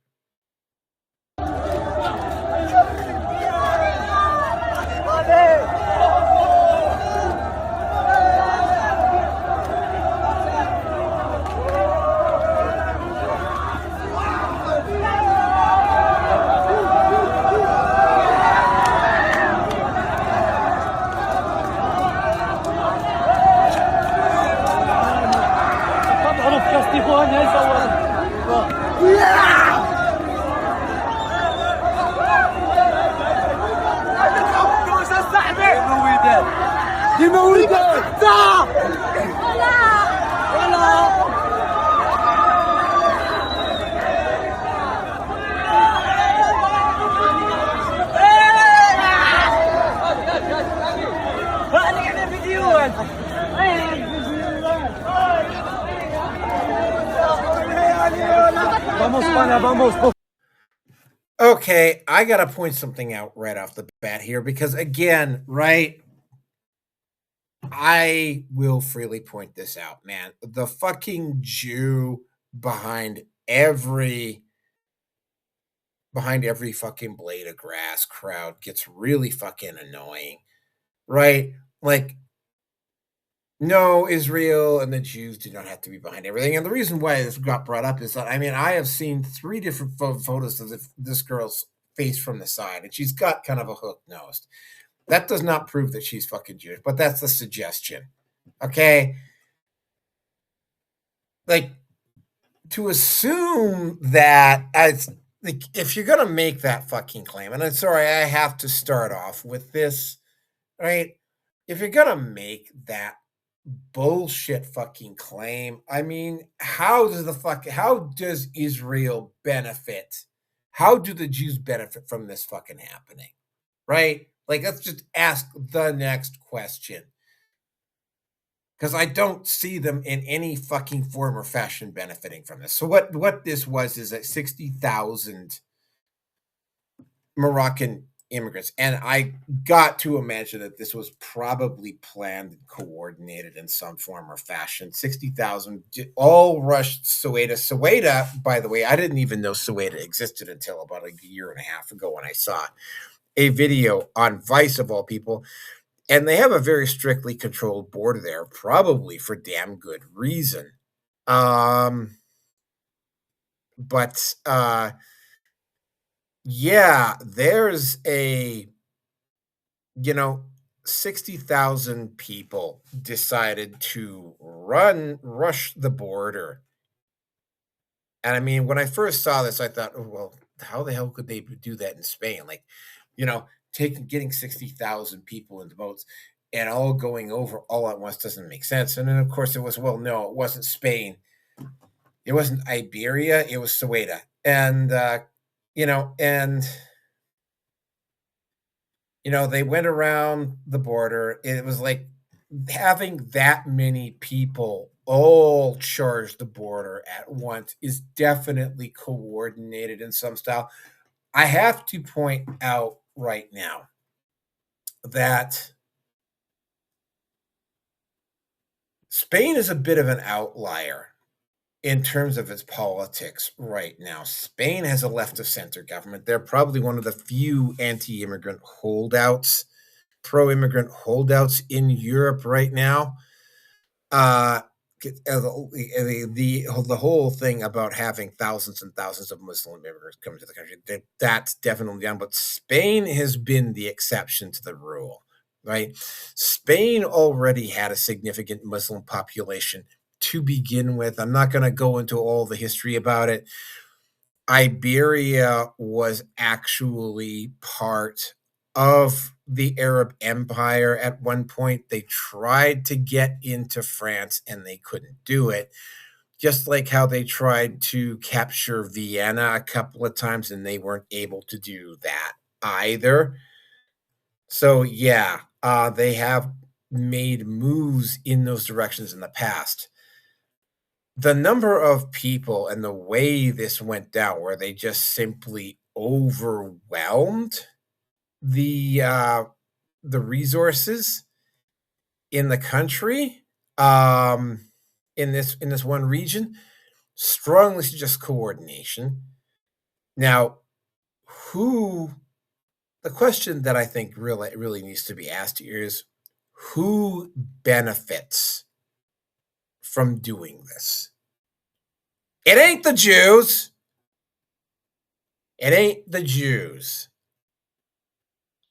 Okay, I got to point something out right off the bat here because, again, right, I will freely point this out, man. The fucking Jew behind every fucking blade of grass crowd gets really fucking annoying, right? Like, no, Israel and the Jews do not have to be behind everything. And the reason why this got brought up is that, I mean, I have seen 3 different photos of this girl's face from the side, and she's got kind of a hook nose. That does not prove that she's fucking Jewish, but that's the suggestion. Okay? Like, to assume that as like, if you're gonna make that fucking claim, and I'm sorry, I have to start off with this, right? If you're gonna make that bullshit fucking claim, I mean, how does Israel benefit? How do the Jews benefit from this fucking happening? Right? Like, let's just ask the next question. Because I don't see them in any fucking form or fashion benefiting from this. So what this was is that 60,000 Moroccan immigrants, and I got to imagine that this was probably planned and coordinated in some form or fashion. 60,000 all rushed Soweto. Soweto, by the way, I didn't even know Soweto existed until about a year and a half ago when I saw a video on Vice, of all people. And they have a very strictly controlled border there, probably for damn good reason. But yeah, there's 60,000 people decided to rush the border. And I mean, when I first saw this, I thought, oh, well, how the hell could they do that in Spain? Like, getting 60,000 people in the boats and all going over all at once doesn't make sense. And then, of course, it was, well, no, it wasn't Spain. It wasn't Iberia. It was Soweto. And, they went around the border. It was like having that many people all charge the border at once is definitely coordinated in some style. I have to point out right now that Spain is a bit of an outlier in terms of its politics right now. Spain has a left of center government. They're probably one of the few anti-immigrant holdouts, pro-immigrant holdouts in Europe right now. The whole thing about having thousands and thousands of Muslim immigrants come to the country, that's definitely down. But Spain has been the exception to the rule, right? Spain already had a significant Muslim population to begin with. I'm not going to go into all the history about it. Iberia was actually part of the Arab Empire at one point. They tried to get into France and they couldn't do it. Just like how they tried to capture Vienna a couple of times and they weren't able to do that either. So yeah, they have made moves in those directions in the past. The number of people and the way this went down, where they just simply overwhelmed the resources in the country, in this one region, strongly suggests coordination. Now, the question that I think really needs to be asked here is, who benefits from doing this? It ain't the Jews. It ain't the Jews.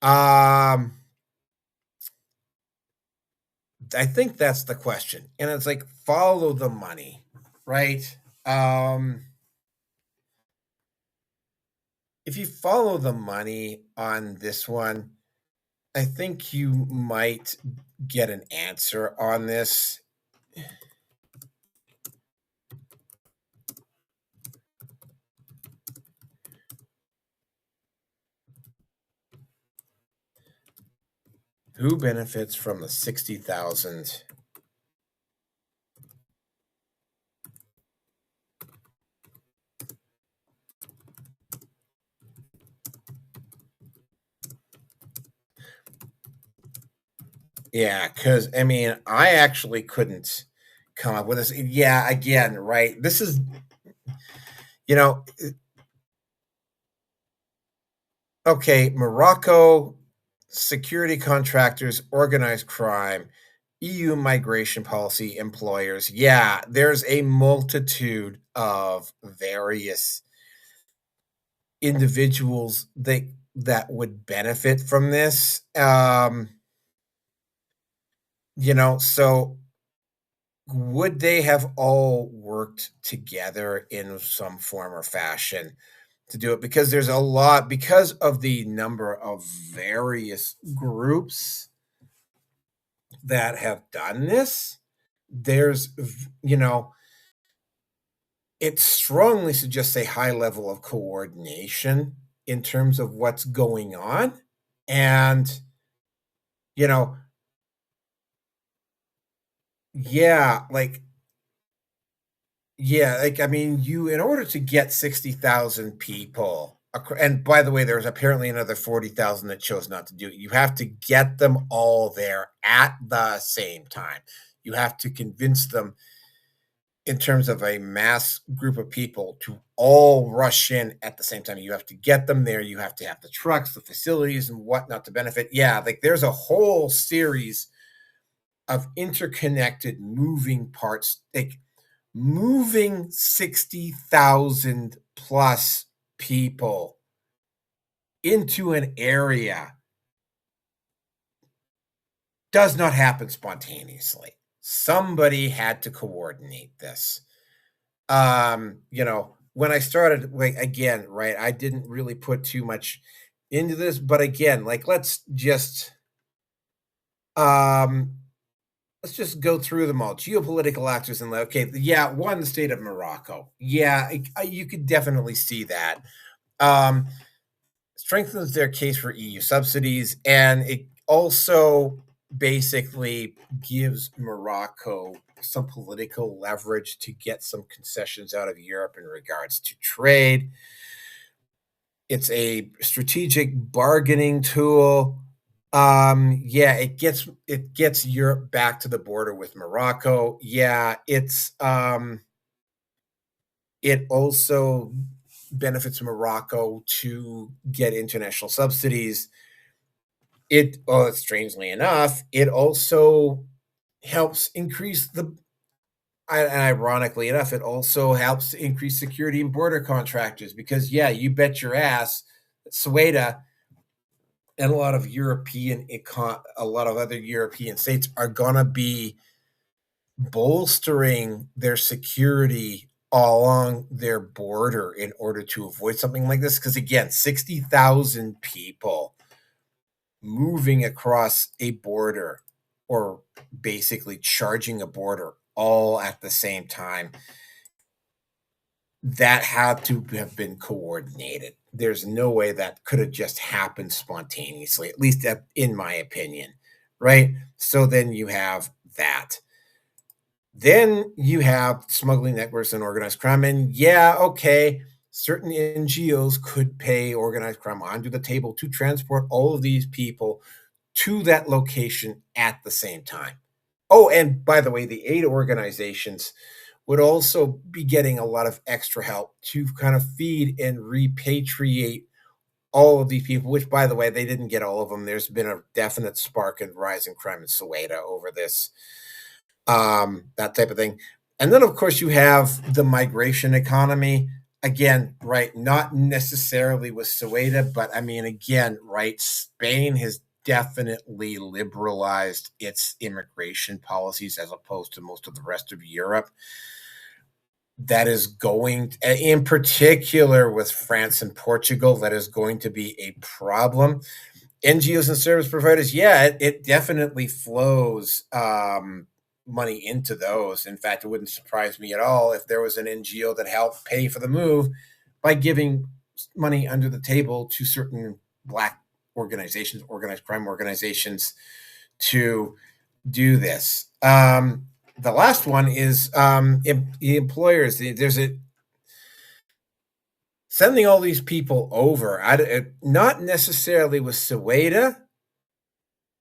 I think that's the question. And it's like, follow the money, right? If you follow the money on this one, I think you might get an answer on this. Who benefits from the 60,000? Yeah, because I mean, I actually couldn't come up with this. Yeah, again, right? This is, you know, okay, Morocco, security contractors, organized crime, EU migration policy, employers. Yeah, there's a multitude of various individuals that would benefit from this. So would they have all worked together in some form or fashion to do it? Because there's a lot, because of the number of various groups that have done this, it strongly suggests a high level of coordination in terms of what's going on. And, you know, yeah, I mean, in order to get 60,000 people, and by the way, there's apparently another 40,000 that chose not to do it. You have to get them all there at the same time. You have to convince them in terms of a mass group of people to all rush in at the same time. You have to get them there. You have to have the trucks, the facilities, and whatnot to benefit. Yeah, there's a whole series of interconnected moving parts. Moving 60,000 plus people into an area does not happen spontaneously. Somebody had to coordinate this. When I started, again, right, I didn't really put too much into this, but again, let's just go through them all. Geopolitical actors in okay, yeah, one, the state of Morocco. Yeah, you could definitely see that. Strengthens their case for EU subsidies, and it also basically gives Morocco some political leverage to get some concessions out of Europe in regards to trade. It's a strategic bargaining tool. It gets Europe back to the border with Morocco. Yeah, it also benefits Morocco to get international subsidies. Strangely enough, it also helps increase and ironically enough, it also helps increase security and border contractors because, yeah, you bet your ass, Sueda and a lot of other European states are gonna be bolstering their security along their border in order to avoid something like this. Because again, 60,000 people moving across a border or basically charging a border all at the same time, that had to have been coordinated. There's no way that could have just happened spontaneously, at least in my opinion, right? So then you have that. Then you have smuggling networks and organized crime. And yeah, okay, certain NGOs could pay organized crime under the table to transport all of these people to that location at the same time. Oh, and by the way, the aid organizations would also be getting a lot of extra help to kind of feed and repatriate all of these people, which, by the way, they didn't get all of them. There's been a definite spark and rise in crime in Soweto over this, that type of thing. And then, of course, you have the migration economy. Again, right, not necessarily with Soweto, but I mean, again, right, Spain has definitely liberalized its immigration policies as opposed to most of the rest of Europe. That is going, in particular with France and Portugal, that is going to be a problem. NGOs and service providers, yeah, it definitely flows money into those. In fact, it wouldn't surprise me at all if there was an NGO that helped pay for the move by giving money under the table to certain Black organizations, organized crime organizations, to do this. The last one is the employers. There's sending all these people over, not necessarily with Soweto,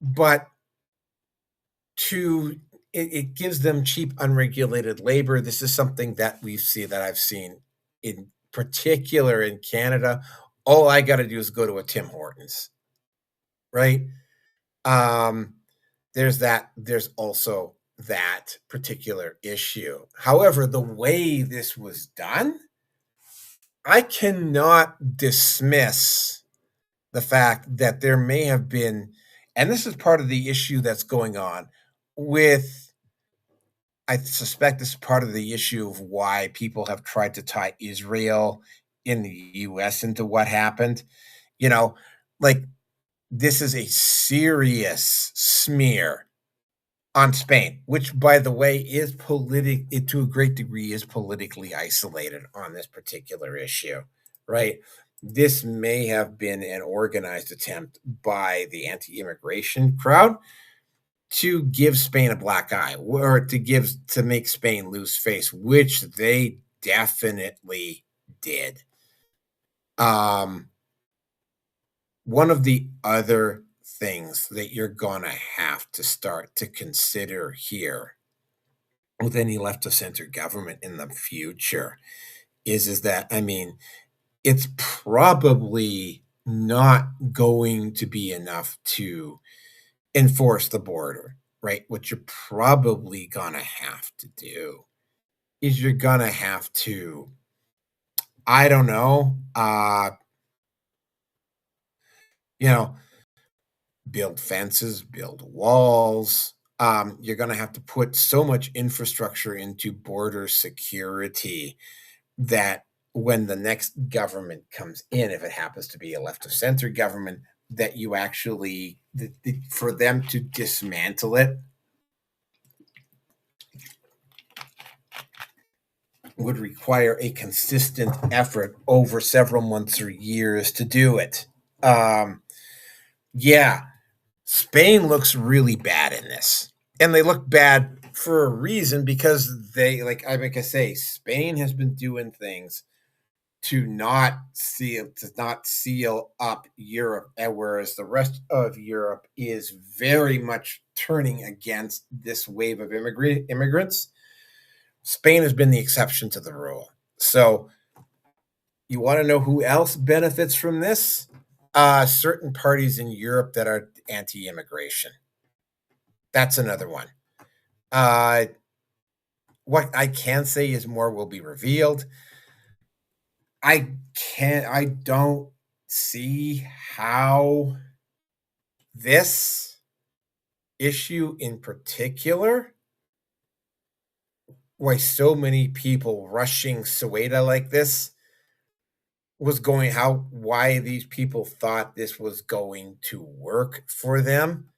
but to it gives them cheap, unregulated labor. This is something that I've seen in particular in Canada. All I got to do is go to a Tim Hortons, right? Um, there's that. There's also that particular issue. However, the way this was done, I cannot dismiss the fact that there may have been, and this is part of the issue that's going on with, I suspect this is part of the issue of why people have tried to tie Israel in the US into what happened. You know, like this is a serious smear on Spain, which, by the way, is to a great degree is politically isolated on this particular issue, right? This may have been an organized attempt by the anti-immigration crowd to give Spain a black eye, or to make Spain lose face, which they definitely did. One of the other things that you're gonna have to start to consider here with any left of center government in the future is that, I mean, it's probably not going to be enough to enforce the border, right? What you're probably gonna have to do is you're gonna have to, I don't know, you know, build fences, build walls. You're gonna have to put so much infrastructure into border security that when the next government comes in, if it happens to be a left of center government, that you actually, for them to dismantle it would require a consistent effort over several months or years to do it. Yeah, Spain looks really bad in this. And they look bad for a reason, because they, like I say, Spain has been doing things to not seal up Europe, whereas the rest of Europe is very much turning against this wave of immigrants. Spain has been the exception to the rule. So you want to know who else benefits from this? Certain parties in Europe that are anti-immigration. That's another one. What I can say is more will be revealed. I don't see how this issue in particular, why so many people rushing Ceuta like this why these people thought this was going to work for them.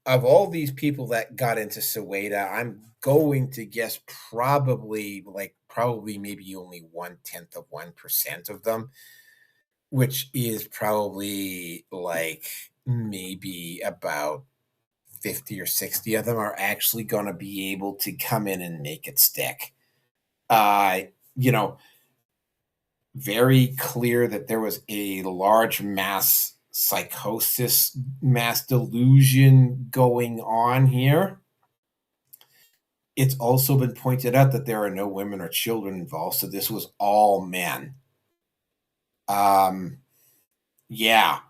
Of all these people that got into Ceuta, I'm going to guess probably maybe only 0.1% of them, which is probably like maybe about 50 or 60 of them are actually going to be able to come in and make it stick. Very clear that there was a large mass psychosis, mass delusion going on here. It's also been pointed out that there are no women or children involved, so this was all men. Yeah.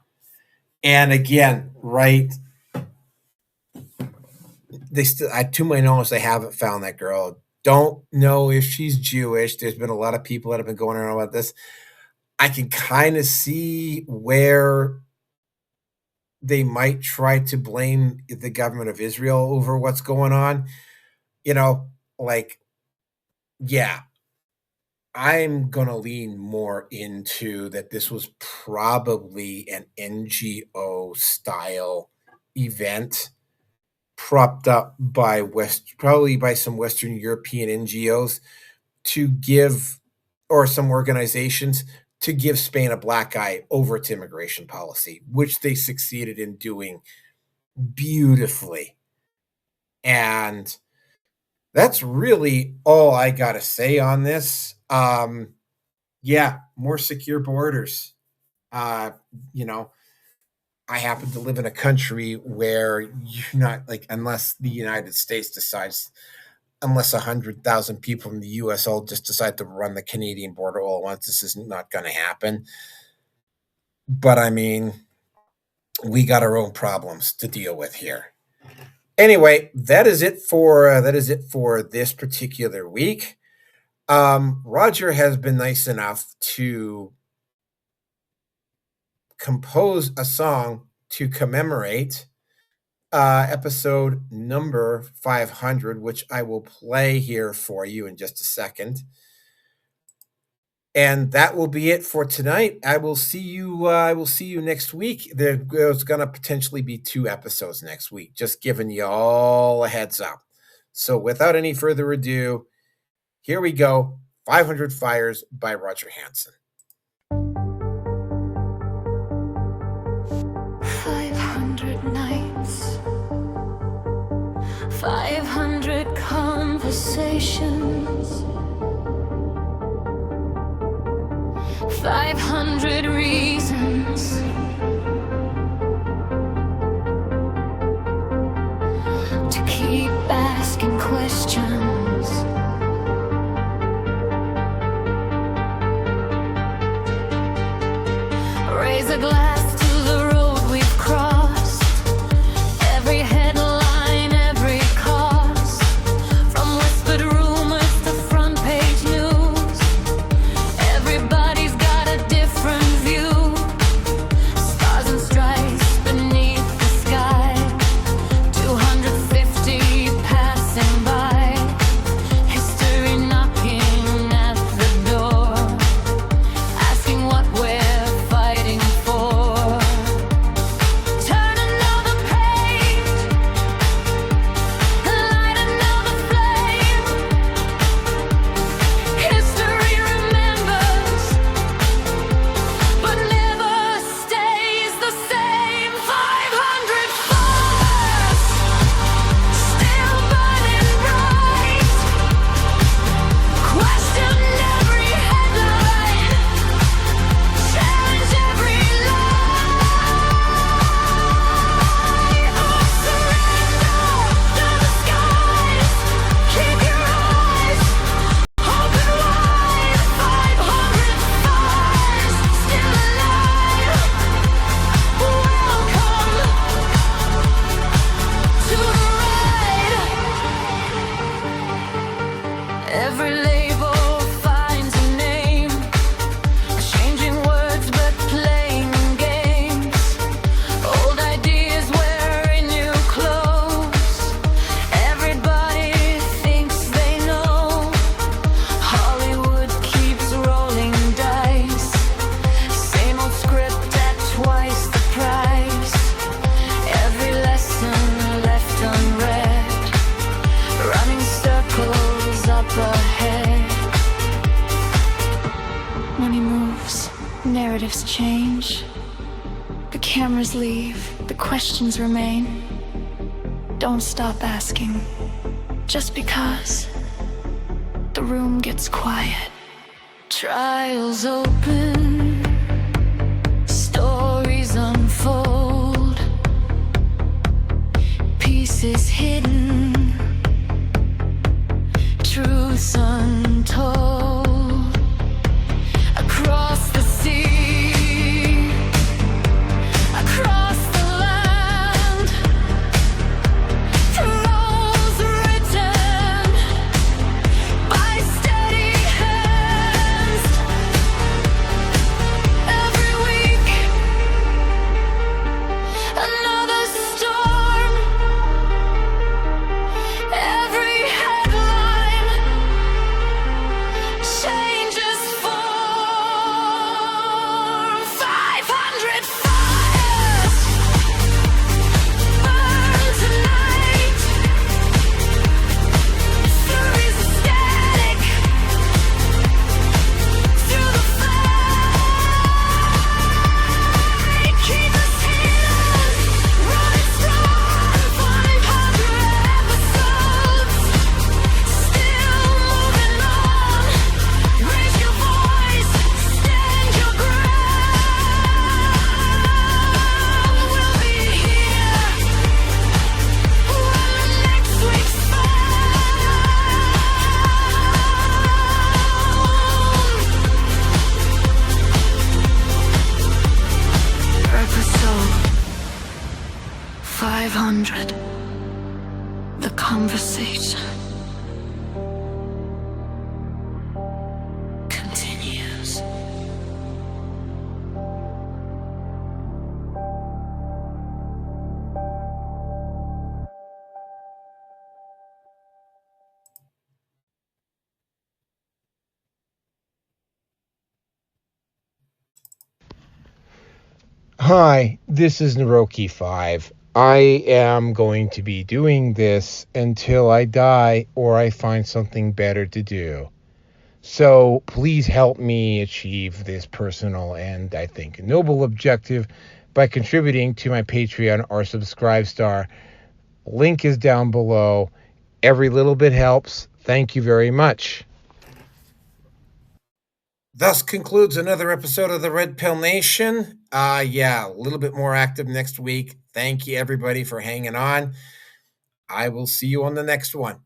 And again, right, they still, to my knowledge, they haven't found that girl. Don't know if she's Jewish. There's been a lot of people that have been going around about this. I can kind of see where they might try to blame the government of Israel over what's going on. Yeah, I'm going to lean more into that this was probably an NGO style event propped up by probably by some Western European NGOs to give, or some organizations to give Spain a black eye over its immigration policy, which they succeeded in doing beautifully. And that's really all I got to say on this. Yeah, more secure borders. I happen to live in a country where you're not like, unless the United States decides, unless 100,000 people from the U.S. all just decide to run the Canadian border all at once, this is not going to happen. But I mean, we got our own problems to deal with here. Anyway, that is it for this particular week. Roger has been nice enough to compose a song to commemorate episode number 500, which I will play here for you in just a second. And that will be it for tonight. I will see you next week. There's going to potentially be 2 episodes next week, just giving you all a heads up. So without any further ado, here we go. 500 Fires by Roger Hanson. 500 nights, 500 conversations, 500 reasons to keep asking questions. Raise a glass to the road we've crossed. Every headline, every cause, from whispered rumors to front page news. Everybody's got a different view. Stars and stripes beneath the sky. 250 passing by. History knocking at the door, asking what we're fighting for. Turn another page, light another flame. History remembers, but never stays the same. 500 fires, still burning bright. Question every headline, challenge every lie. Surrender to the skies. Keep your eyes open wide. 500 fires still alive. Welcome to the ride. Every label finds a name, changing words but playing games. Old ideas wearing new clothes. Everybody thinks they know. Hollywood keeps rolling dice. Same old script at twice the price. Every lesson left unread, running circles up ahead. Money moves, narratives change. The cameras leave, the questions remain. Don't stop asking, just because the room gets quiet. Trials open, stories unfold, pieces hidden, truths untold. Across the sea, across the land, flows written by steady hands. 500. The conversation continues. Hi, this is Naroki5. I am going to be doing this until I die or I find something better to do. So please help me achieve this personal and, I think, noble objective by contributing to my Patreon or Subscribestar. Link is down below. Every little bit helps. Thank you very much. Thus concludes another episode of the Red Pill Nation. A little bit more active next week. Thank you, everybody, for hanging on. I will see you on the next one.